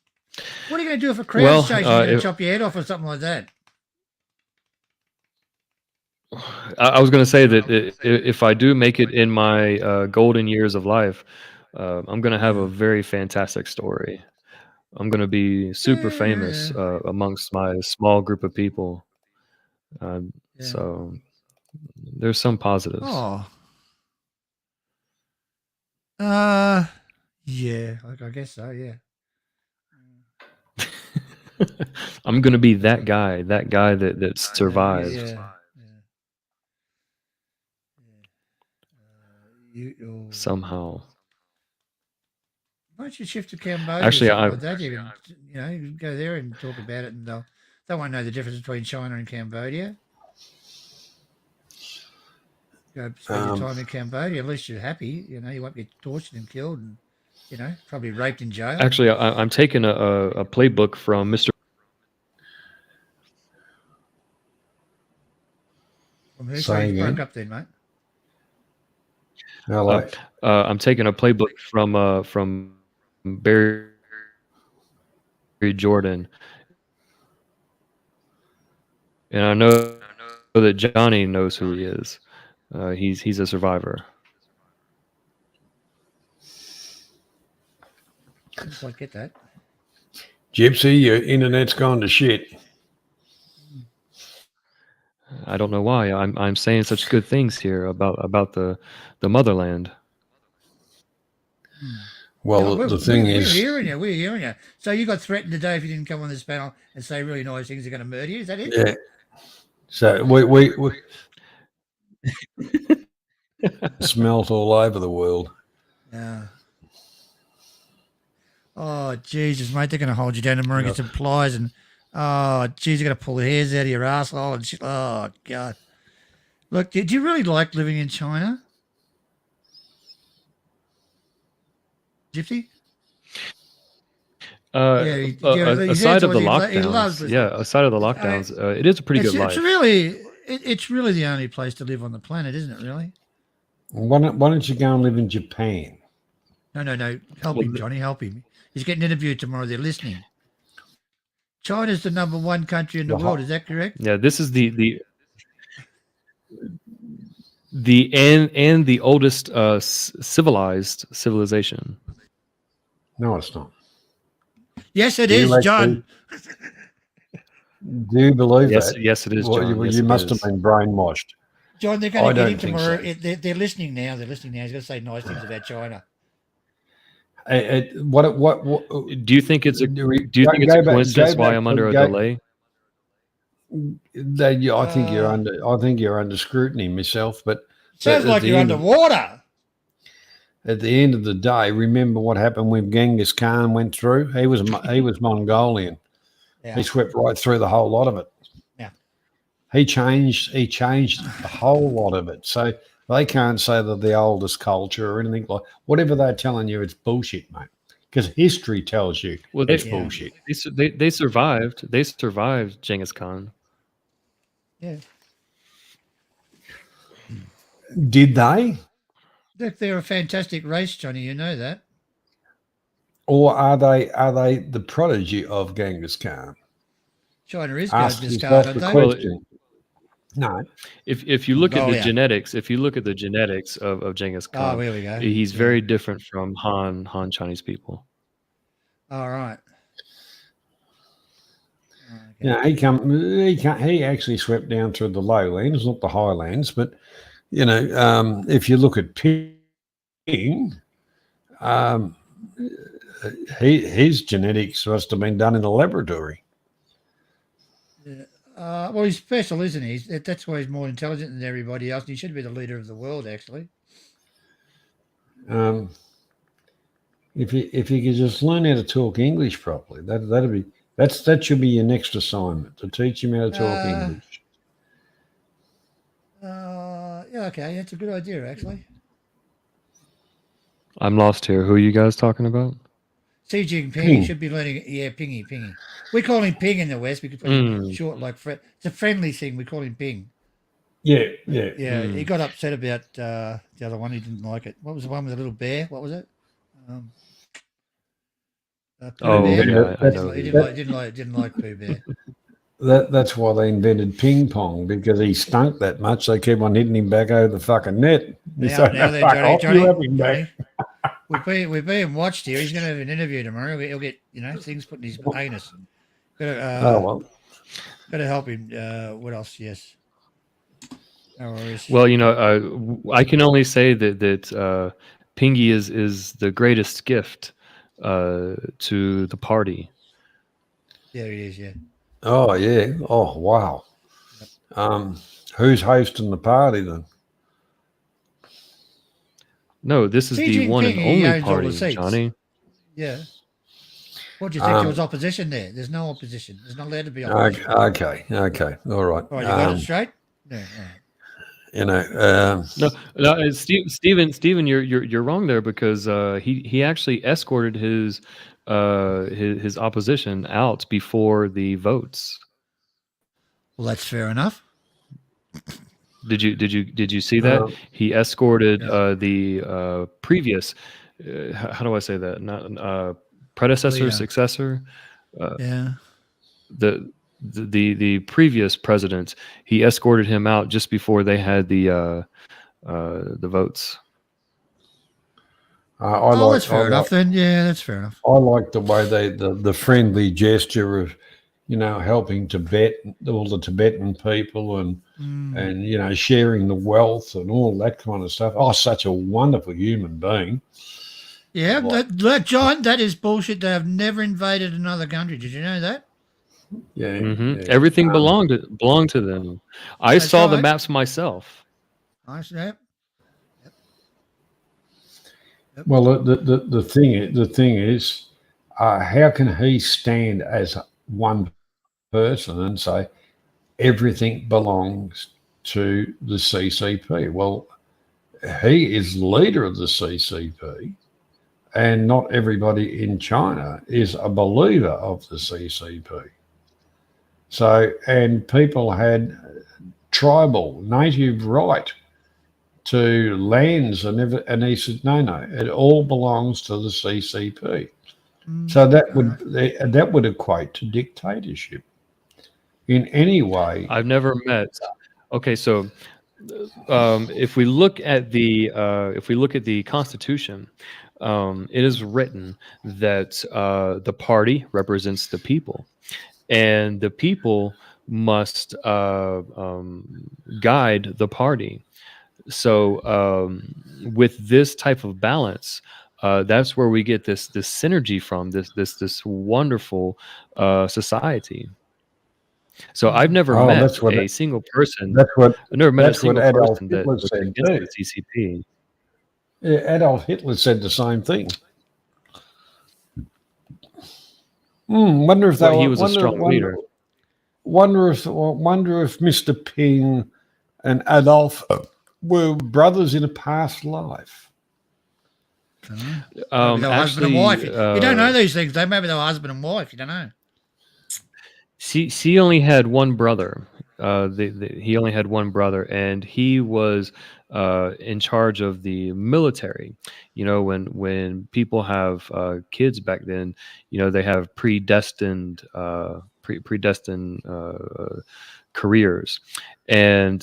What are you going to do if a crowd's chasing you? You're going to chop your head off or something like that? I was going to say that if I do make it in my golden years of life, I'm going to have a very fantastic story. I'm going to be super famous amongst my small group of people. So there's some positives. Oh. Yeah, I guess so, yeah. I'm going to be that guy that survived. Somehow. Why don't you shift to Cambodia? Actually, like that? You can go there and talk about it, and they won't know the difference between China and Cambodia. Go spend your time in Cambodia. At least you're happy. You won't get tortured and killed, and probably raped in jail. Actually, I'm taking a playbook from Mr. From who? Sorry, you broke up then, mate. Hello. I'm taking a playbook from Barry Jordan, and I know that Johnny knows who he is. He's a survivor. I didn't quite get that. Gypsy, your internet's gone to shit. I don't know why. I'm saying such good things here about the motherland. Well, the thing is, we're hearing you. So you got threatened today if you didn't come on this panel and say really nice things are going to murder you. Is that it? Yeah. So we smelt all over the world. Yeah. Oh Jesus, mate! They're going to hold you down tomorrow and get some pliers, and geez, they're going to pull the hairs out of your asshole and shit. Oh God! Look, do you really like living in China, Gypsy? Aside of the lockdowns, it is a pretty good life. It's really, It's really the only place to live on the planet, isn't it? Really? Why don't you go and live in Japan? No. Help Well, him, Johnny. Help him. He's getting interviewed tomorrow. They're listening. China's the number one country in the The world. ho- Is that correct? Yeah, this is the the oldest civilization. No, it's not. Yes, it Do you is, John. Do you believe Yes, that? yes, it is, Well, John. Yes, you it must have is. been brainwashed. John, they're going I to get don't him think tomorrow. so. They're listening now. They're listening now. He's going to say nice things about China. What Do you think it's a do we- Do you think it's go a back- coincidence go why back I'm to- under a go- delay? I think you're Uh, I think you're under scrutiny myself, but Sounds at like the you're end of- underwater. At the end of the day, remember what happened when Genghis Khan went through? He was Mongolian. Yeah. He swept right through the whole lot of it. Yeah. He changed the whole lot of it. So they can't say they're the oldest culture or anything like whatever they're telling you. It's bullshit, mate. Because history tells you Well, it's they, Yeah. bullshit. they survived. They survived Genghis Khan. Yeah. Did they, Look, they're a fantastic race, Johnny. You know that. or are they the prodigy of Genghis Khan? China is Ask Genghis Khan, yourself aren't the they? question. No, If you look at the Mongolia. genetics, if you look at the genetics of Genghis Oh, Khan, here we go. he's Yeah. very different from Han Chinese people. All right. you know, he actually swept down through the lowlands, not the highlands. But if you look at Ping, his genetics must have been done in a laboratory. Well, he's special, isn't he? That's why he's more intelligent than everybody else. And he should be the leader of the world, actually. If you could just learn how to talk English properly, that should be your next assignment, to teach him how to talk English. Yeah, okay. That's a good idea, actually. I'm lost here. Who are you guys talking about? Xi Jinping Ping. should be learning. Yeah, Pingy. We call him Ping in the West. We could put him short, like it's a friendly thing. We call him Ping. Yeah. Yeah, he got upset about the other one. He didn't like it. What was the one with the little bear? What was it? Pooh Oh, Bear. yeah, I know. He didn't like Pooh Bear. That's why they invented ping pong, because he stunk that much. They keep on hitting him back over the fucking net. Now then, Johnny. we're being watched here. He's going to have an interview tomorrow. He'll get things put in his anus. Well. Got to help him. What else? Yes. No worries. Well, I can only say that Pingy is the greatest gift to the party. Yeah, he is. Yeah. Oh yeah. Oh wow. Who's hosting the party then? No, this is Xi the one and Jinping, he only owns all the party, seats. Johnny. Yeah. What do you think? There was opposition there. There's no opposition. There's not allowed to be opposition. Okay. All right. All right, you got it straight. Yeah. All right. No, Stephen, you're wrong there, because he actually escorted his opposition out before the votes. Well, that's fair enough. Did you see that? He escorted the previous. How do I say that? Not predecessor, Leader. successor. Yeah. The previous president. He escorted him out just before they had the votes. That's fair enough then. Yeah, that's fair enough. I like the way the friendly gesture of, helping all the Tibetan people and sharing the wealth and all that kind of stuff. Oh, such a wonderful human being. Yeah, that John, that is bullshit. They have never invaded another country. Did you know that? Yeah, Mm-hmm. yeah. Everything belonged to them. I That's saw the right. maps myself. Nice, yeah. Well, the thing is, how can he stand as one person and say everything belongs to the CCP? Well, he is leader of the CCP, and not everybody in China is a believer of the CCP. So, and people had tribal native right to lands and he said no, it all belongs to the CCP. So that would equate to dictatorship in any way. I've never met. Okay, so if we look at the Constitution, it is written that the party represents the people, and the people must guide the party. So with this type of balance, that's where we get this synergy from this wonderful society. So I've never Oh, met a single person. that's what I've never met a that's what single Adolf person that Hitler was said against too. the CCP. Yeah, Adolf Hitler said the same thing. Wonder if they Well, he were, was a strong leader. wonder if Mr. Ping and Adolf were brothers in a past life. Maybe they were husband and wife. You don't know these things, though. Maybe they were husband and wife. You don't know. She only had one brother. He only had one brother, and he was in charge of the military. You know, when people have kids back then, you know, they have predestined careers, and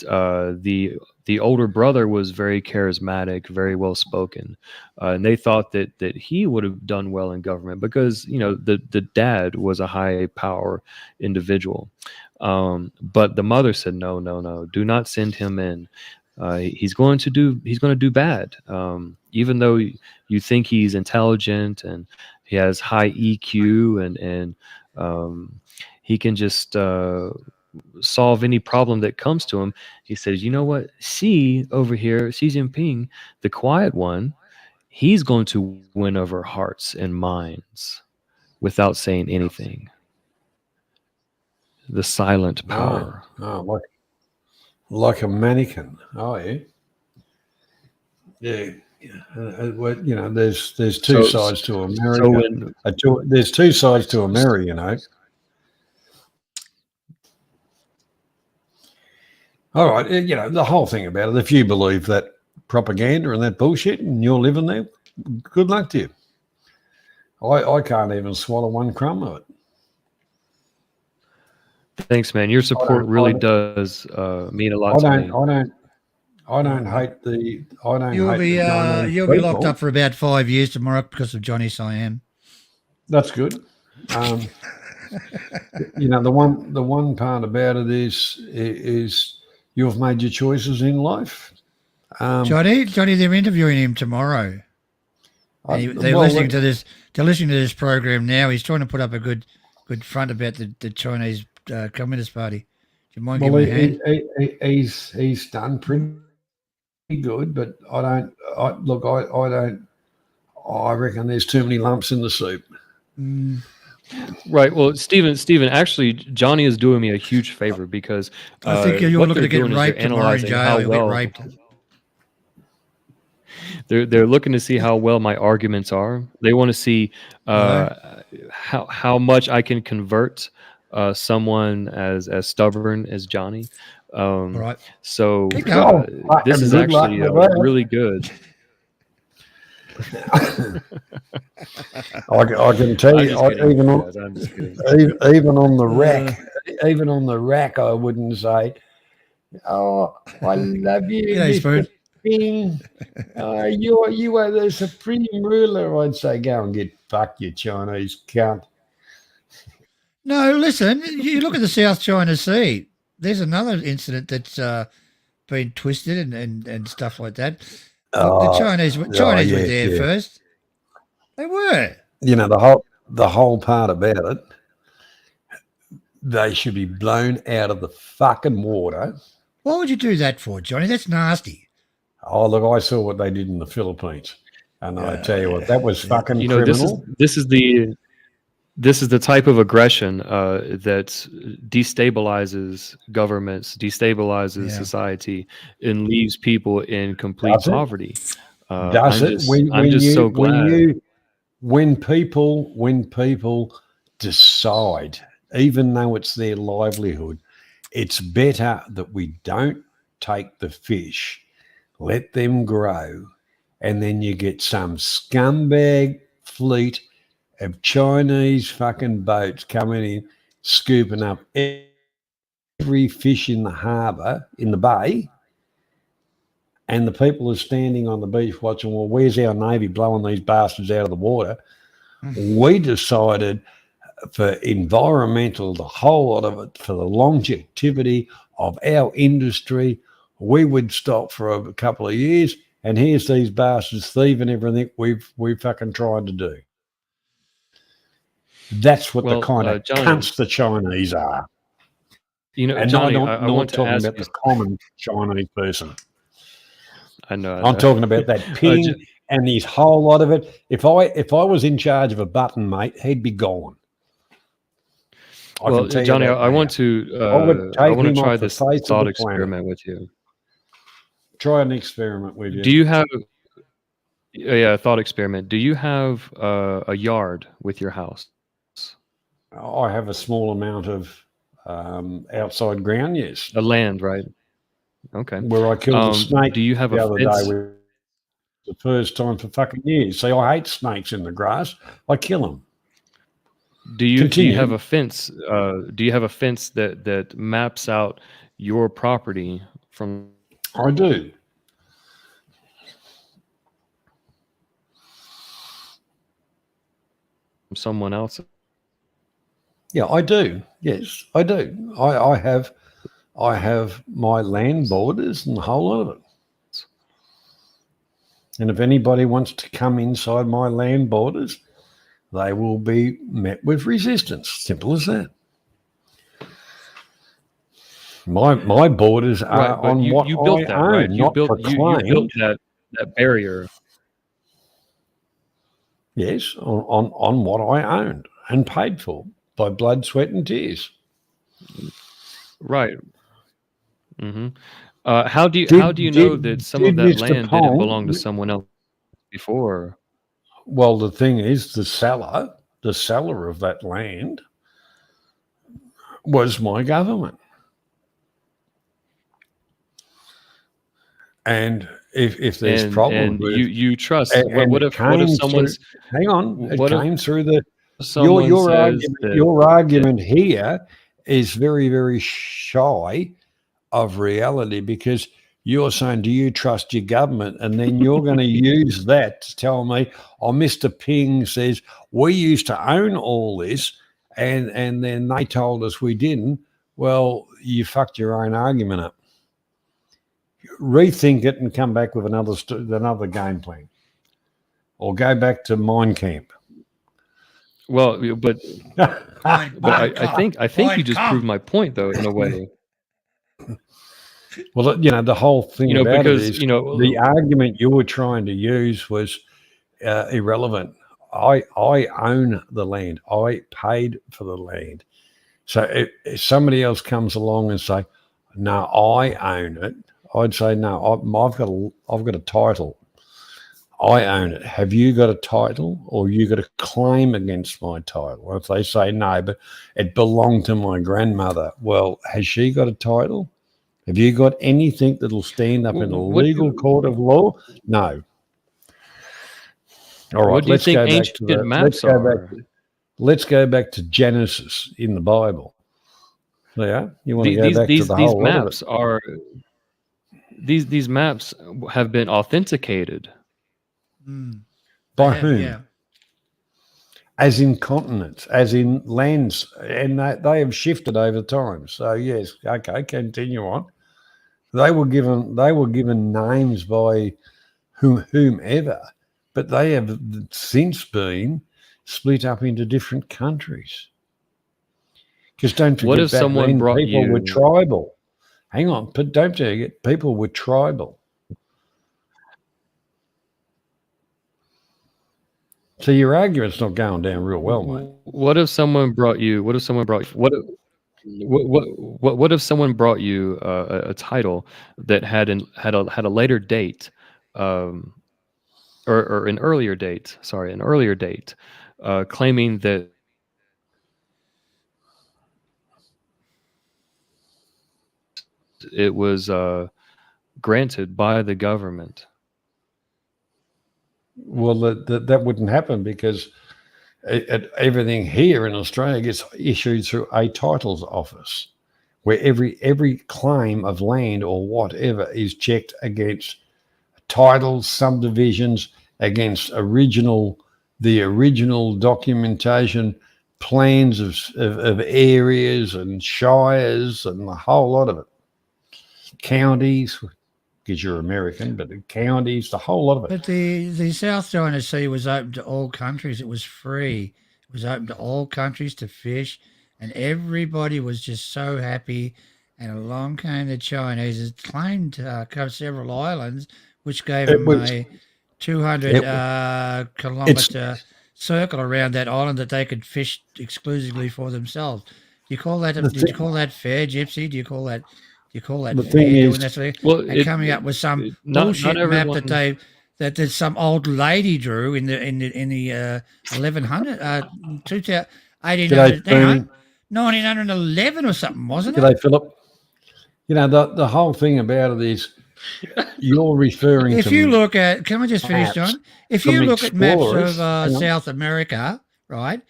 the older brother was very charismatic, very well spoken, and they thought that he would have done well in government because, you know, the dad was a high power individual, but the mother said no, do not send him in. He's going to do bad, even though you think he's intelligent and he has high EQ and he can just solve any problem that comes to him. He says, you know what? Xi over here, Xi Jinping, the quiet one, he's going to win over hearts and minds without saying anything. The silent power. Like a mannequin. Oh yeah. Yeah. Well, you know, there's two sides to America. There's two sides to America, you know. All right, you know, the whole thing about it, if you believe that propaganda and that bullshit and you're living there, good luck to you. I can't even swallow one crumb of it. Thanks, man. Your support really does mean a lot to me. I don't hate the. You'll be locked up for about 5 years tomorrow because of Johnny Siam. That's good. You know, the one part about it is you've made your choices in life. Johnny, they're interviewing him tomorrow. They're listening to this. They're listening to this program now. He's trying to put up a good front about the Chinese Communist Party. Do you mind giving me a hand? He's done pretty good, but I reckon there's too many lumps in the soup. Right. Well, Stephen, actually, Johnny is doing me a huge favor because I think you're looking to get raped tomorrow in jail. You'll get raped. They're looking to see how well my arguments are. They want to see how much I can convert someone as stubborn as Johnny. Right. So this is actually really good. I can tell you, even on the rack, I wouldn't say, "Oh, I love you, Mr. Ping. You are the supreme ruler." I'd say, "Go and get fucked, you Chinese cunt." No, listen. You look at the South China Sea. There's another incident that's been twisted and stuff like that. The Chinese were there first. They were. You know, the whole part about it, they should be blown out of the fucking water. Why would you do that for, Johnny? That's nasty. Oh, look, I saw what they did in the Philippines. And I tell you what, that was fucking criminal. This is the type of aggression that destabilizes governments, destabilizes society, and leaves people in complete poverty. I'm just so glad. When people decide, even though it's their livelihood, It's better that we don't take the fish, let them grow, and then you get some scumbag fleet of Chinese fucking boats coming in, scooping up every fish in the harbour, in the bay, and the people are standing on the beach watching, well, where's our Navy blowing these bastards out of the water? We decided for environmental, the whole lot of it, for the longevity of our industry, we would stop for a couple of years, and here's these bastards thieving everything we've fucking tried to do. That's what the kind of Johnny, cunts the Chinese are. And Johnny, I'm I not want to talking ask about you. the common Chinese person. I know. I'm talking about that ping and his whole lot of it. If I was in charge of a button, mate, he'd be gone. I Well, can tell Johnny, you that I now. want to. I would take him try off the this face of thought the planet. experiment with you. Try an experiment with you. Do you have? Yeah, a thought experiment. Do you have a yard with your house? I have a small amount of outside ground, yes, A land, right? Okay. where I killed a snake Do you have the a other fence? day. The first time for fucking years. See, I hate snakes in the grass. I kill them. Do you Continue. have a fence? Do you have a fence that maps out your property from? I do. Someone else? Yeah, I do. Yes, I do. I have my land borders and the whole lot of it. And if anybody wants to come inside my land borders, they will be met with resistance. Simple as that. My borders are Right, but on what you built I that, own, right? not You built proclaimed. that barrier. Yes, on what I owned and paid for by blood, sweat, and tears. Right. Mm-hmm. How do you know that some of Did that Mr. land didn't Pong? belong to someone else before? Well, the thing is, the seller of that land was my government. And if there's problems with you trust. and What it if came through, someone's hang on, it what if came through the someone says your argument here is very, very shy of reality, because you're saying, do you trust your government? And then you're going to use that to tell me, oh, Mr. Ping says we used to own all this, and then they told us we didn't. Well, you fucked your own argument up. Rethink it and come back with another game plan, or go back to Mine Camp. Well, but I think you just come. proved my point, though, in a way. Well, the whole thing about because it is the argument you were trying to use was irrelevant. I own the land. I paid for the land. So if somebody else comes along and say, "No, I own it," I'd say, "No, I've got a title. I own it. Have you got a title, or you got a claim against my title?" If they say no, but it belonged to my grandmother, well, has she got a title? Have you got anything that'll stand up in a legal court of law? No. All right, let's go back to the maps are. Let's go back to Genesis in the Bible. Yeah, you want to go back to the These whole maps lot of it. are these maps have been authenticated. By whom? Yeah. As in continents, as in lands, and they have shifted over time. So yes, okay, continue on. They were given names by whomever, but they have since been split up into different countries. Because don't forget, What if back someone then brought people were you? tribal. Hang on, but don't forget, people were tribal. So your argument's not going down real well, mate. What if someone brought you? What if someone brought? What if someone brought you a title that had a later date, or an earlier date? Sorry, an earlier date, claiming that it was granted by the government. Well, that wouldn't happen because everything here in Australia gets issued through a titles office, where every claim of land or whatever is checked against titles, subdivisions, against the original documentation, plans of areas and shires and the whole lot of it. Counties, because you're American, but the counties, the whole lot of it. But the South China Sea was open to all countries. It was free. It was open to all countries to fish, and everybody was just so happy. And along came the Chinese, it claimed to cover several islands, which gave It them was- a 200 kilometre circle around that island that they could fish exclusively for themselves. Do you call that? Did you call that fair, Gypsy? Do you call that The fair? thing doing is- that sort of thing? Well, And coming up with some bullshit map that there's some old lady drew in the 1100 1800 hang on, 1911 or something, wasn't it? G'day, Philip. You know, the whole thing about it is you're referring If to you look at, can I just finish, maps John? If from you look at maps explorers- of hang on. South America, right,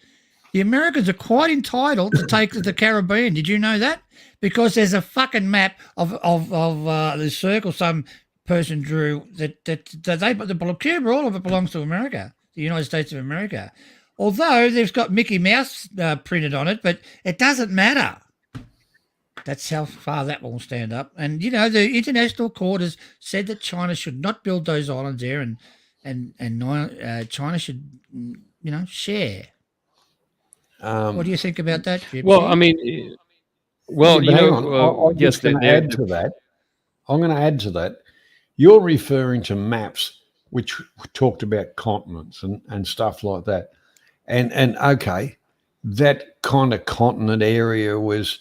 the Americans are quite entitled to take the Caribbean. Did you know that? Because there's a fucking map of the circle some person drew that the Cuba, all of it belongs to America, the United States of America. Although they've got Mickey Mouse printed on it, but it doesn't matter. That's how far that will stand up. And, you know, the International Court has said that China should not build those islands there and China should, you know, share. What do you think about that, Gypsy? Well, I mean, well, Yeah, you but hang know, on. I'm yes, just going to they- add to that. I'm going to add to that. You're referring to maps which talked about continents and stuff like that. And okay, that kind of continent area was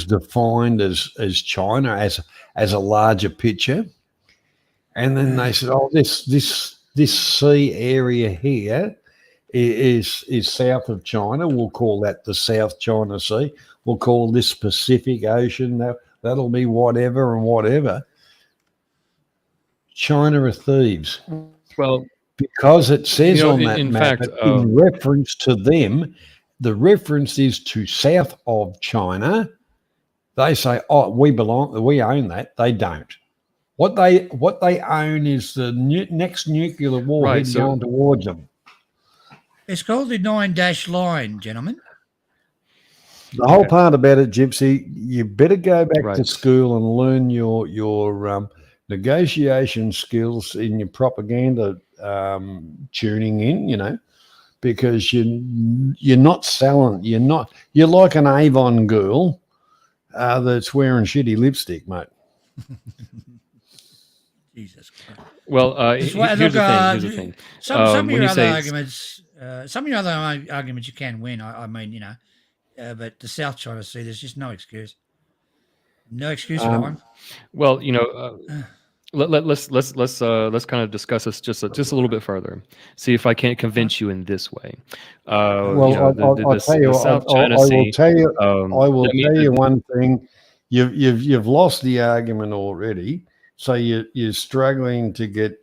defined as China as a larger picture. And then they said, oh, this sea area here is south of China. We'll call that the South China Sea. We'll call this Pacific Ocean. That'll be whatever and whatever. China are thieves. well, Because it says You know, on that in map, fact, in reference to them, the reference is to south of China. They say, "Oh, we own that." They don't. What they own is the next nuclear warhead Right, so- going towards them. It's called the 9-dash line, gentlemen. The whole Okay. part about it, Gypsy, you better go back to Right. school and learn your negotiation skills in your propaganda tuning in. You know, because you're not selling. You're like an Avon girl that's wearing shitty lipstick, mate. Jesus Christ. well, It's here's what- the look, thing. Here's the thing. Some of when your you other say- arguments, you can win. I mean, you know, but the South China Sea, there's just no excuse. No excuse for that one. Well, you know, let's kind of discuss this just a little bit further. See if I can't convince you in this way. Well, you know, I'll tell you. the South China I will Sea. tell you. I will I mean, tell you one thing. You've lost the argument already. So you're struggling to get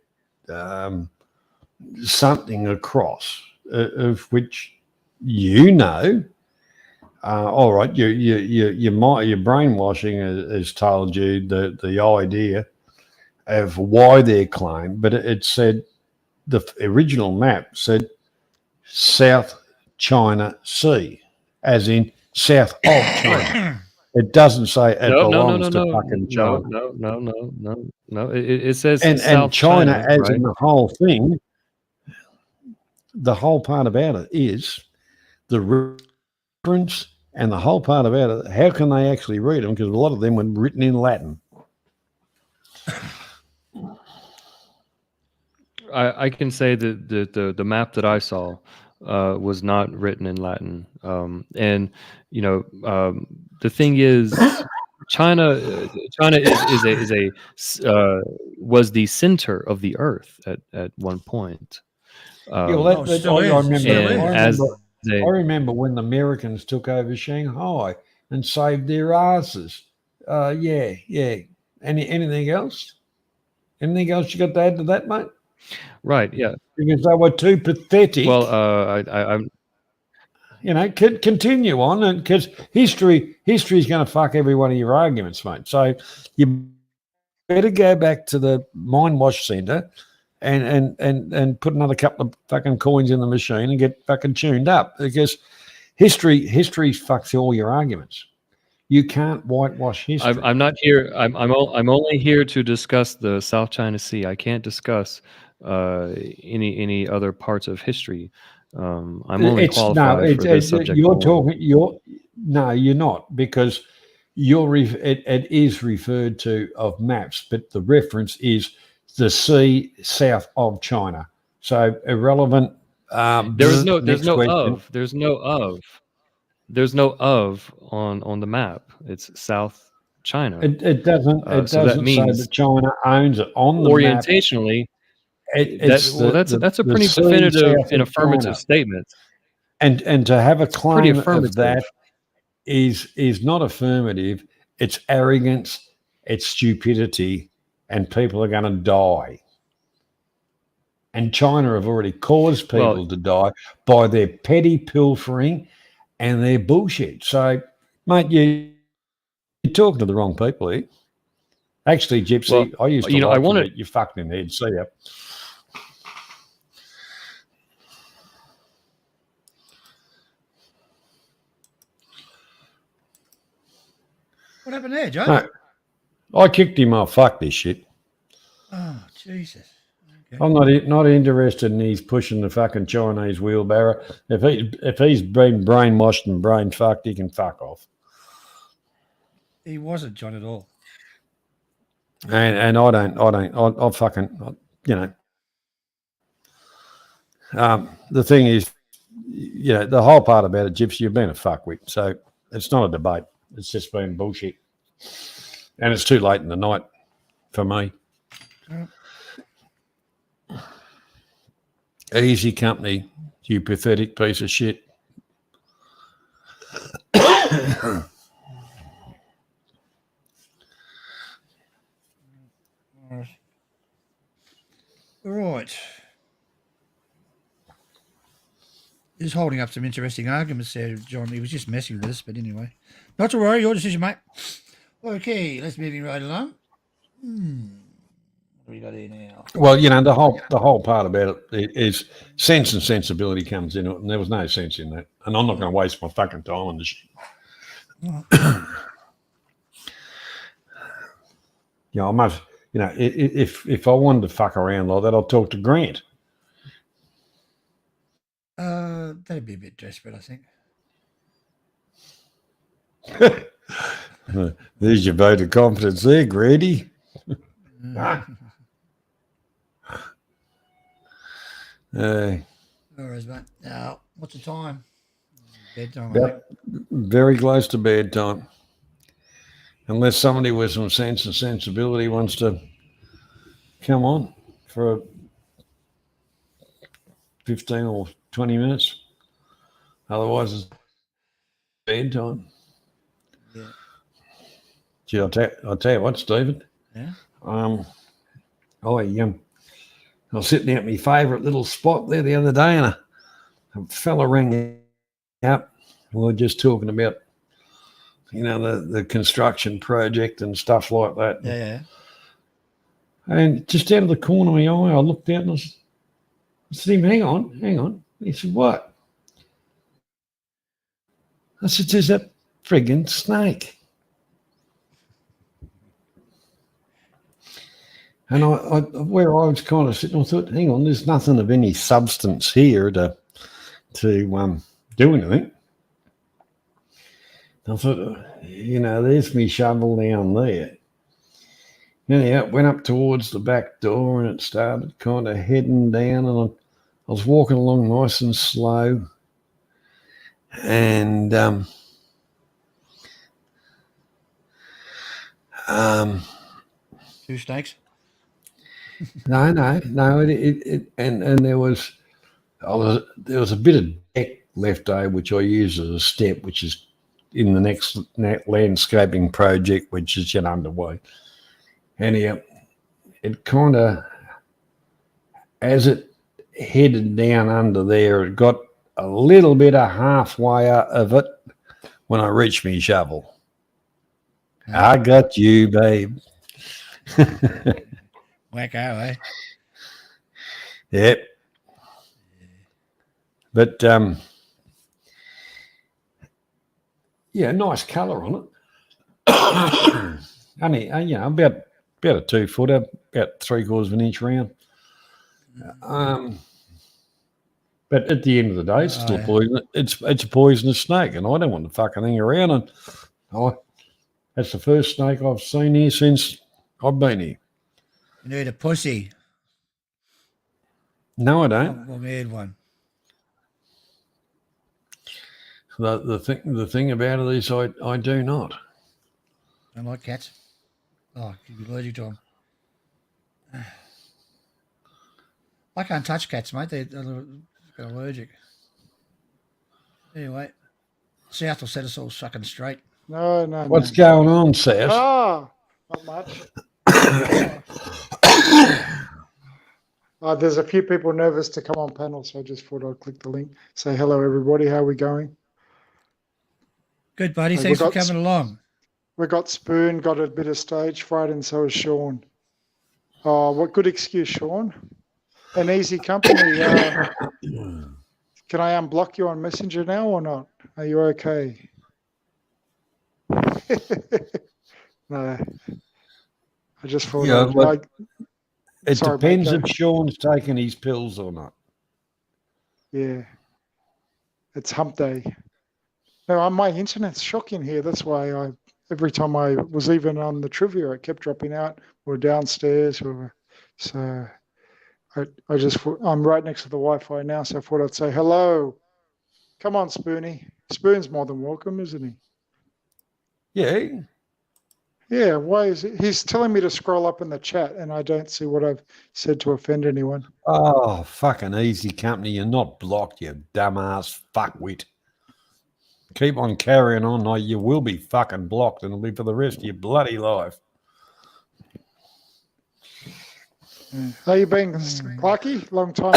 something across of which you know. All right, your brainwashing has told you the idea of why they're claimed, but it said the original map said South China Sea, as in south of China. It doesn't say it belongs to fucking China. No. It says And South China, as right? in the whole thing, the whole part about it is the reference and the whole part about it. How can they actually read them? Because a lot of them were written in Latin. I can say that the map that I saw was not written in Latin, and you know the thing is, China was the center of the earth at one point. Yeah, well, Oh, still is. And I remember when the Americans took over Shanghai and saved their asses Yeah. Anything else? Anything else you got to add to that, mate? Right. Yeah. Because they were too pathetic. Well, I'm Continue on, and because history is going to fuck every one of your arguments, mate. So you better go back to the Mind Wash Centre and put another couple of fucking coins in the machine and get fucking tuned up, because history fucks all your arguments. You can't whitewash history. I'm not here. I'm only here to discuss the South China Sea. I can't discuss any other parts of history. I'm only qualified for this subject. You're not, because it is referred to of maps, but the reference is the sea south of China. So irrelevant. There's no of on the map. It's South China. It doesn't So that say means that China owns it on the map. orientationally. That's That's a the pretty sea definitive south and of affirmative China. statement. And to have a It's pretty claim of affirmative. that is not affirmative. It's arrogance, it's stupidity, and people are going to die. And China have already caused people to die by their petty pilfering and their bullshit. So, mate, you're talking to the wrong people here. Actually, Gypsy, I used to like you, but you fucked in the head. See ya. What happened there, Joe? No, I kicked him off. Fuck this shit. Oh, Jesus. Okay. I'm not interested in he's pushing the fucking Chinese wheelbarrow. If he's been brainwashed and brain fucked, he can fuck off. He wasn't John at all. And I fucking, the thing is, the whole part about it, Gypsy, you've been a fuckwit. So it's not a debate. It's just been bullshit. And it's too late in the night for me. Yeah. Easy company, you pathetic piece of shit. Right. He's holding up some interesting arguments there, John. He was just messing with us, but anyway. Not to worry, your decision, mate. Okay, let's move right along. What do we got here now? Well, the whole part about it is sense and sensibility comes in it, and there was no sense in that. And I'm not going to waste my fucking time on this shit. I must, if I wanted to fuck around like that, I'll talk to Grant. That'd be a bit desperate, I think. There's your vote of confidence there, Grady. All right, mate. Now, what's the time? Bedtime. Very close to bedtime. Unless somebody with some sense and sensibility wants to come on for 15 or 20 minutes. Otherwise, it's bedtime. Yeah. Gee, I'll tell you what, Stephen. Yeah. I was sitting at my favourite little spot there the other day, and a fella rang up. We were just talking about, the construction project and stuff like that. Yeah. And just out of the corner of my eye, I looked out and I said to him, hang on. He said, what? I said, there's that friggin' snake. And where I was kind of sitting, I thought, hang on, there's nothing of any substance here to do anything. I thought, there's me shovel down there. Anyhow, it went up towards the back door and it started kind of heading down, and I was walking along nice and slow. And Two snakes? No. And there was a bit of deck left over, which I use as a step, which is in the next landscaping project, which is yet underway. Anyhow, it kind of, as it headed down under there, it got a little bit of halfway out of it when I reached me shovel. I got you, babe. Wacko, eh? Yep. But yeah, nice colour on it. Only about a 2 footer, about 3/4 of an inch round. But at the end of the day, it's still poison. It's a poisonous snake, and I don't want to fucking hang around. And that's the first snake I've seen here since I've been here. You need a pussy. No, I don't. Well, we had one. The thing about it is, I do not. Don't like cats. Oh, you'd be allergic to them. I can't touch cats, mate. They're allergic. Anyway, South will set us all sucking straight. No. What's going on, South? Not much. There's a few people nervous to come on panel, so I just thought I'd click the link. Say hello, everybody. How are we going? Good, buddy. Thanks for coming along. We got Spoon, got a bit of stage fright, and so is Sean. Oh, what good excuse, Sean. An easy company. Can I unblock you on Messenger now or not? Are you okay? No. I just thought it depends if Sean's taking his pills or not. Yeah. It's hump day. No, my internet's shocking here. That's why every time I was even on the trivia, it kept dropping out. We're downstairs. So I'm right next to the Wi-Fi now, so I thought I'd say hello. Come on, Spoony. Spoon's more than welcome, isn't he? Yeah. Yeah, why is it? He's telling me to scroll up in the chat, and I don't see what I've said to offend anyone. Oh, fucking easy company. You're not blocked, you dumbass fuckwit. Keep on carrying on, or you will be fucking blocked, and it'll be for the rest of your bloody life. How you been, Clarky? Long time.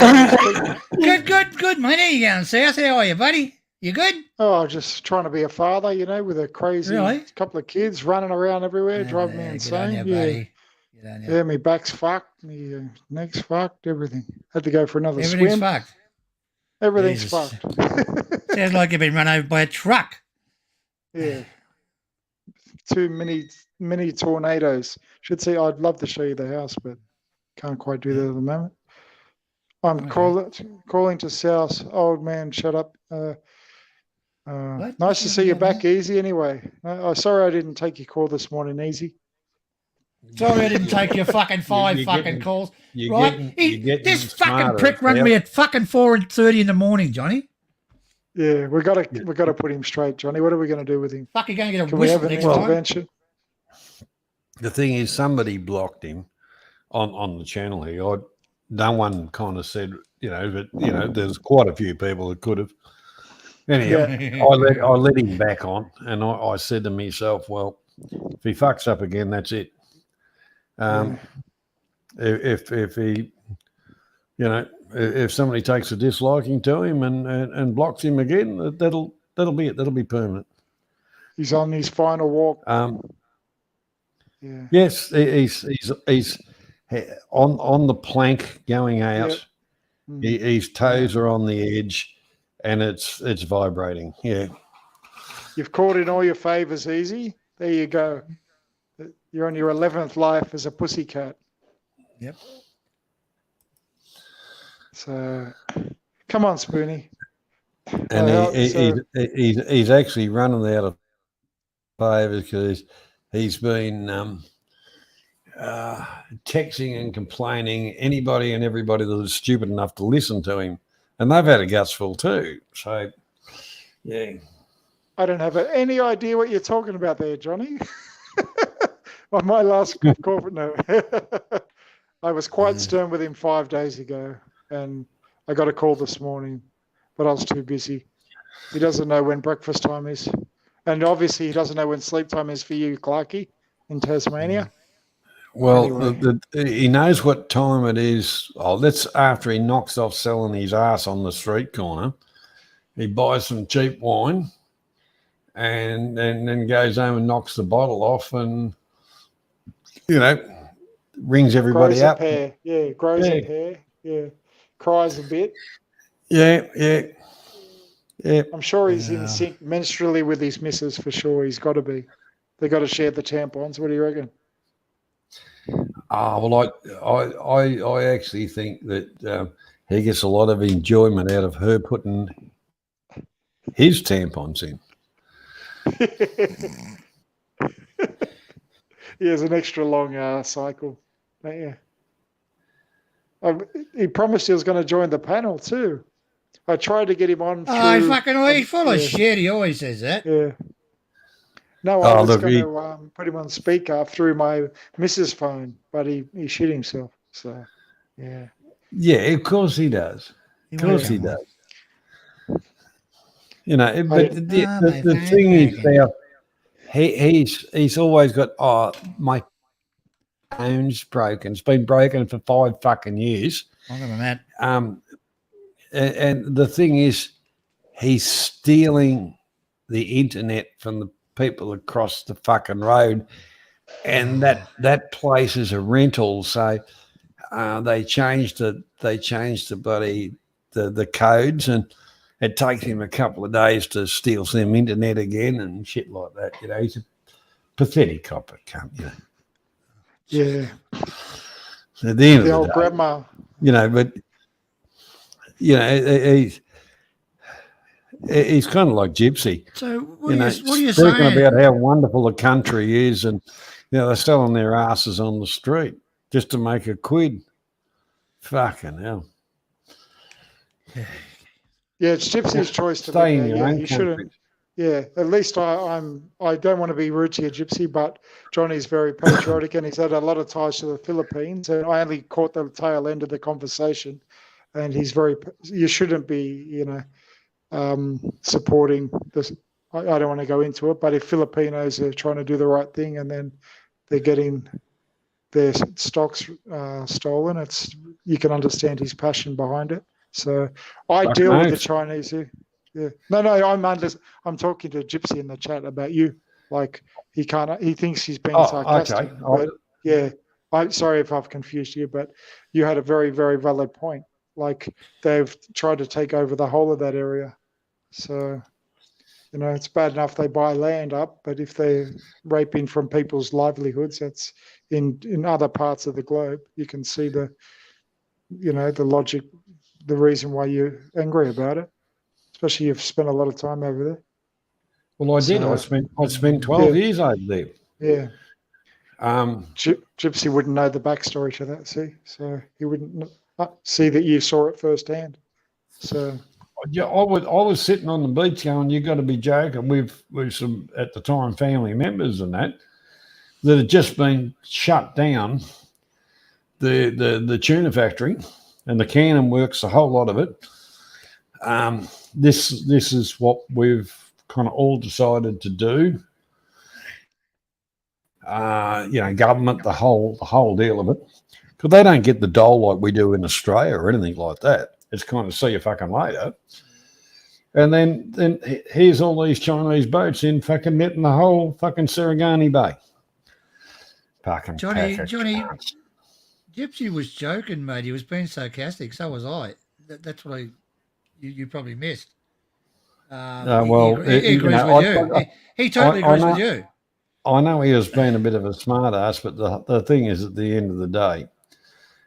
Good, mate. How you going, South? How are you, buddy? You good? Oh, just trying to be a father, with a crazy couple of kids running around everywhere, driving me insane. Buddy. Yeah, my back's fucked, my neck's fucked, everything. Had to go for another Everything's swim. Fucked. Everything's Jesus. fucked. Sounds like you've been run over by a truck. Yeah. 2 mini tornadoes. Should see. I'd love to show you the house, but can't quite do that at the moment. I'm calling to South. Old man, shut up. Nice to see you back, Easy. Anyway, sorry I didn't take your call this morning, Easy. Sorry I didn't take your fucking five calls. Right? This fucking prick rang me at fucking 4:30 in the morning, Johnny. Yeah, we got to put him straight, Johnny. What are we going to do with him? Fuck, you're going to get a Can we whistle have an next intervention? time. The thing is, somebody blocked him on the channel here. No one kind of said, but there's quite a few people that could have. Anyhow, I let him back on, and I said to myself, well, if he fucks up again, that's it. If he, if somebody takes a disliking to him and blocks him again, that'll be it. That'll be permanent. He's on his final walk. Yes, he's on the plank going out. Yep. His toes are on the edge, and it's vibrating. Yeah. You've caught in all your favors, Easy. There you go. You're on your 11th life as a pussycat. Yep. So, come on, Spoony. And he's actually running out of favors because he's been texting and complaining anybody and everybody that is stupid enough to listen to him, and they've had a guts full too. So, yeah. I don't have any idea what you're talking about there, Johnny. On my last corporate note, I was quite stern with him 5 days ago, and I got a call this morning, but I was too busy. He doesn't know when breakfast time is. And obviously, he doesn't know when sleep time is for you, Clarky, in Tasmania. Well, Anyway. he knows what time it is. Oh, that's after he knocks off selling his ass on the street corner. He buys some cheap wine and then goes home and knocks the bottle off and, rings everybody Grows a up. pair. Yeah, grows a pair. Yeah. Cries a bit. Yeah. I'm sure he's in sync menstrually with his missus for sure. He's got to be. They got to share the tampons. What do you reckon? Well, I actually think that he gets a lot of enjoyment out of her putting his tampons in. He has an extra long cycle. Yeah. He promised he was going to join the panel too. I tried to get him on. He's full of shit. He always says that. Yeah. No, I was going to put him on speaker through my missus' phone, but he shit himself. So, yeah. Yeah, of course he does. Of course he does. But the thing is now, he's always got, my phone's broken. It's been broken for 5 fucking years. Longer than that. And the thing is, he's stealing the internet from the people across the fucking road, and that place is a rental. So they changed the bloody the codes, and it takes him a couple of days to steal some internet again and shit like that. He's a pathetic copper cunt. Yeah. At the end of the old day, grandma. but he's kind of like Gypsy. So what are you speaking saying? about how wonderful the country is, and they're selling their asses on the street just to make a quid. Fucking hell. Yeah, it's Gypsy's choice to stay be in there. your own You country. shouldn't. Yeah, at least I don't want to be rude to you, Gypsy, but Johnny's very patriotic and he's had a lot of ties to the Philippines, and I only caught the tail end of the conversation, and he's you shouldn't be, supporting this. I don't want to go into it, but if Filipinos are trying to do the right thing and then they're getting their stocks stolen, you can understand his passion behind it. So I deal with the Chinese here. Yeah. No, I'm talking to Gypsy in the chat about you. Like he thinks he's being sarcastic. Okay. But yeah, I'm sorry if I've confused you, but you had a very, very valid point. Like they've tried to take over the whole of that area. So, it's bad enough they buy land up, but if they're raping from people's livelihoods, that's in other parts of the globe. You can see the logic, the reason why you're angry about it. Especially you've spent a lot of time over there. Well, I did. I spent 12 years over there. Yeah. Gypsy wouldn't know the backstory to that, see? So he wouldn't see that you saw it firsthand. So yeah, I was sitting on the beach going, "You got to be joking!" With some at the time family members and that had just been shut down. The tuna factory and the cannon works, a whole lot of it. This is what we've kind of all decided to do. Government, the whole deal of it, because they don't get the dole like we do in Australia or anything like that. It's kind of see you fucking later. And then here's all these Chinese boats in fucking netting the whole fucking Sarangani Bay. Fucking Johnny, Gypsy was joking, mate. He was being sarcastic. So was I. That's what you probably missed. He agrees with you. He totally agrees with you. I know he was being a bit of a smart ass, but the thing is, at the end of the day,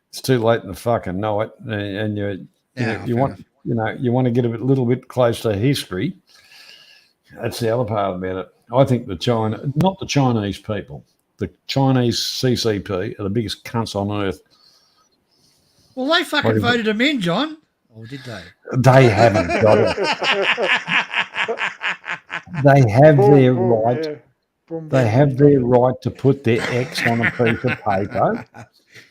it's too late in the fucking night, and you want to get a little bit close to history. That's the other part about it. I think not the Chinese people, the Chinese CCP are the biggest cunts on earth. Well, they fucking voted him in, John. Or did they? They haven't got it. They have their right. Yeah. They have their right to put their X on a piece of paper.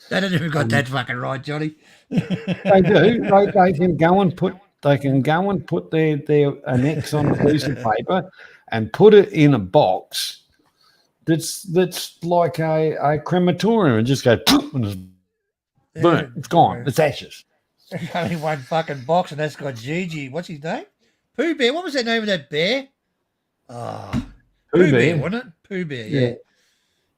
They don't even got that fucking right, Johnny. They do. They can go and put they can go and put their an X on a piece of paper and put it in a box that's like a crematorium and just go and it's burnt. It's gone. It's ashes. There's only one fucking box, and that's got Gigi. What's his name? Pooh Bear. What was the name of that bear? Oh, Pooh Bear, wasn't it? Pooh Bear, yeah.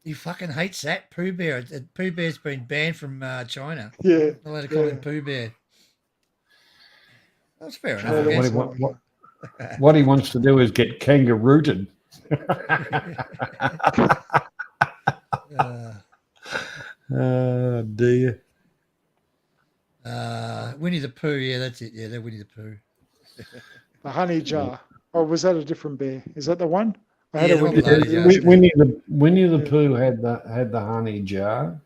He fucking hates that Pooh Bear. Pooh Bear's been banned from China. Yeah. Not allowed to call him Pooh Bear. That's fair enough. Yeah, I What guess. he, what he wants to do is get kangarooted. Dear. Winnie the Pooh. Yeah, that's it. Yeah, they're Winnie the Pooh. The honey jar. Oh, was that a different bear? Is that the one? I had Yeah, a the one Winnie with the honey Pooh. jar. Winnie the Pooh had the honey jar.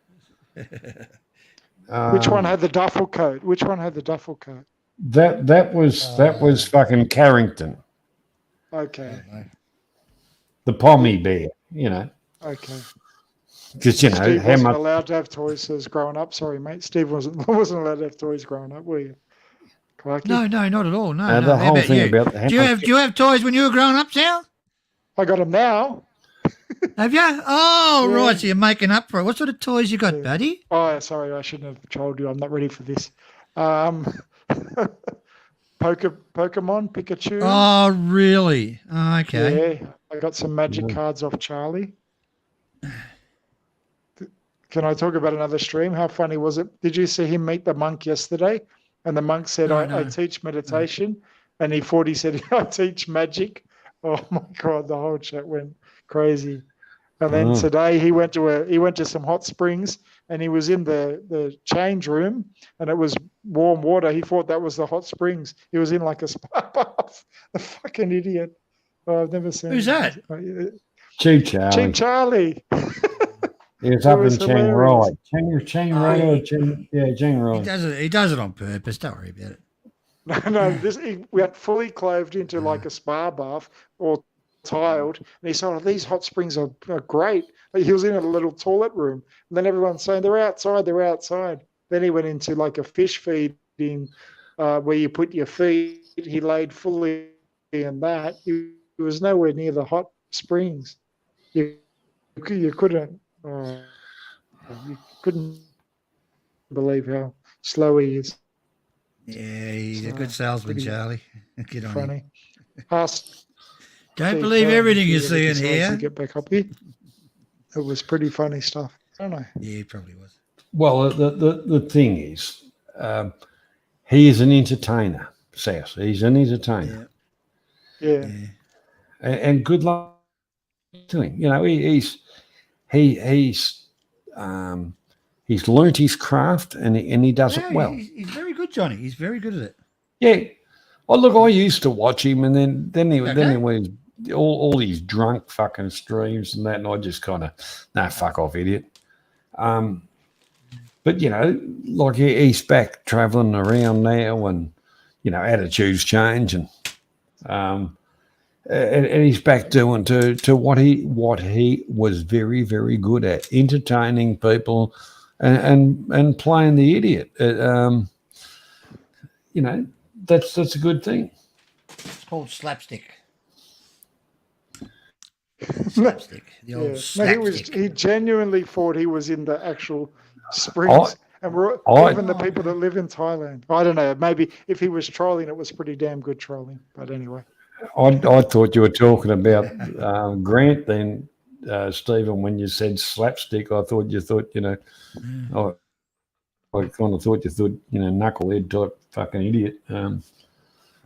Which one had the duffel coat? Which one had the duffel coat? That was fucking Carrington, Okay. the pommy bear. You know, Okay. because you know Steve how wasn't much. allowed to have toys as growing up. Sorry, mate. Steve wasn't allowed to have toys growing up, were you? Clarky? No, not at all. No, no. The How whole about thing you? about how Do you have toys when you were growing up, Sal? I got them now. Have you? Oh, Yeah. right. So you're making up for it. What sort of toys you got, Yeah. buddy? Oh, sorry, I shouldn't have told you. I'm not ready for this. Pokemon, Pikachu. Oh, really? Oh, okay. Yeah, I got some magic cards off Charlie. Can I talk about another stream? How funny was it? Did you see him meet the monk yesterday? And the monk said, No, I no. teach meditation. And he thought he said, I teach magic. Oh my God, the whole chat went crazy. And then today he went to some hot springs and he was in the change room and it was warm water. He thought that was the hot springs. He was in like a spa bath. The fucking idiot. Oh, I've never seen Who's that? Cheap Charlie. Cheap Charlie. He was That up in was Chiang hilarious. Rai. Chiang Rai or Chiang Rai. He does it on purpose. Don't worry about it. No, he went fully clothed into like a spa bath or tiled. And he said, oh, these hot springs are great. He was in a little toilet room. And then everyone's saying, they're outside. Then he went into like a fish feeding where you put your feet. He laid fully in that. He was nowhere near the hot springs. You couldn't believe how slow he is. Yeah, he's a So, good salesman, pretty Charlie. Good on him. Funny. Ask Don't Steve believe Curran everything if you he see ever in decides to here. Get back up here. It was pretty funny stuff. I don't know. Yeah, he probably was. Well, the thing is, he is an entertainer, South. He's an entertainer. Yeah. And good luck to him. You know, he's learnt his craft and he does it well. He's very good, Johnny. He's very good at it. Yeah. Oh, look, I used to watch him, and then he went all these drunk fucking streams and that, and I just kind of, fuck off, idiot. But you know, like he's back traveling around now, and you know, attitudes change, and he's back doing to what he was very, very good at, entertaining people and playing the idiot. You know, that's a good thing. It's called slapstick. Slapstick. The old No, slapstick. he genuinely thought he was in the actual springs. Even the people that live in Thailand. I don't know. Maybe if he was trolling, it was pretty damn good trolling. But anyway. I thought you were talking about Grant then, Stephen, when you said slapstick. I thought you know, I kind of thought you thought, you know, knucklehead type fucking idiot.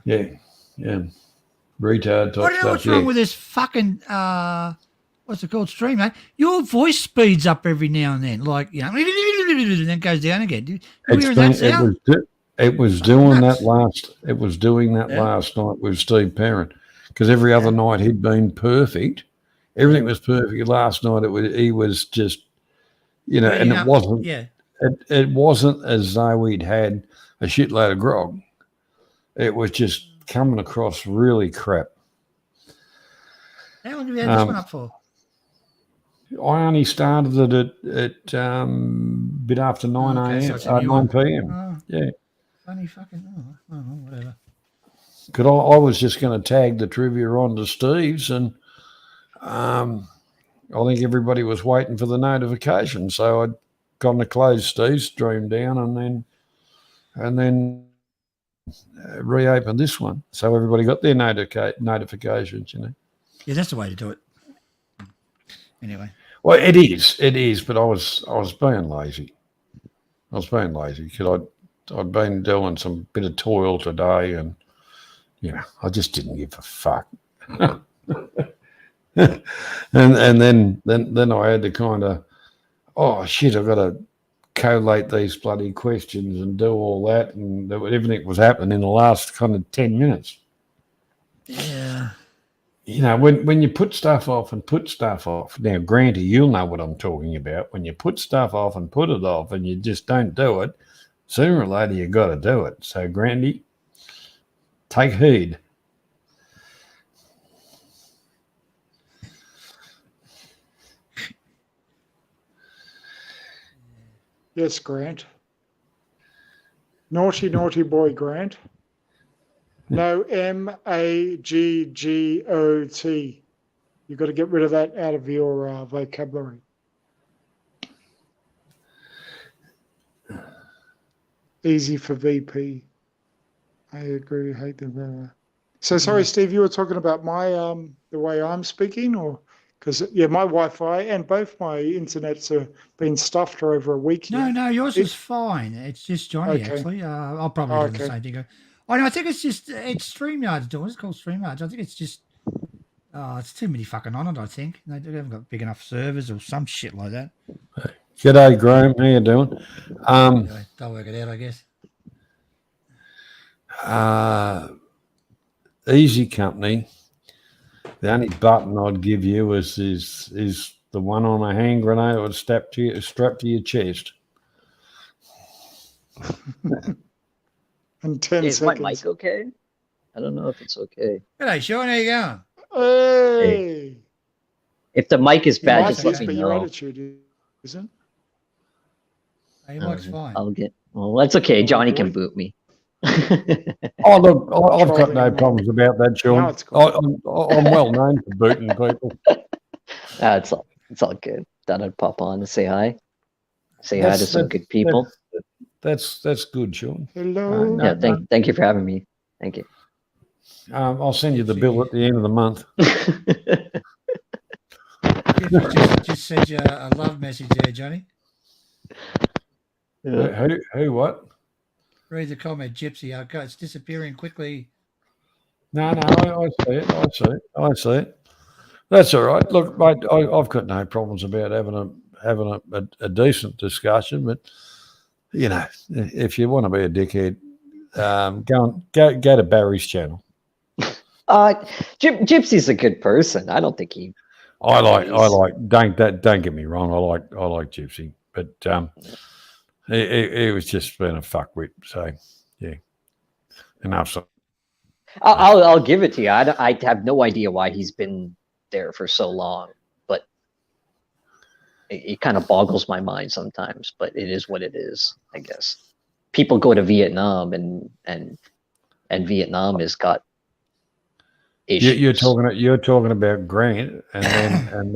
Yeah. Retard type I don't know stuff. what's wrong with this fucking what's it called, stream, mate? Your voice speeds up every now and then, like, you know, and then goes down again. You hearing that sound? It was doing that last. It was doing that last night with Steve Parent, because every other night he'd been perfect. Everything was perfect. Last night he was just, you know, and it wasn't. Yeah. It wasn't as though he'd had a shitload of grog. It was just coming across really crap. How long have you had this one up for? I only started it at bit after 9 a.m. So it's a new 9 one. p.m. Oh, Yeah. funny fucking. Oh, whatever. because I was just going to tag the trivia onto Steve's, and I think everybody was waiting for the notification, so I'd gone to close Steve's stream down, and then reopened this one, so everybody got their notifications. Yeah, that's the way to do it. Anyway. Well, it is, but I was being lazy. I was being lazy because I'd been doing some bit of toil today, and I just didn't give a fuck. and then I had to kind of, oh shit, I've got to collate these bloody questions and do all that, and everything was happening in the last kind of 10 minutes. Yeah. When you put stuff off and put stuff off, now, Granty, you'll know what I'm talking about. When you put stuff off and put it off and you just don't do it, sooner or later you got to do it. So, Granty, take heed. Yes, Grant. Naughty, naughty boy, Grant. No Maggot. You've got to get rid of that out of your vocabulary. Easy for VP. I agree. Hate them. So sorry, Steve, you were talking about my the way I'm speaking, or because my Wi-Fi and both my internets have been stuffed for over a week. No, yours is fine. It's just Johnny actually. I'll probably do the same thing. I think it's StreamYard's doing. It's called StreamYard. I think it's just it's too many fucking on it. I think they haven't got big enough servers or some shit like that. G'day, Graham. How you doing? Anyway, they'll work it out, I guess. Easy Company. The only button I'd give you is the one on a hand grenade that would strapped to your chest. In 10 Is seconds. my mic okay? I don't know if it's okay. G'day, Sean. How you going? Hey. If the mic is bad, Mic just let is, me but your know. attitude isn't. Hey, your mic's fine. I'll get. Well, that's okay. Johnny can boot me. Oh, look, I've got no problems about that, Sean. No, it's cool. I'm well known for booting people. It's all good. Thought I'd pop on to say hi. Say hi to some good people. That's good, Sean. Hello. Yeah, thank you for having me. Thank you. I'll send you the bill at the end of the month. just sent you a love message there, Johnny. Yeah. Who what? Read the comment, Gypsy. It's disappearing quickly. No, I see it. That's all right. Look, mate, I've got no problems about having a decent discussion, but if you want to be a dickhead, go to Barry's channel. Gypsy's a good person. I don't think he. I like. Don't get me wrong. I like Gypsy, but he was just being a fuckwit. So yeah, enough. I'll give it to you. I have no idea why he's been there for so long, but it kind of boggles my mind sometimes. But it is what it is, I guess. People go to Vietnam, and Vietnam has got issues. You're talking about Grant, and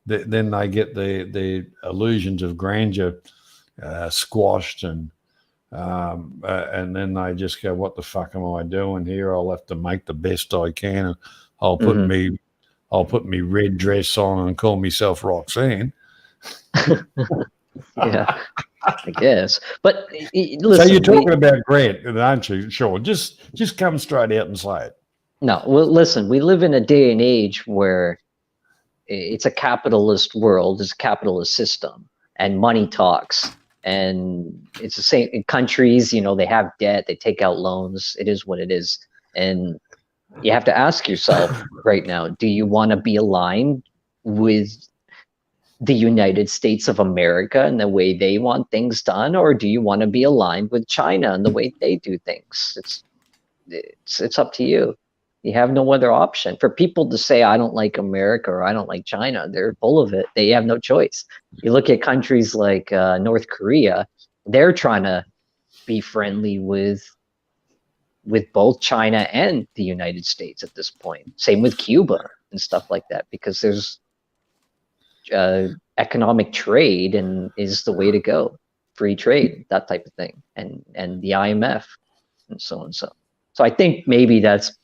then they get the illusions of grandeur squashed, and then they just go, "What the fuck am I doing here? I'll have to make the best I can, and I'll put me red dress on and call myself Roxanne." Yeah, I guess. But listen, so you're talking about Grant, aren't you? Sure. Just come straight out and say it. No, well, listen, we live in a day and age where it's a capitalist world, it's a capitalist system, and money talks. And it's the same in countries, they have debt, they take out loans. It is what it is. And you have to ask yourself right now, do you want to be aligned with the United States of America and the way they want things done? Or do you want to be aligned with China and the way they do things? It's up to you. You have no other option. For people to say, I don't like America or I don't like China, they're full of it. They have no choice. You look at countries like North Korea, they're trying to be friendly with with both China and the United States at this point. Same with Cuba and stuff like that, because there's economic trade and is the way to go. Free trade, that type of thing, and the IMF and so on. So I think maybe that's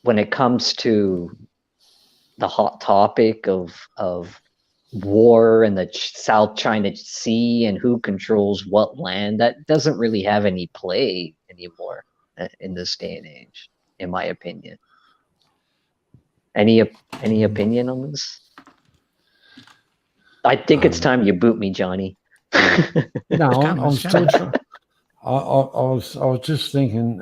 when it comes to the hot topic of war and the South China Sea and who controls what land, that doesn't really have any play anymore in this day and age, in my opinion. Any opinion on this? I think it's time you boot me, Johnny. No, coming, I'm it's still coming. trying. I was just thinking.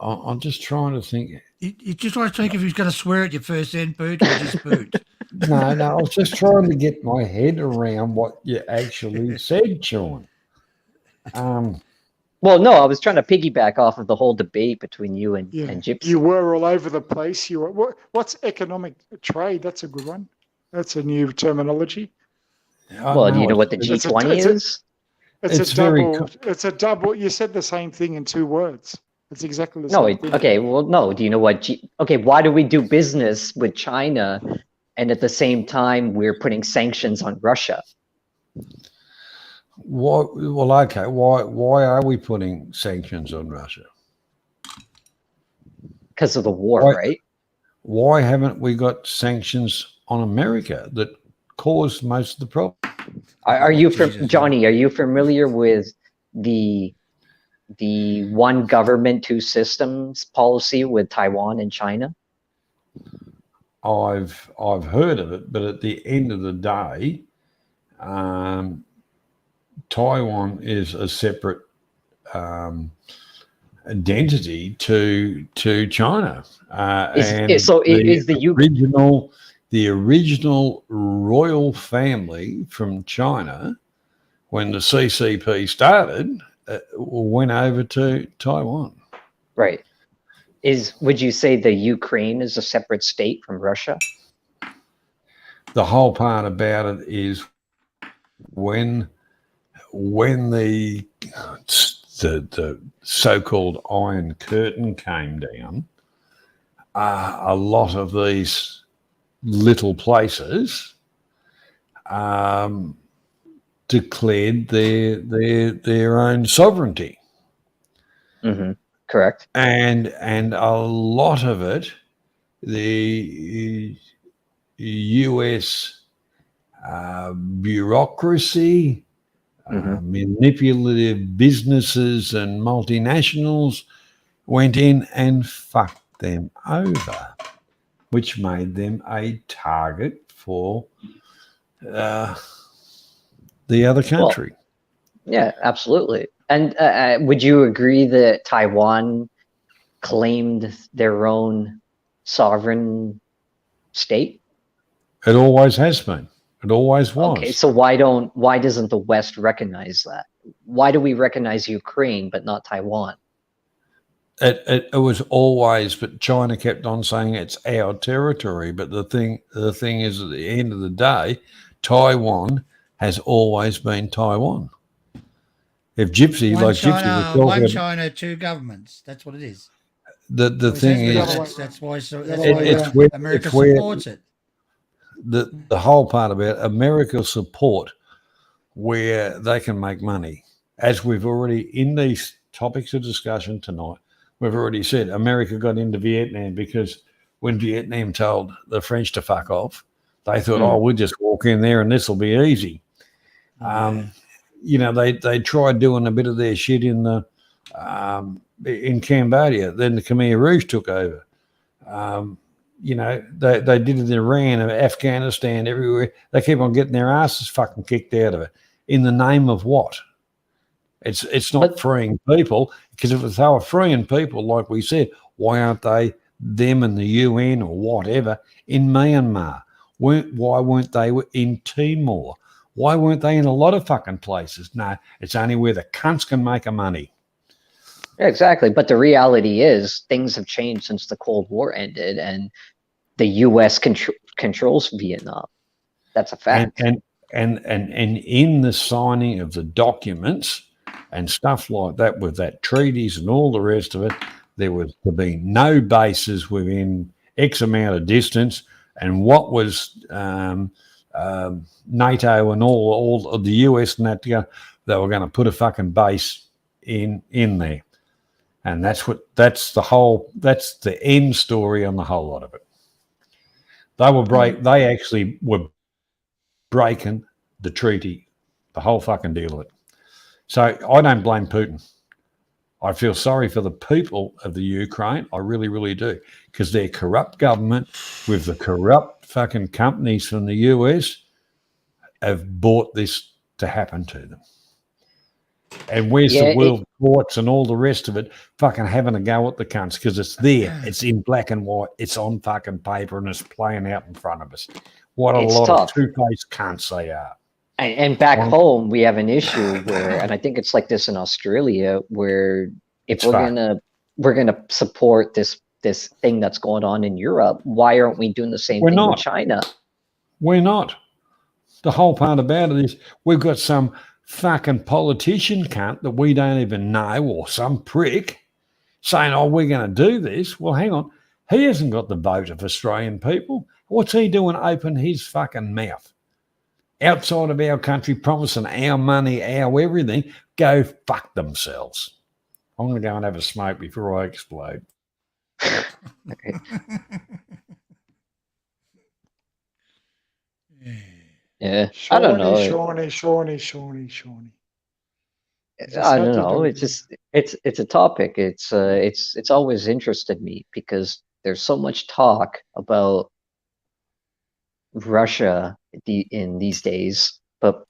I'm just trying to think. You just want to think if he's going to swear at your first end, boot, or just boot. No, I was just trying to get my head around what you actually said, Sean. Well, no, I was trying to piggyback off of the whole debate between you and Gypsy. You were all over the place. You were. What's economic trade? That's a good one. That's a new terminology. Well, do you know what the G20 is? It's a double. You said the same thing in 2 words. It's exactly the same thing. Okay, well, no. Do you know what? Why do we do business with China, and at the same time we're putting sanctions on Russia? What? Well, okay. Why are we putting sanctions on Russia? Because of the war, right? Why haven't we got sanctions on America that caused most of the problem? Are you Johnny? Are you familiar with the one government, 2 systems policy with Taiwan and China? I've heard of it, but at the end of the day, Taiwan is a separate identity to China. The original royal family from China, when the CCP started, went over to Taiwan. Right. Would you say the Ukraine is a separate state from Russia? The whole part about it is when the so-called Iron Curtain came down, a lot of these little places declared their own sovereignty. Mm-hmm. Correct. And a lot of it, the US bureaucracy, manipulative businesses and multinationals went in and fucked them over, which made them a target for the other country. Well, yeah, absolutely. And would you agree that Taiwan claimed their own sovereign state? It always has been. It always was. Okay, so why doesn't the West recognize that? Why do we recognize Ukraine but not Taiwan? It was always, but China kept on saying it's our territory. But the thing is, at the end of the day, Taiwan has always been Taiwan. If Gypsy, one like China, Gypsy was talking, one China, 2 governments. That's what it is. The thing is, that's why America supports it. The whole part about America support where they can make money, as we've already in these topics of discussion tonight. We've already said America got into Vietnam because when Vietnam told the French to fuck off, they thought, oh, we'll just walk in there and this will be easy. They tried doing a bit of their shit in Cambodia. Then the Khmer Rouge took over. They did it in Iran, Afghanistan, everywhere. They keep on getting their asses fucking kicked out of it. In the name of what? It's not freeing people, because if they were freeing people, like we said, why aren't they, them and the UN or whatever, in Myanmar? Why weren't they in Timor? Why weren't they in a lot of fucking places? No, it's only where the cunts can make a money. Yeah, exactly. But the reality is things have changed since the Cold War ended and the U.S. controls Vietnam. That's a fact. And in the signing of the documents and stuff like that with that treaties and all the rest of it. There was to be no bases within X amount of distance, and what was NATO and all of the US and that, they were going to put a fucking base in there, and that's the end story on the whole lot of it. They actually were breaking the treaty, the whole fucking deal of it. So I don't blame Putin. I feel sorry for the people of the Ukraine. I really, really do, because their corrupt government with the corrupt fucking companies from the US have bought this to happen to them. And where's the world courts and all the rest of it fucking having a go at the cunts, because it's there. It's in black and white. It's on fucking paper and it's playing out in front of us. What a lot of two-faced cunts they are. And back home, we have an issue where, and I think it's like this in Australia, where if we're gonna support this thing that's going on in Europe, why aren't we doing the same thing with China? We're not. The whole part about it is we've got some fucking politician cunt that we don't even know, or some prick saying, "Oh, we're going to do this." Well, hang on. He hasn't got the vote of Australian people. What's he doing? Open his fucking mouth outside of our country, promising our money, our everything. Go fuck themselves. I'm going to go and have a smoke before I explode. Yeah, I don't know. Shawnee. I don't know. It's just it's a topic. It's always interested me because there's so much talk about Russia in these days, but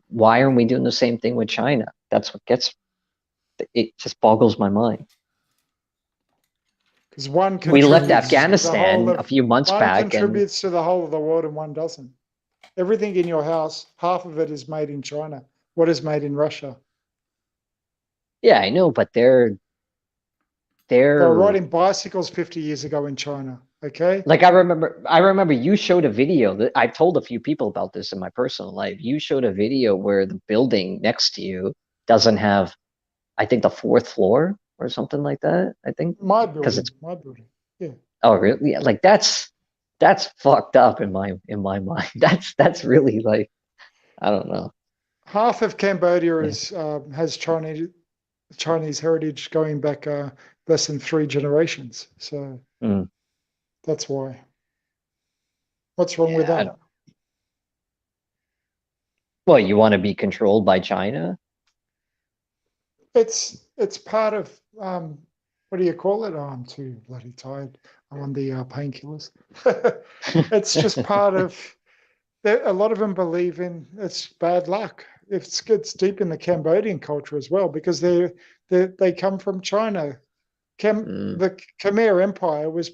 why aren't we doing the same thing with China? That's what it just boggles my mind. Because we left Afghanistan a few months back. One contributes to the whole of the world and one doesn't. Everything in your house, half of it is made in China. What is made in Russia? Yeah, I know, but they were riding bicycles 50 years ago in China. Okay. Like I remember you showed a video that I've told a few people about this in my personal life. You showed a video where the building next to you doesn't have, I think, the 4th floor or something like that. I think my building. Yeah. Oh, really? Yeah, like that's fucked up in my mind. That's really like, I don't know. Half of Cambodia has Chinese heritage going back less than 3 generations. So that's why. What's wrong with that? Well, you want to be controlled by China? It's part of what do you call it? Oh, I'm too bloody tired. I'm on the painkillers. It's just part of. A lot of them believe in it's bad luck. It gets deep in the Cambodian culture as well because they come from China. The Khmer Empire was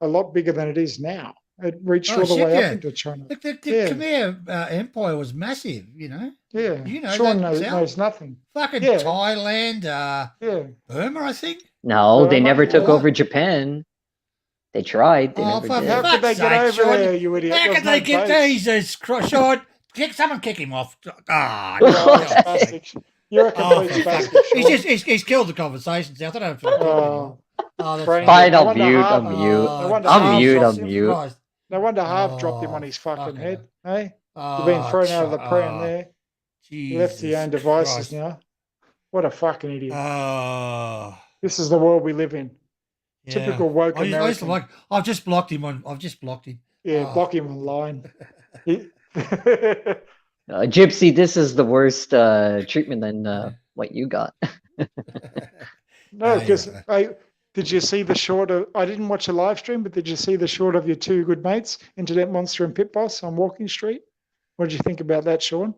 a lot bigger than it is now. It reached all the way up into China. The Khmer Empire was massive, you know. Yeah, you know. Sean knows nothing. Fucking Thailand, Burma, I think. No, they never took over Japan. They tried. They never did. How could they get over there, you idiot? How could they get Jesus Christ? Sean, someone kick him off. You're a complete spastic. He's killed the conversation. So I don't know if fine, I'm mute. No wonder Harv dropped him on his fucking head. Hey? You've been thrown out of the pram there. You left to your own devices now. What a fucking idiot. This is the world we live in. Yeah. Typical woke American. I've just blocked him. Yeah, block him online. Gypsy, this is the worst treatment than what you got. No, because did you see the short of? I didn't watch a live stream, but did you see the short of your 2 good mates, Internet Monster and Pit Boss, on Walking Street? What did you think about that, Sean?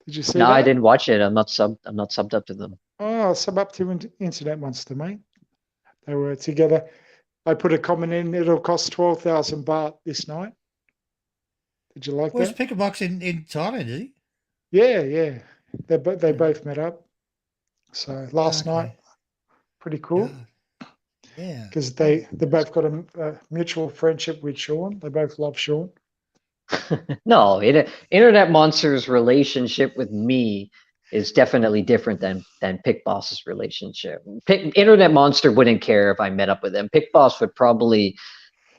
Did you see? No, that? I didn't watch it. I'm not subbed up to them. Oh, sub up to Internet Monster, mate. They were together. I put a comment in. It'll cost 12,000 baht this night. Did you like that? Was Pickerbox in Thailand? Is he? Yeah. They both met up. So last night, pretty cool. Yeah. Because they both got a mutual friendship with Sean. They both love Sean. No, Internet Monster's relationship with me is definitely different than Pick Boss's relationship. Internet Monster wouldn't care if I met up with him. Pick Boss would probably,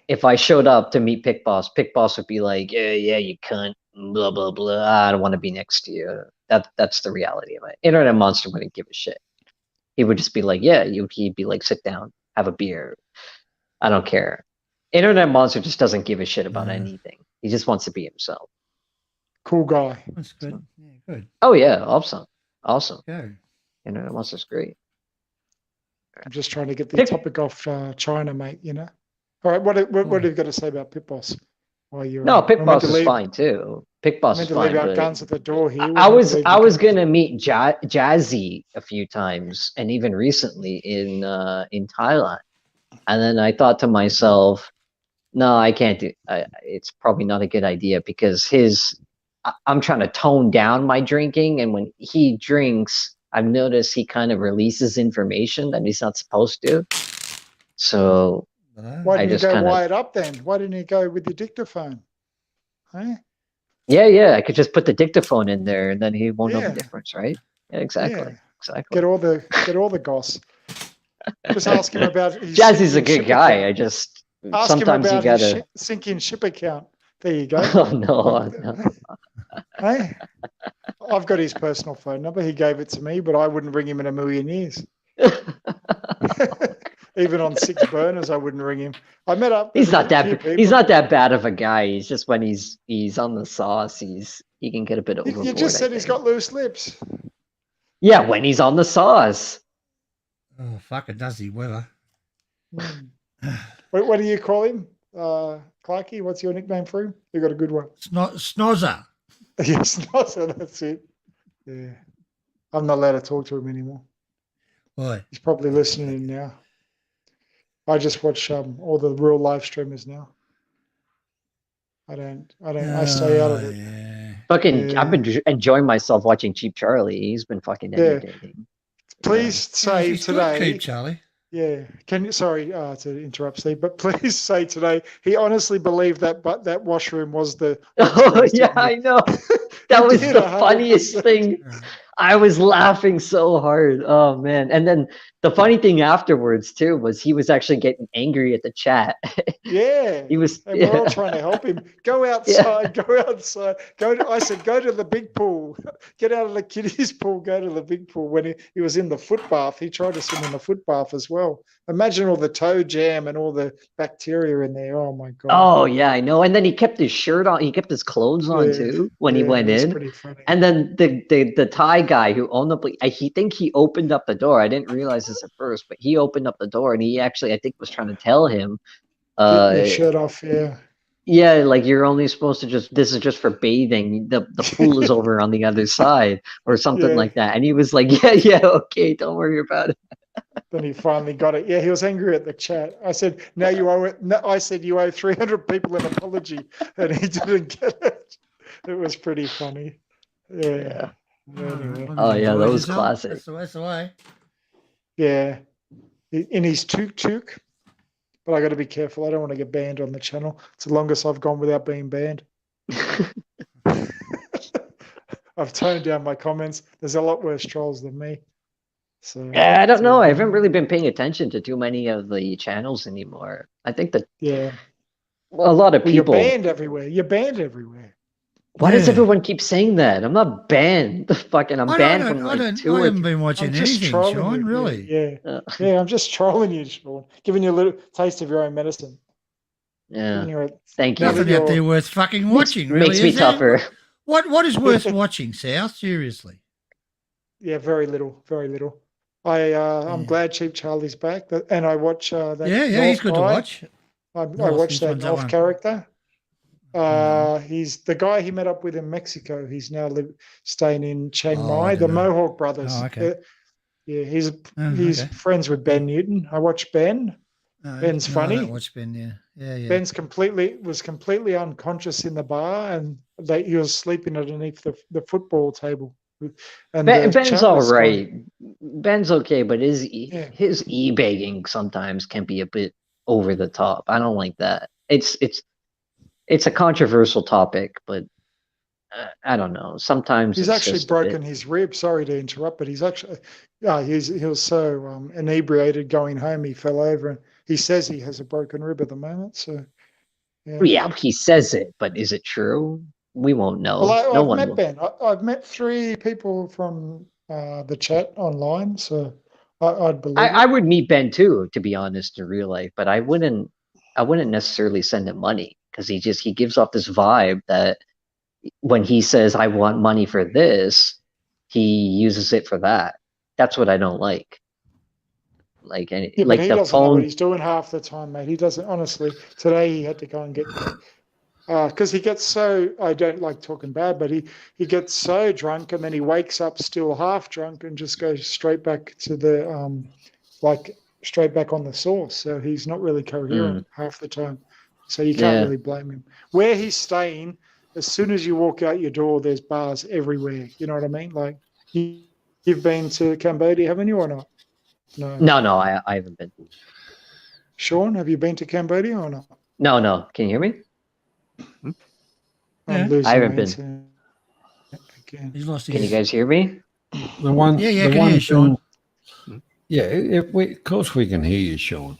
if I showed up to meet Pick Boss would be like, yeah, you cunt, blah blah blah. I don't want to be next to you. That's the reality of it. Internet Monster wouldn't give a shit. He would just be like, yeah, he'd be like, sit down, have a beer. I don't care. Internet Monster just doesn't give a shit about anything. He just wants to be himself. Cool guy. That's good. Yeah, good. Oh yeah, awesome. Go. Internet Monster's great. I'm just trying to get the Pick- topic off China, mate. You know. All right. What have you got to say about Pit Boss? While you're No, Pick we're meant Boss to is fine too. Pick Boss meant is to leave fine. our But guns at the door here. We're I meant was to leave I the was guns- gonna meet Jazzy a few times, and even recently in Thailand. And then I thought to myself, no, I can't do. It's probably not a good idea because I'm trying to tone down my drinking, and when he drinks, I've noticed he kind of releases information that he's not supposed to. So Why I didn't you just go kinda- wired up then? Why didn't you go with your dictaphone? Huh? yeah, I could just put the dictaphone in there, and then he won't know Yeah. the difference, right? Yeah, exactly. Yeah. Exactly. Get all the goss. Just ask him about his Jazzy's a sinking good ship guy. account. I just Ask sometimes him you about his gotta. sinking ship account. There you go. Oh no. Hey, I've got his personal phone number. He gave it to me, but I wouldn't ring him in a million years. Even on 6 burners, I wouldn't ring him. I met up. He's with not a that. few people. He's not that bad of a guy. He's just when he's on the sauce, he can get a bit You overboard. just I said he's think. got loose lips. Yeah, when he's on the sauce. Oh, fucking does he, Weather? What do you call him? Clarky, what's your nickname for him? You got a good one. Snozzer. Yes, that's it. Yeah. I'm not allowed to talk to him anymore. Why? He's probably listening in now. I just watch all the real live streamers now. I stay out of it. Yeah. Fucking, Yeah. I've been enjoying myself watching Cheap Charlie. He's been fucking Yeah. entertaining. Please say He's good, today. Keep Charlie. Yeah. Can you? Sorry to interrupt, Steve, but please say today he honestly believed that washroom was the. Oh yeah, I know. That was did, the funniest 100%. thing. I was laughing so hard. Oh man. And then the funny thing afterwards too was he was actually getting angry at the chat. Yeah. He was And we're all trying to help him. Go outside, go outside. I said, go to the big pool. Get out of the kiddies pool, go to the big pool. When he was in the foot bath, he tried to swim in the foot bath as well. Imagine all the toe jam and all the bacteria in there. Oh my God. Oh yeah, I know. And then he kept his shirt on, he kept his clothes on Yeah, too when he yeah, went it was in. pretty funny. And then the Thai guy who owned the place, he opened up the door. I didn't realize this at first, but he opened up the door and he actually, I think, was trying to tell him, Get your shirt off, yeah. yeah, like you're only supposed to this is just for bathing. The pool is over on the other side or something Yeah. like that. And he was like, yeah, okay, don't worry about it. Then he finally got it. Yeah, he was angry at the chat. I said, "Now you owe it." No, I said, "You owe 300 people an apology," and he didn't get it. It was pretty funny. Yeah. Anyway. Oh, yeah, Enjoy that was yourself. classic. That's the way. Yeah. In his tuk-tuk. But I got to be careful. I don't want to get banned on the channel. It's the longest I've gone without being banned. I've toned down my comments. There's a lot worse trolls than me. So Yeah, I don't know. I haven't really been paying attention to too many of the channels anymore. I think that Yeah. a lot of Well, you're people. banned everywhere. You're banned everywhere. Why does Yeah. everyone keep saying that? I'm not banned. Fucking, I'm banned from like two I or haven't three. been watching I'm just anything, trolling Sean. you. Really? Yeah. Yeah, I'm just trolling you, Sean. Giving you a little taste of your own medicine. Yeah. Giving you a, Thank you. Now that Nothing out you're- there worth fucking watching. Really, Makes me is there? tougher. What is worth watching, South? Seriously. Yeah, very little, very little. I'm glad Cheap Charlie's back, and I watch that. Yeah, he's North good to guy. watch. I North, watched which that one's that North one? character. He's the guy he met up with in Mexico. He's now staying in Chiang Oh, I Mai. The don't know. Mohawk brothers. Oh, okay. Yeah, he's Okay. friends with Ben Newton. I watch Ben. Ben's No, funny. I don't watch Ben. Yeah. Ben's was completely unconscious in the bar, and he was sleeping underneath the football table. And the Ben's chat all was right. funny. Ben's okay, but his Yeah. his e-begging sometimes can be a bit over the top. I don't like that. It's a controversial topic, but I don't know. Sometimes He's it's actually just a bit- broken his rib. Sorry to interrupt, but he's actually, he was so inebriated going home, he fell over, and he says he has a broken rib at the moment. So, yeah. Yeah, he says it, but is it true? We won't know. Well, No I've one met will. Ben. I've met 3 people from the chat online, so I'd believe I it. would meet Ben too, to be honest, in real life, but I wouldn't necessarily send him money because he gives off this vibe that when he says I want money for this, he uses it for that. That's what I don't like. Like and Yeah, but like he the doesn't know what phone. he's doing half the time, mate. He doesn't, honestly. Today he had to go and get, because he gets so, I don't like talking bad, but he gets so drunk and then he wakes up still half drunk and just goes straight back to the, like straight back on the source. So he's not really coherent half the time. So you can't Yeah. really blame him. Where he's staying, as soon as you walk out your door, there's bars everywhere. You know what I mean? Like you've been to Cambodia, haven't you, or not? No. No, I haven't been. Sean, have you been to Cambodia or not? No. Can you hear me? I'm Yeah. losing I haven't my been. internet again. He's lost his. Can you guys hear me? The one, Yeah, the I can one hear you, Sean. thing- yeah, of course we can hear you, Sean.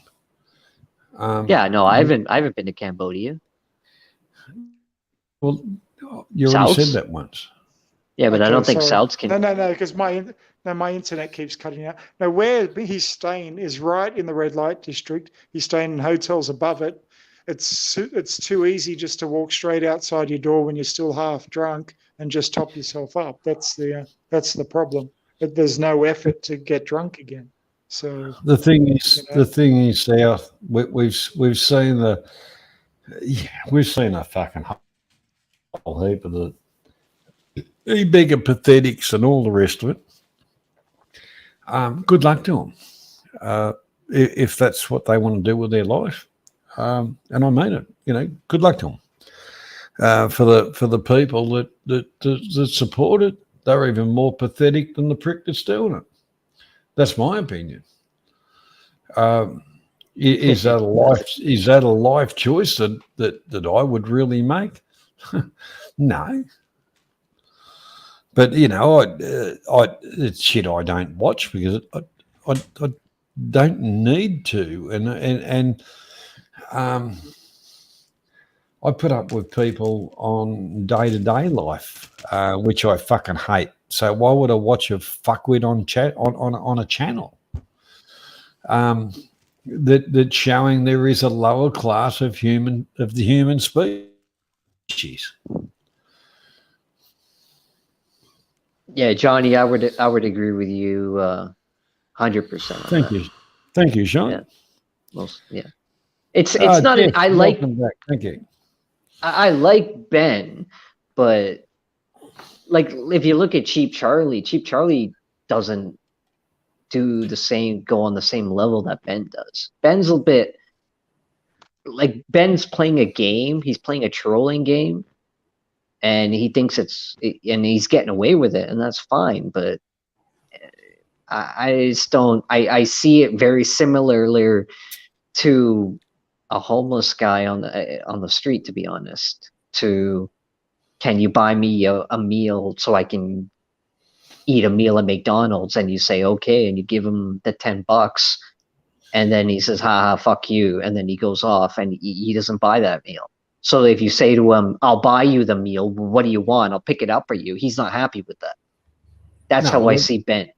Yeah, no, I haven't been to Cambodia. Well, you already said Souths? that once. Yeah, but I Okay, don't think sorry. Souths can. No, because my internet keeps cutting out. No, where he's staying is right in the red light district. He's staying in hotels above it. It's too easy just to walk straight outside your door when you're still half drunk and just top yourself up. That's the problem. But there's no effort to get drunk again. So The thing is, You know? South. We've seen we've seen a fucking whole heap of the bigger pathetics and all the rest of it. Good luck to them if that's what they want to do with their life. And I mean it. Good luck to them. For the people that support it, they're even more pathetic than the prick that's doing it. That's my opinion. Is that a life? Is that a life choice that I would really make? No. But it's shit I don't watch because I don't need to, and I put up with people on day-to-day life, which I fucking hate. So why would I watch a fuckwit on a channel that's showing there is a lower class of the human species? Yeah, Johnny, I would agree with you 100%. Thank you, Sean. Yeah. It's not Jeff, an I like welcome back. Thank you. I like Ben, but like if you look at Cheap Charlie doesn't go on the same level that Ben does. Ben's a bit like Ben's playing a game, he's playing a trolling game, and he thinks and he's getting away with it, and that's fine, but I just don't I see it very similarly to a homeless guy on the street, to be honest. To can you buy me a meal so I can eat a meal at McDonald's? And you say okay, and you give him the $10, and then he says, "Ha ha, fuck you," and then he goes off and he doesn't buy that meal. So if you say to him, "I'll buy you the meal. What do you want? I'll pick it up for you," he's not happy with that. That's how I see Ben.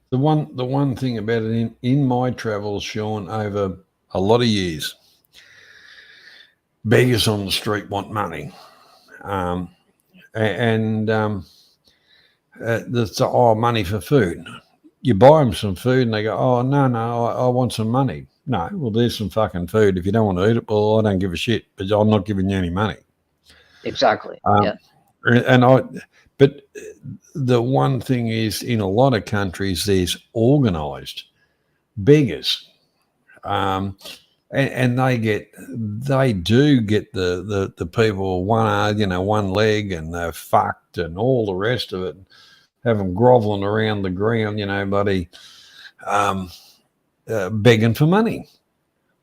The one thing about it in my travels, Sean, over a lot of years, beggars on the street want money, that's money for food. You buy them some food and they go, oh no, I want some money. No, well there's some fucking food. If you don't want to eat it, well I don't give a shit, but I'm not giving you any money. Exactly. Yeah. But the one thing is, in a lot of countries, there's organised beggars, and they do get the people one leg and they're fucked and all the rest of it, have them groveling around the ground, buddy, begging for money.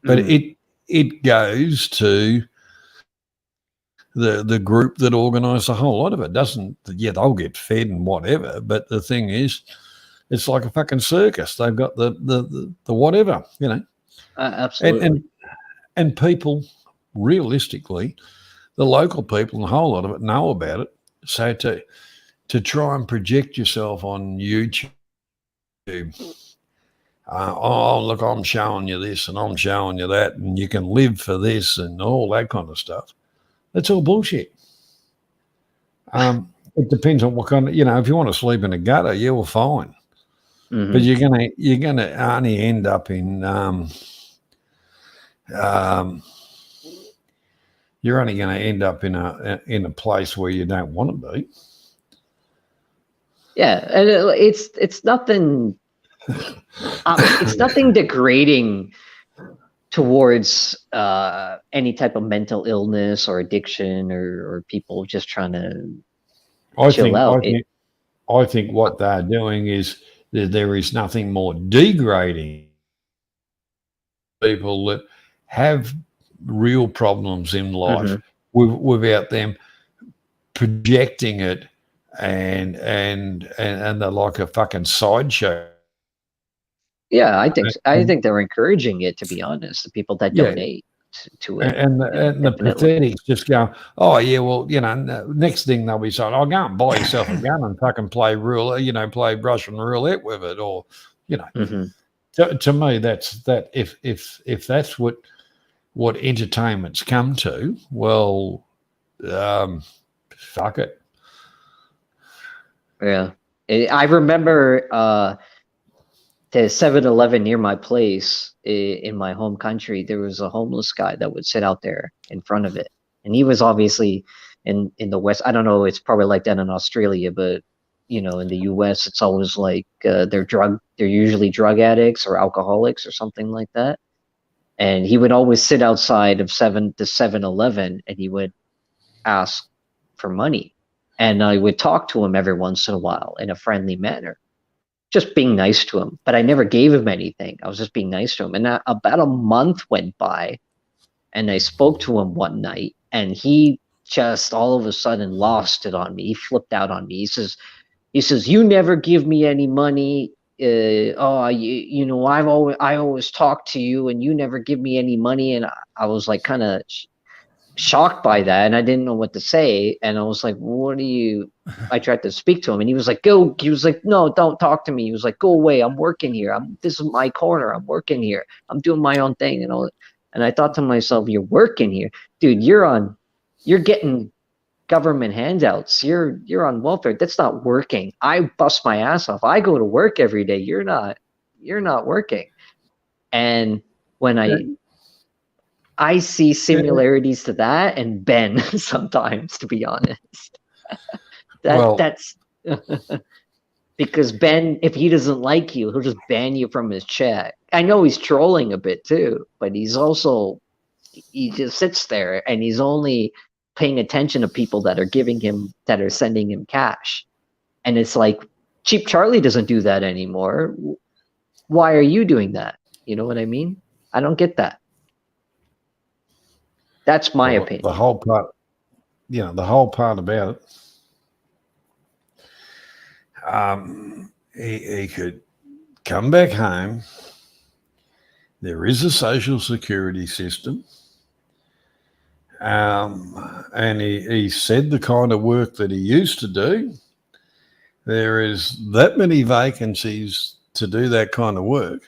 But it goes to the group that organise a whole lot of it. Doesn't, yeah, they'll get fed and whatever, but the thing is, it's like a fucking circus. They've got the whatever, you know, Absolutely. and people, realistically, the local people and a whole lot of it know about it. So to try and project yourself on YouTube, oh look, I'm showing you this and I'm showing you that, and you can live for this and all that kind of stuff. That's all bullshit. It depends on what kind of, you know, if you want to sleep in a gutter, yeah, well, fine. Mhm. But you're gonna only end up in you're only going to end up in a place where you don't want to be. Yeah, and it's nothing. It's nothing degrading towards any type of mental illness or addiction or people just trying to chill out. I think what they're doing is there is nothing more degrading people that have real problems in life without them projecting it and they're like a fucking sideshow. Yeah, I think they're encouraging it, to be honest. The people that Yeah. donate to it, And the pathetics just go, oh yeah, well, you know, next thing they'll be saying, oh, go and buy yourself a gun and fucking play play Russian roulette with it, or you know. To me, that's that. If that's what entertainment's come to, well, fuck it. Yeah, I remember the 7-Eleven near my place in my home country. There was a homeless guy that would sit out there in front of it, and he was obviously in the West. I don't know. It's probably like that in Australia, but you know, in the U.S., it's always like they're usually drug addicts or alcoholics or something like that. And he would always sit outside of 7-Eleven, and he would ask for money. And I would talk to him every once in a while in a friendly manner, just being nice to him. But I never gave him anything. I was just being nice to him. And about a month went by, and I spoke to him one night, and he just all of a sudden lost it on me. He flipped out on me. He says, you never give me any money. I always talk to you, and you never give me any money. And I was like kind of shocked by that, and I didn't know what to say. And I was like, what do you? I tried to speak to him, and he was like, go. He was like, no, don't talk to me. He was like, go away. I'm working here. This is my corner. I'm working here. I'm doing my own thing and all. And I thought to myself, you're working here, dude. You're getting government handouts. You're on welfare. That's not working. I bust my ass off. I go to work every day. You're not working. And when I see similarities to that and Ben sometimes, to be honest. That's because Ben, if he doesn't like you, he'll just ban you from his chat. I know he's trolling a bit too, but he just sits there and he's only paying attention to people that are sending him cash. And it's like, Cheap Charlie doesn't do that anymore. Why are you doing that? You know what I mean? I don't get that. That's my opinion. The whole part about it, he could come back home. There is a social security system. And he said the kind of work that he used to do, there is that many vacancies to do that kind of work.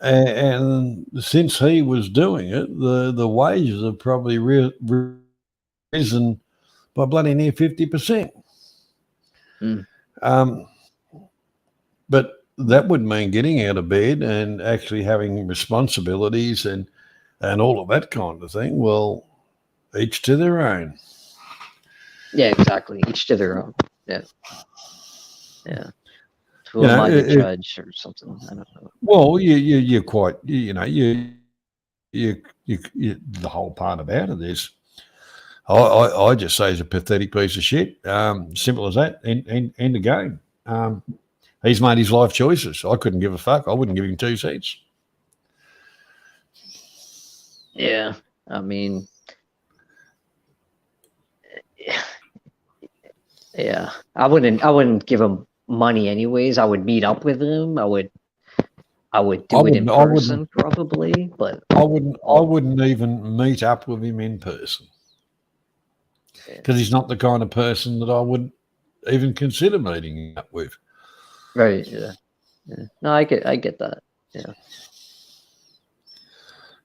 And since he was doing it, the wages have probably risen by bloody near 50%. But that would mean getting out of bed and actually having responsibilities and all of that kind of thing. Well, each to their own. Yeah, exactly. Each to their own. Yeah. Who am I to judge or something? I don't know. Well, you're quite, the whole part about it is, I just say he's a pathetic piece of shit. Simple as that. End of game. He's made his life choices. I couldn't give a fuck. I wouldn't give him 2 cents. Yeah, I mean, Yeah, I wouldn't give him money anyways. I would meet up with him. I would do it in person probably, but I wouldn't even meet up with him in person because he's not the kind of person that I would even consider meeting up with. right, yeah. No, I get that. Yeah.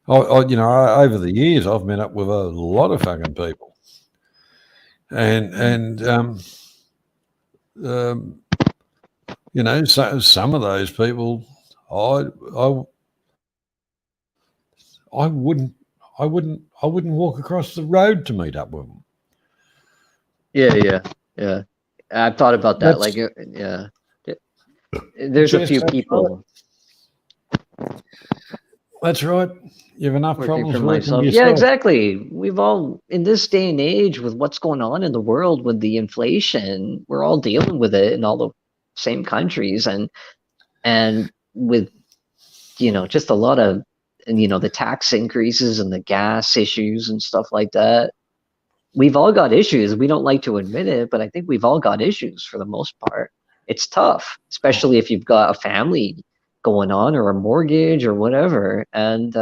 Over the years, I've met up with a lot of fucking people, and so some of those people, I wouldn't walk across the road to meet up with them. Yeah. I've thought about that. Like, yeah, there's a few people. That's right. You have enough problems for working myself. yourself. Yeah, exactly. We've all, in this day and age, with what's going on in the world with the inflation, we're all dealing with it in all the same countries, and with just a lot of, the tax increases and the gas issues and stuff like that. We've all got issues. We don't like to admit it, but I think we've all got issues for the most part. It's tough, especially if you've got a family going on or a mortgage or whatever. And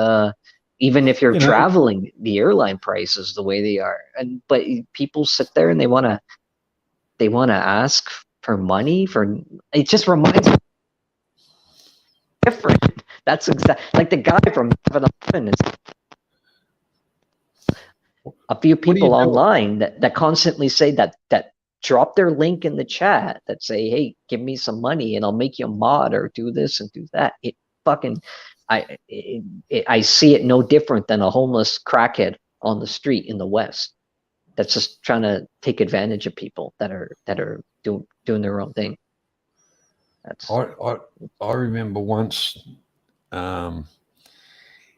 even if you're traveling, the airline prices the way they are. But people sit there and they want to ask for money for. It just reminds me different. That's like the guy from 7-Eleven is. A few people online that constantly say that drop their link in the chat that say, hey, give me some money and I'll make you a mod or do this and do that. It fucking, I see it no different than a homeless crackhead on the street in the West that's just trying to take advantage of people that are doing their own thing. I remember once in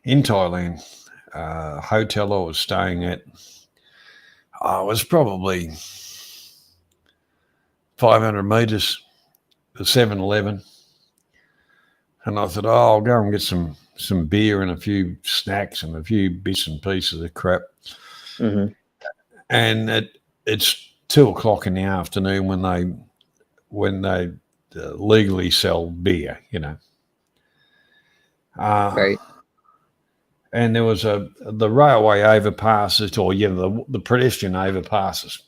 Thailand, hotel I was staying at, I was probably 500 meters to 7-Eleven, and I thought, I'll go and get some beer and a few snacks and a few bits and pieces of crap. Mm-hmm. And it's 2:00 in the afternoon when they legally sell beer, Right. And there was the railway overpasses, or the pedestrian overpasses.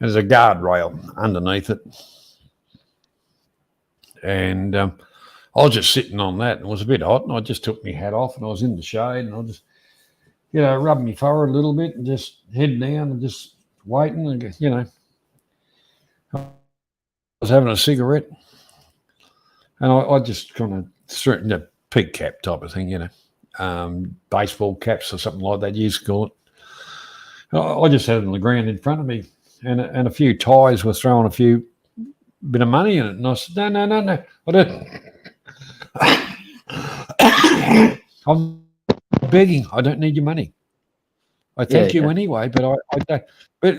There's a guardrail underneath it, and I was just sitting on that. And it was a bit hot, and I just took my hat off, and I was in the shade, and I just, rubbed my forehead a little bit, and just head down, and just waiting, and I was having a cigarette, and I just kind of threw a pig cap type of thing, baseball caps or something like that you used to call it. I just had it on the ground in front of me, and a few Thais were throwing a few bit of money in it, and I said, no, I don't. I'm begging. I don't need your money. I thank you anyway, but I don't. But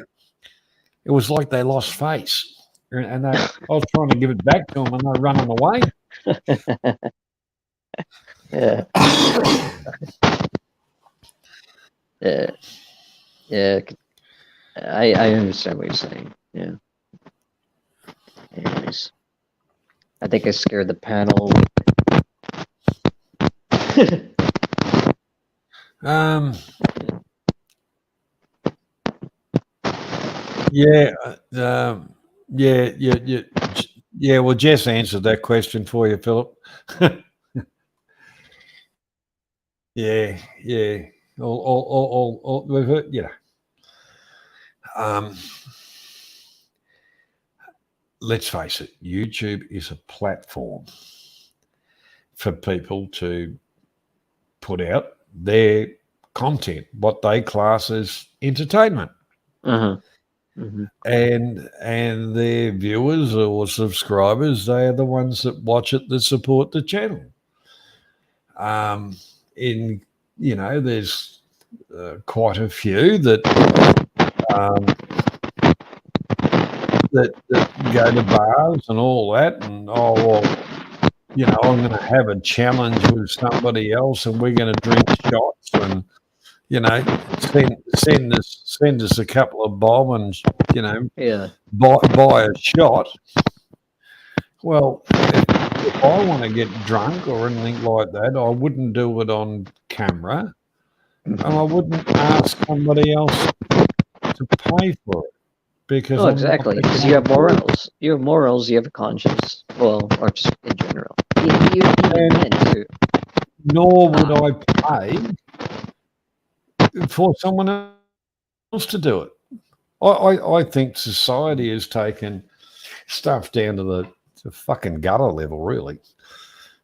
it was like they lost face, and I was trying to give it back to them, and they're running away. Yeah. Yeah. I understand what you're saying. Yeah. Anyways, I think I scared the panel. Yeah. Well, Jess answered that question for you, Philip. Yeah. All we've heard, let's face it, YouTube is a platform for people to put out their content, what they class as entertainment. Uh-huh. Mm-hmm. And their viewers or subscribers, they are the ones that watch it, that support the channel. There's quite a few that go to bars and all that, and I'm going to have a challenge with somebody else, and we're going to drink shots, and you know, send us a couple of bob and, you know, Yeah. buy a shot. Well, if I want to get drunk or anything like that, I wouldn't do it on camera, and I wouldn't ask somebody else to pay for it because Oh, I'm not exactly. that Because you kind have of person. morals. You have morals. You have a conscience. Well, or just in general. Even And men too. nor would I pay for someone else to do it. I think society has taken stuff down to the fucking gutter level, really.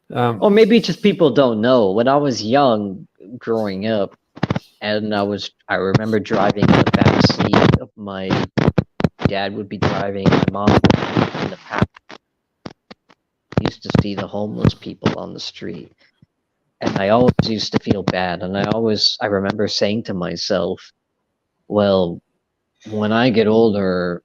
Or maybe just people don't know. When I was young, growing up, and I remember driving in the back seat of my dad would be driving, my mom would be in the back. I used to see the homeless people on the street, and I always used to feel bad. And I remember saying to myself, well, when I get older,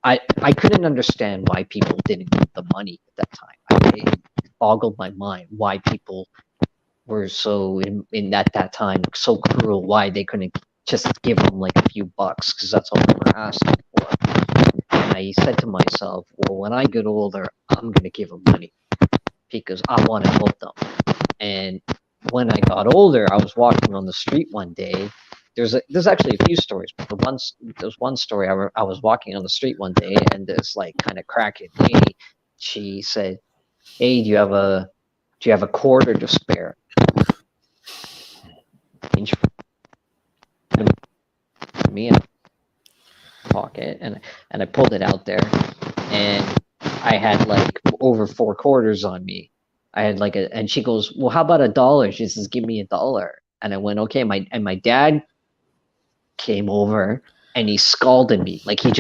I couldn't understand why people didn't get the money at that time. It boggled my mind why people were so in at that time so cruel, why they couldn't just give them like a few bucks because that's all they were asking for. And I said to myself, well, when I get older, I'm gonna give them money because I want to help them. And when I got older, I was walking on the street one day. There's actually a few stories, but there's one story. I was walking on the street one day, and this like kind of crackhead lady, she said, "Hey, do you have a quarter to spare?" And she put me in a pocket, and I pulled it out there, and I had like over 4 quarters on me. I had like and she goes, "Well, how about $1?" She says, "Give me $1." And I went, "Okay." My dad came over and he scalded me. Like he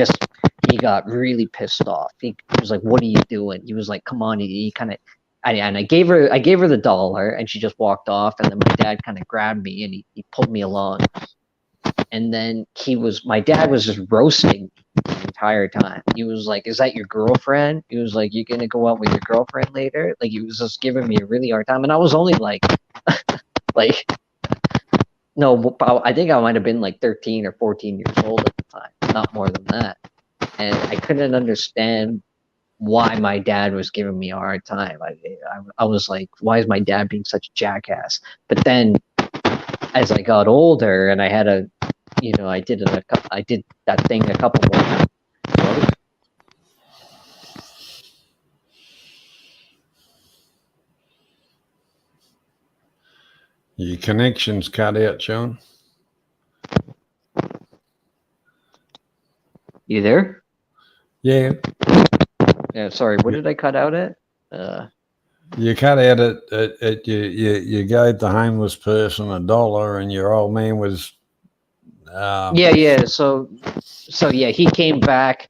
got really pissed off. He was like, "What are you doing?" He was like, "Come on." He kind of, and I gave her the $1, and she just walked off. And then my dad kind of grabbed me and he pulled me along. And then my dad was just roasting me the entire time. He was like, "Is that your girlfriend?" He was like, "You gonna go out with your girlfriend later?" Like he was just giving me a really hard time. And I was only like, like, no, I think I might have been like 13 or 14 years old at the time, not more than that. And I couldn't understand why my dad was giving me a hard time. I was like, why is my dad being such a jackass? But then as I got older and I had I did that thing a couple more times. Your connection's cut out, Sean. You there? Yeah, Yeah, sorry. What did I cut out at? you cut out you gave the homeless person $1, and your old man was. Yeah. So yeah, he came back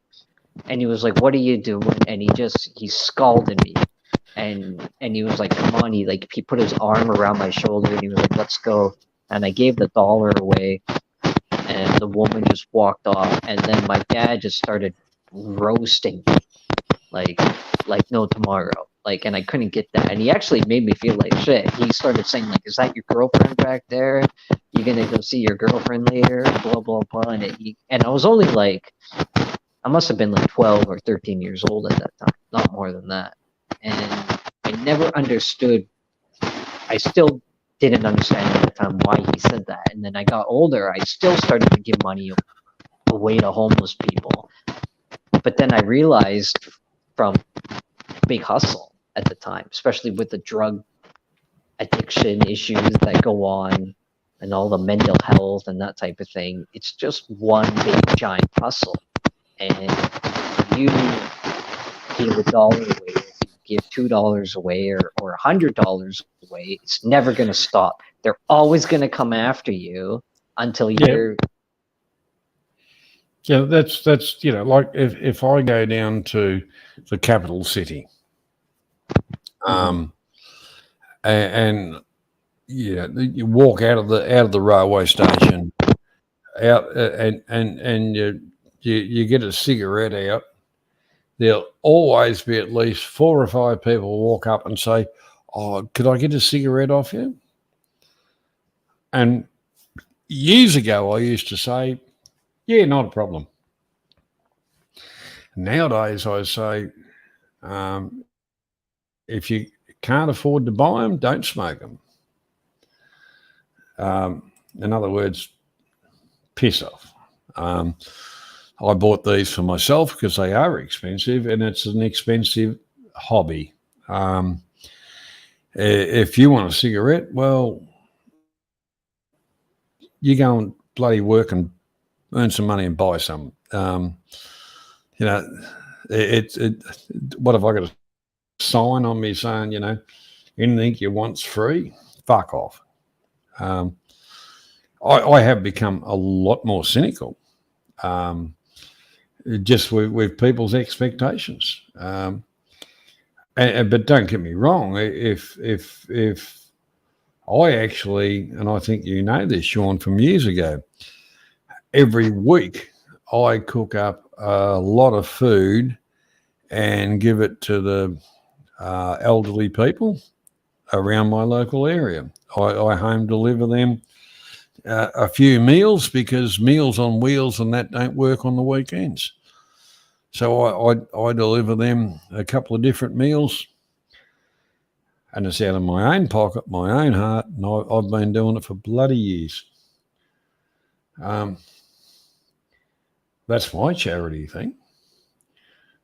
and he was like, "What are you doing?" And he scalded me, and he was like, "Come on!" He put his arm around my shoulder and he was like, "Let's go." And I gave the $1 away, and the woman just walked off. And then my dad just started roasting me, like no tomorrow. Like, and I couldn't get that. And he actually made me feel like shit. He started saying like, "Is that your girlfriend back there? You gonna go see your girlfriend later?" Blah blah blah. And I was only like, I must have been like 12 or 13 years old at that time, not more than that. And I never understood. I still didn't understand at the time why he said that. And then I got older. I still started to give money away to homeless people. But then I realized from Big Hustle at the time, especially with the drug addiction issues that go on and all the mental health and that type of thing, it's just one big giant hustle. And you give $1 away, if you give $2 away or $100 away, it's never going to stop. They're always going to come after you until you're. Yeah, that's like if I go down to the capital city, and you walk out of the railway station, out and you get a cigarette out, there'll always be at least 4 or 5 people walk up and say, "Oh, could I get a cigarette off you?" And years ago, I used to say, yeah, not a problem. Nowadays, I say, if you can't afford to buy them, don't smoke them. In other words, piss off. I bought these for myself because they are expensive, and it's an expensive hobby. If you want a cigarette, well, you go and bloody work and earn some money and buy some. You know, what have I got a sign on me saying, anything you want's free? Fuck off. I have become a lot more cynical, just with people's expectations. But don't get me wrong. If I actually, and I think you know this, Sean, from years ago, every week I cook up a lot of food and give it to the elderly people around my local area. I home deliver them a few meals because Meals on Wheels and that don't work on the weekends. So I deliver them a couple of different meals, and it's out of my own pocket, my own heart, and I've been doing it for bloody years. That's my charity thing.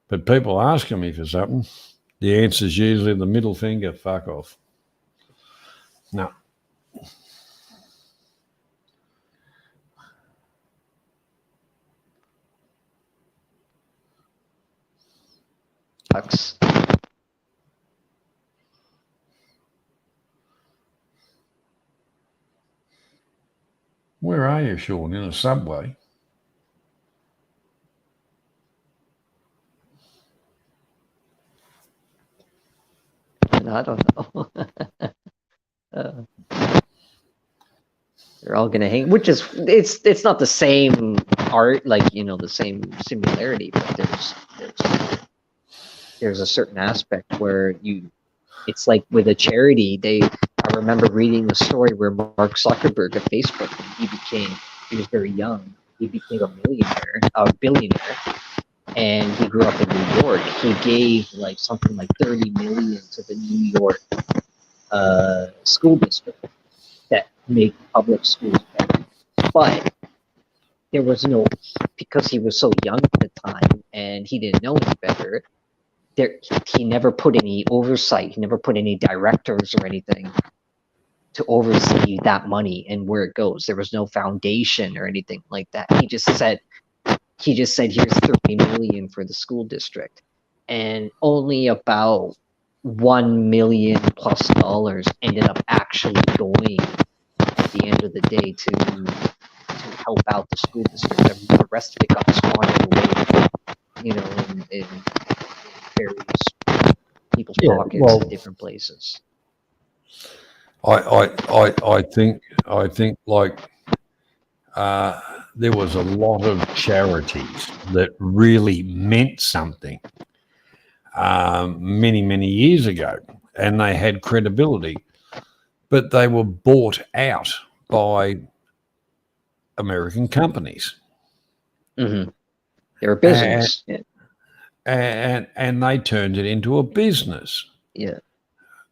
But people asking me for something, the answer is usually the middle finger, fuck off. No. Sucks. Where are you, Sean? In a subway? I don't know. They're all gonna hang, which is it's not the same art, like the same similarity, but there's a certain aspect where it's like with a charity. I remember reading the story where Mark Zuckerberg of Facebook, he was very young, he became a billionaire, and he grew up in New York. He gave like something like 30 million to the New York school district that make public schools better. But there was no, because he was so young at the time and he didn't know any better, he never put any oversight, he never put any directors or anything to oversee that money and where it goes. There was no foundation or anything like that. He just said here's 30 million for the school district, and only about $1 million plus ended up actually going at the end of the day to help out the school district. The rest of it got squandered away, in various people's pockets in different places. I think like there was a lot of charities that really meant something many years ago, and they had credibility, but they were bought out by American companies. Mm-hmm. They were business, and they turned it into a business. Yeah.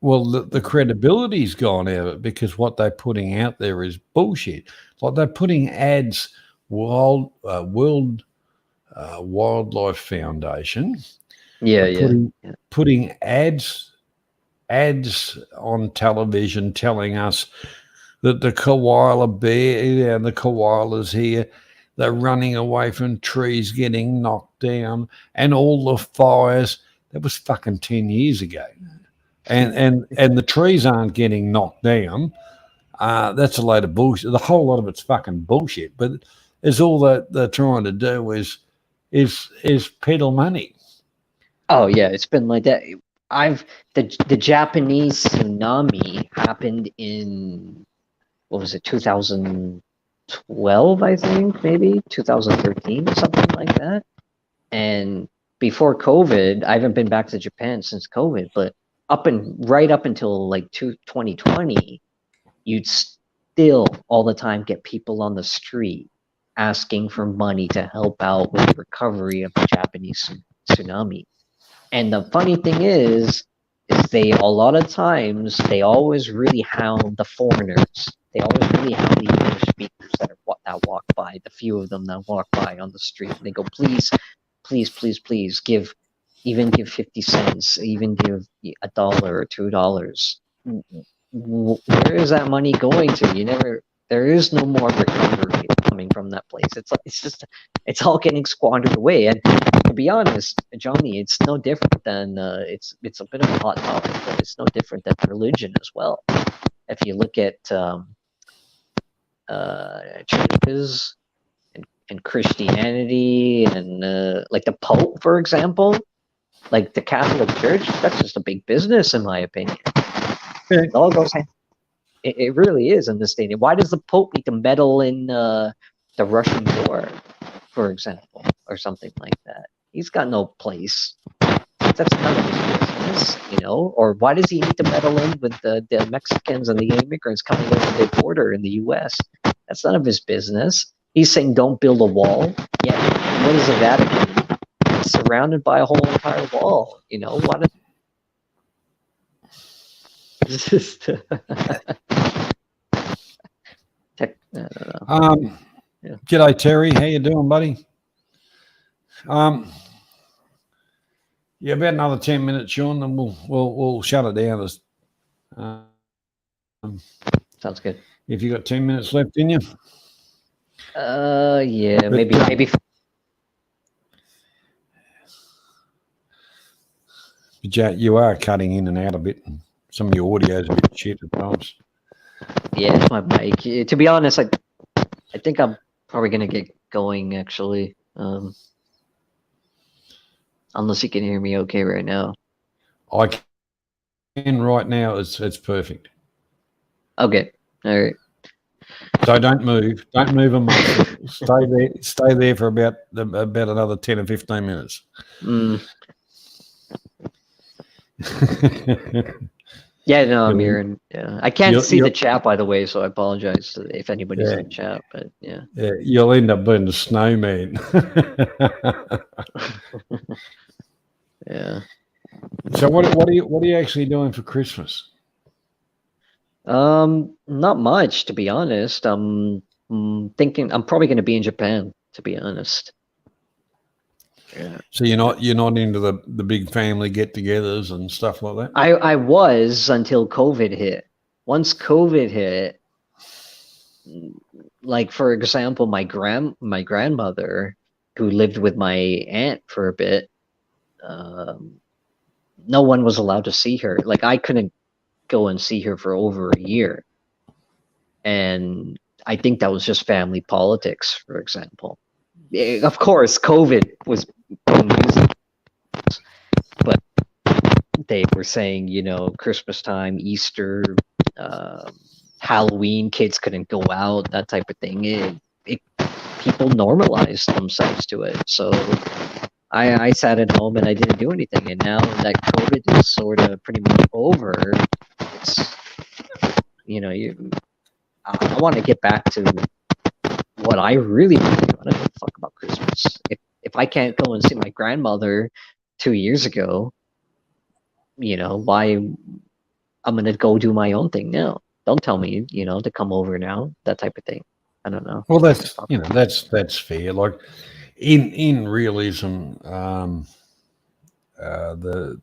Well, the credibility's gone out of it because what they're putting out there is bullshit. Like they're putting ads, World Wildlife Foundation. Putting ads on television telling us that the koala bear and the koalas here, they're running away from trees, getting knocked down, and all the fires. That was fucking 10 years ago. And the trees aren't getting knocked down. That's a load of bullshit. The whole lot of it's fucking bullshit. But it's all that they're trying to do is peddle money. Oh yeah, it's been like that. The Japanese tsunami happened in, what was it, 2012, I think, maybe 2013, something like that. And before COVID, I haven't been back to Japan since COVID, but right up until like 2020, still all the time get people on the street asking for money to help out with the recovery of the Japanese tsunami. And the funny thing is they a lot of times they always really hound the foreigners. They always really hound the English speakers that walk by, the few of them that walk by on the street. And they go, please, please, please, please give 50 cents, even give $1 or $2. Where is that money going to? There is no more recovery coming from that place. It's all getting squandered away. And to be honest, Johnny, it's no different than it's a bit of a hot topic, but it's no different than religion as well. If you look at churches and Christianity and like the Pope, for example, like the Catholic Church, that's just a big business, in my opinion. It all goes hand. It really is in this day. Why does the Pope need to meddle in the Russian war, for example, or something like that? He's got no place. That's none of his business, Or why does he need to meddle in with the Mexicans and the immigrants coming over the border in the U.S.? That's none of his business. He's saying don't build a wall. Yet, what is the Vatican? It's surrounded by a whole entire wall. What? It's just. I don't know. Yeah. G'day, Terry. How you doing, buddy? Yeah, about another 10 minutes, Sean, and we'll shut it down. Sounds good. If you got 10 minutes left in you. Yeah, but, maybe. But you are cutting in and out a bit. And some of your audio is a bit shit at times. Yeah, it's my mic. To be honest, I think I'm probably gonna get going actually. Unless you can hear me okay right now. I can right now. It's perfect. Okay. All right. So don't move. Don't move a muscle. Stay there. Stay there for about another 10 or 15 minutes. Yeah, no, I'm here, and I can't see the chat, by the way, so I apologize if anybody's in the chat. But yeah, you'll end up being the snowman. Yeah. So what are you actually doing for Christmas? Not much, to be honest. I'm thinking I'm probably going to be in Japan, to be honest. Yeah. So you're not into the big family get-togethers and stuff like that? I was until COVID hit. Once COVID hit, like for example, my grandmother, who lived with my aunt for a bit, no one was allowed to see her. Like I couldn't go and see her for over a year, and I think that was just family politics, for example. Of course, COVID was being used, but they were saying, Christmas time, Easter, Halloween, kids couldn't go out, that type of thing. People normalized themselves to it. So I sat at home and I didn't do anything. And now that COVID is sort of pretty much over, it's, I want to get back to what I really want to do. I don't give a fuck about Christmas. If I can't go and see my grandmother 2 years ago, why I'm gonna go do my own thing now. Don't tell me, to come over now, that type of thing. I don't know. Well, that's that's fair. Like in realism, the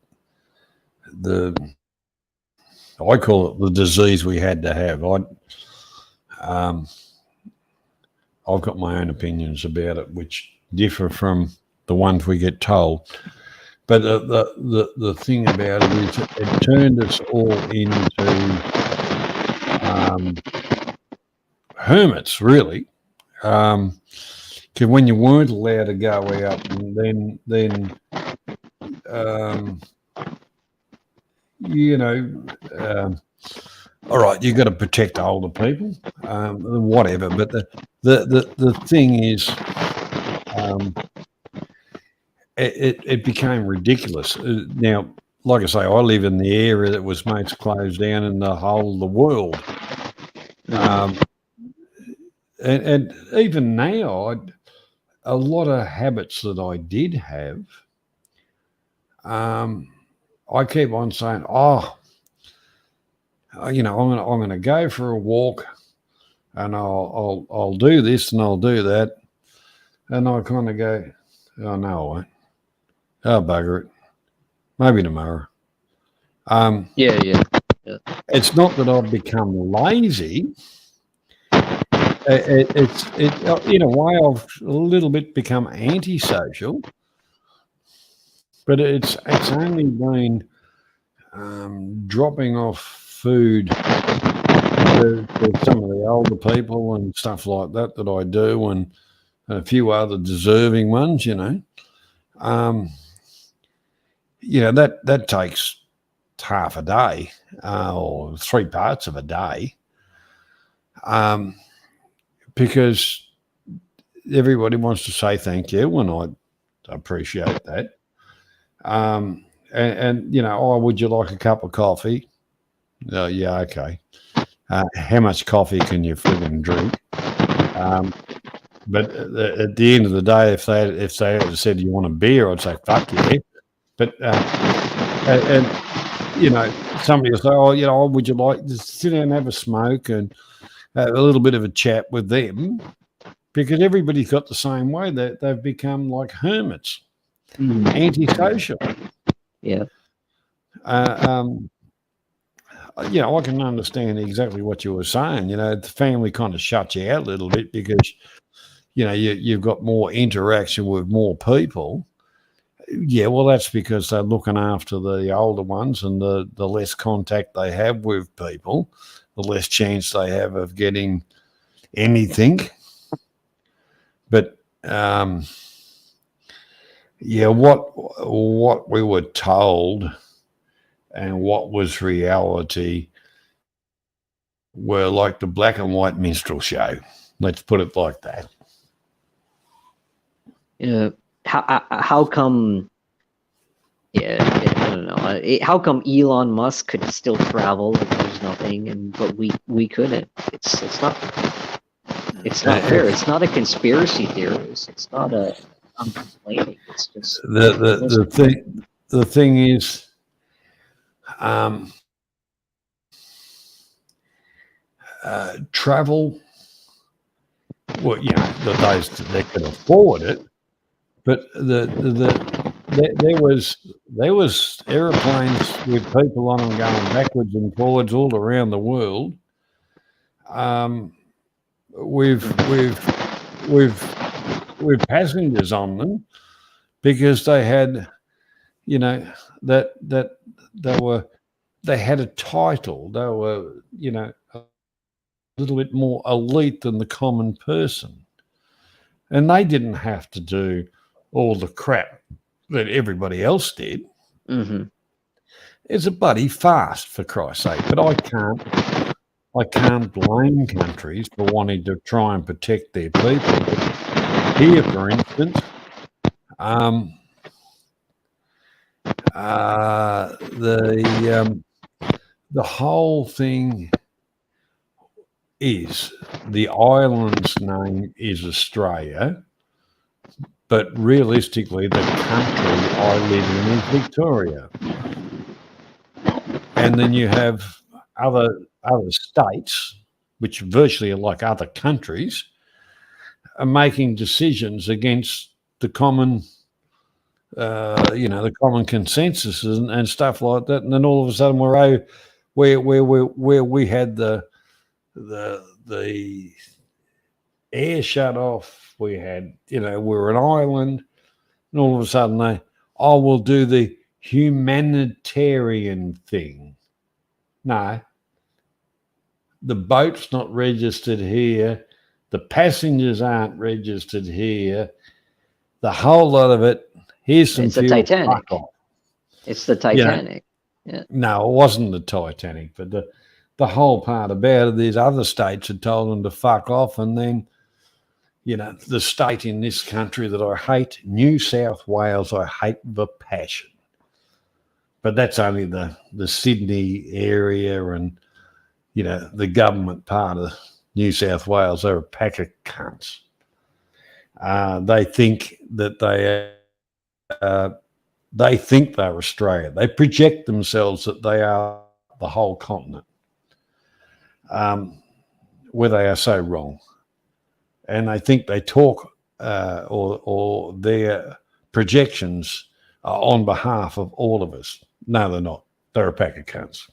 I call it the disease we had to have. I've got my own opinions about it, which differ from the ones we get told. But the thing about it is it turned us all into hermits, really. Because when you weren't allowed to go out, and then all right, you've got to protect older people, whatever. But the thing is, it became ridiculous. Now, like I say, I live in the area that was most closed down in the whole of the world. Um, and even now, a lot of habits that I did have, I keep on saying, I'm gonna go for a walk, and I'll do this and I'll do that, and I kind of go, oh no, I won't. Oh bugger it, maybe tomorrow. Yeah. It's not that I've become lazy. It's in a way I've a little bit become antisocial, but it's only been dropping off food to some of the older people and stuff like that I do, and a few other deserving ones, that takes half a day or 3 parts of a day, because everybody wants to say thank you, and I appreciate that. And would you like a cup of coffee? Yeah, okay. How much coffee can you frigging drink? But at the end of the day, if they had said you want a beer, I'd say fuck yeah. But and somebody will say, would you like to sit down and have a smoke and have a little bit of a chat with them? Because everybody's got the same way. They've become like hermits, antisocial. Yeah. I can understand exactly what you were saying. The family kind of shuts you out a little bit because, you've got more interaction with more people. Yeah, well, that's because they're looking after the older ones, and the less contact they have with people, the less chance they have of getting anything. But what we were told and what was reality were like the black and white minstrel show. Let's put it like that. Yeah. How come? Yeah, I don't know. How come Elon Musk could still travel if there's nothing, but we couldn't? It's not fair. It's not a conspiracy theorist. It's not a. I'm complaining. It's just the thing is, travel. Well, the days they could afford it, but there was aeroplanes with people on them going backwards and forwards all around the world. With passengers on them, because they had, that they had a title. They were, a little bit more elite than the common person, and they didn't have to do all the crap that everybody else did. Mm-hmm. It's a bloody fast, for Christ's sake. But I can't blame countries for wanting to try and protect their people. Here, for instance, the whole thing is, the island's name is Australia, but realistically the country I live in is Victoria. And then you have other states, which virtually are like other countries, are making decisions against the common the common consensus and stuff like that. And then all of a sudden where we had the air shut off, we had, we're an island, and all of a sudden we'll do the humanitarian thing. No, the boat's not registered here, the passengers aren't registered here, the whole lot of it. Here's some It's fuel. the Titanic. It's the Titanic. Yeah. No, it wasn't the Titanic, but the whole part about it is other states had told them to fuck off, and then, the state in this country that I hate, New South Wales, I hate with a passion. But that's only the Sydney area and the government part of New South Wales, they're a pack of cunts. They think that they think they're Australia. They project themselves that they are the whole continent, where they are so wrong. And they think they talk or their projections are on behalf of all of us. No, they're not. They're a pack of cunts.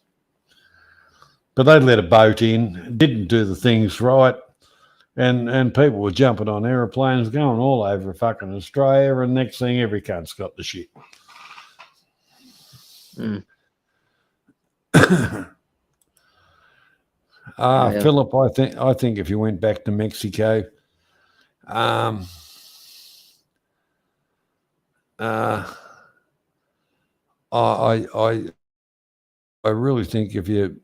But they let a boat in, didn't do the things right, and people were jumping on aeroplanes, going all over fucking Australia, and next thing, every cunt's got the shit. Mm. Yeah. Philip, I think if you went back to Mexico, I really think if you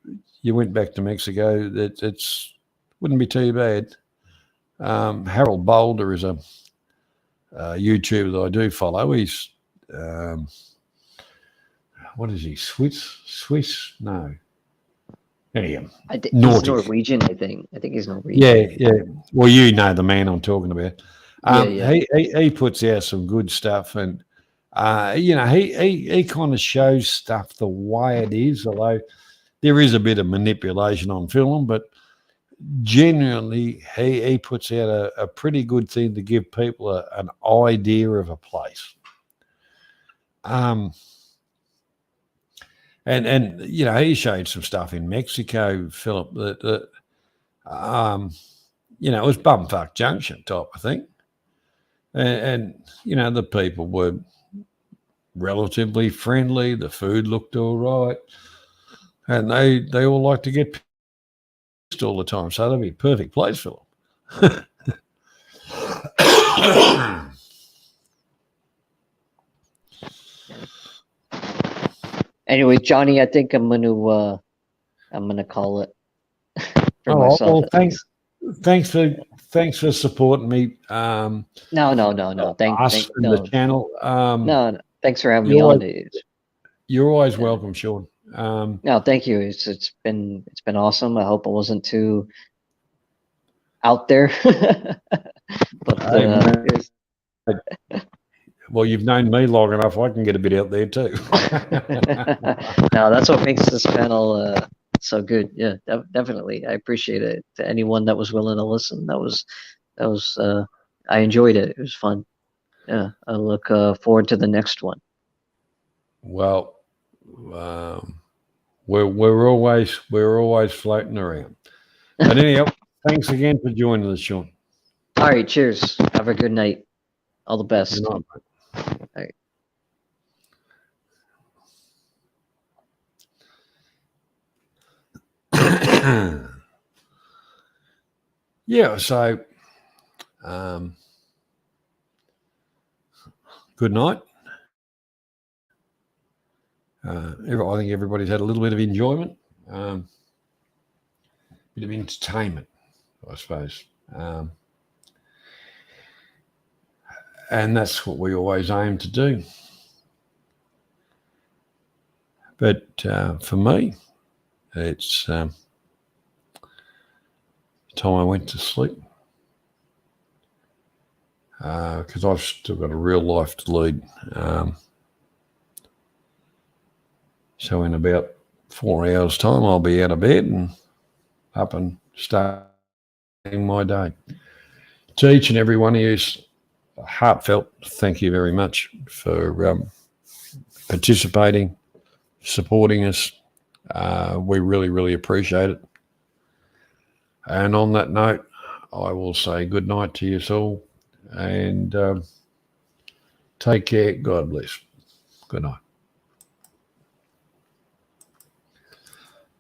went back to Mexico, that it's wouldn't be too bad. Harold Boulder is a YouTuber that I do follow. He's what is he? Swiss? No. Anyhow, He's Nordic. Norwegian, I think. I think he's Norwegian. Yeah. Well, you know the man I'm talking about. Yeah. He puts out some good stuff, and he kind of shows stuff the way it is, although there is a bit of manipulation on film, but genuinely he puts out a pretty good thing to give people an idea of a place. And he showed some stuff in Mexico, Philip, that it was bumfuck junction type of thing. And the people were relatively friendly. The food looked all right. And they all like to get pissed all the time. So that'd be a perfect place for them. Anyway, Johnny, I think I'm gonna call it for myself. Well, thanks for supporting me. No. Us and the channel. No, thanks for having me on. You're always welcome, Sean. No, thank you. It's been awesome. I hope I wasn't too out there. But well, you've known me long enough. I can get a bit out there too. no, that's what makes this panel so good. Yeah, definitely. I appreciate it. To anyone that was willing to listen, that was I enjoyed it. It was fun. Yeah, I look forward to the next one. Well, we're always floating around. But anyhow, thanks again for joining us, Sean. All right, cheers. Have a good night. All the best. Good night, mate. All right. Yeah, so good night. I think everybody's had a little bit of enjoyment, bit of entertainment, I suppose. And that's what we always aim to do. But for me, it's time I went to sleep because I've still got a real life to lead. So in about 4 hours' time, I'll be out of bed and up and starting my day. To each and every one of you, heartfelt thank you very much for participating, supporting us. We really, really appreciate it. And on that note, I will say good night to you all and take care. God bless. Good night.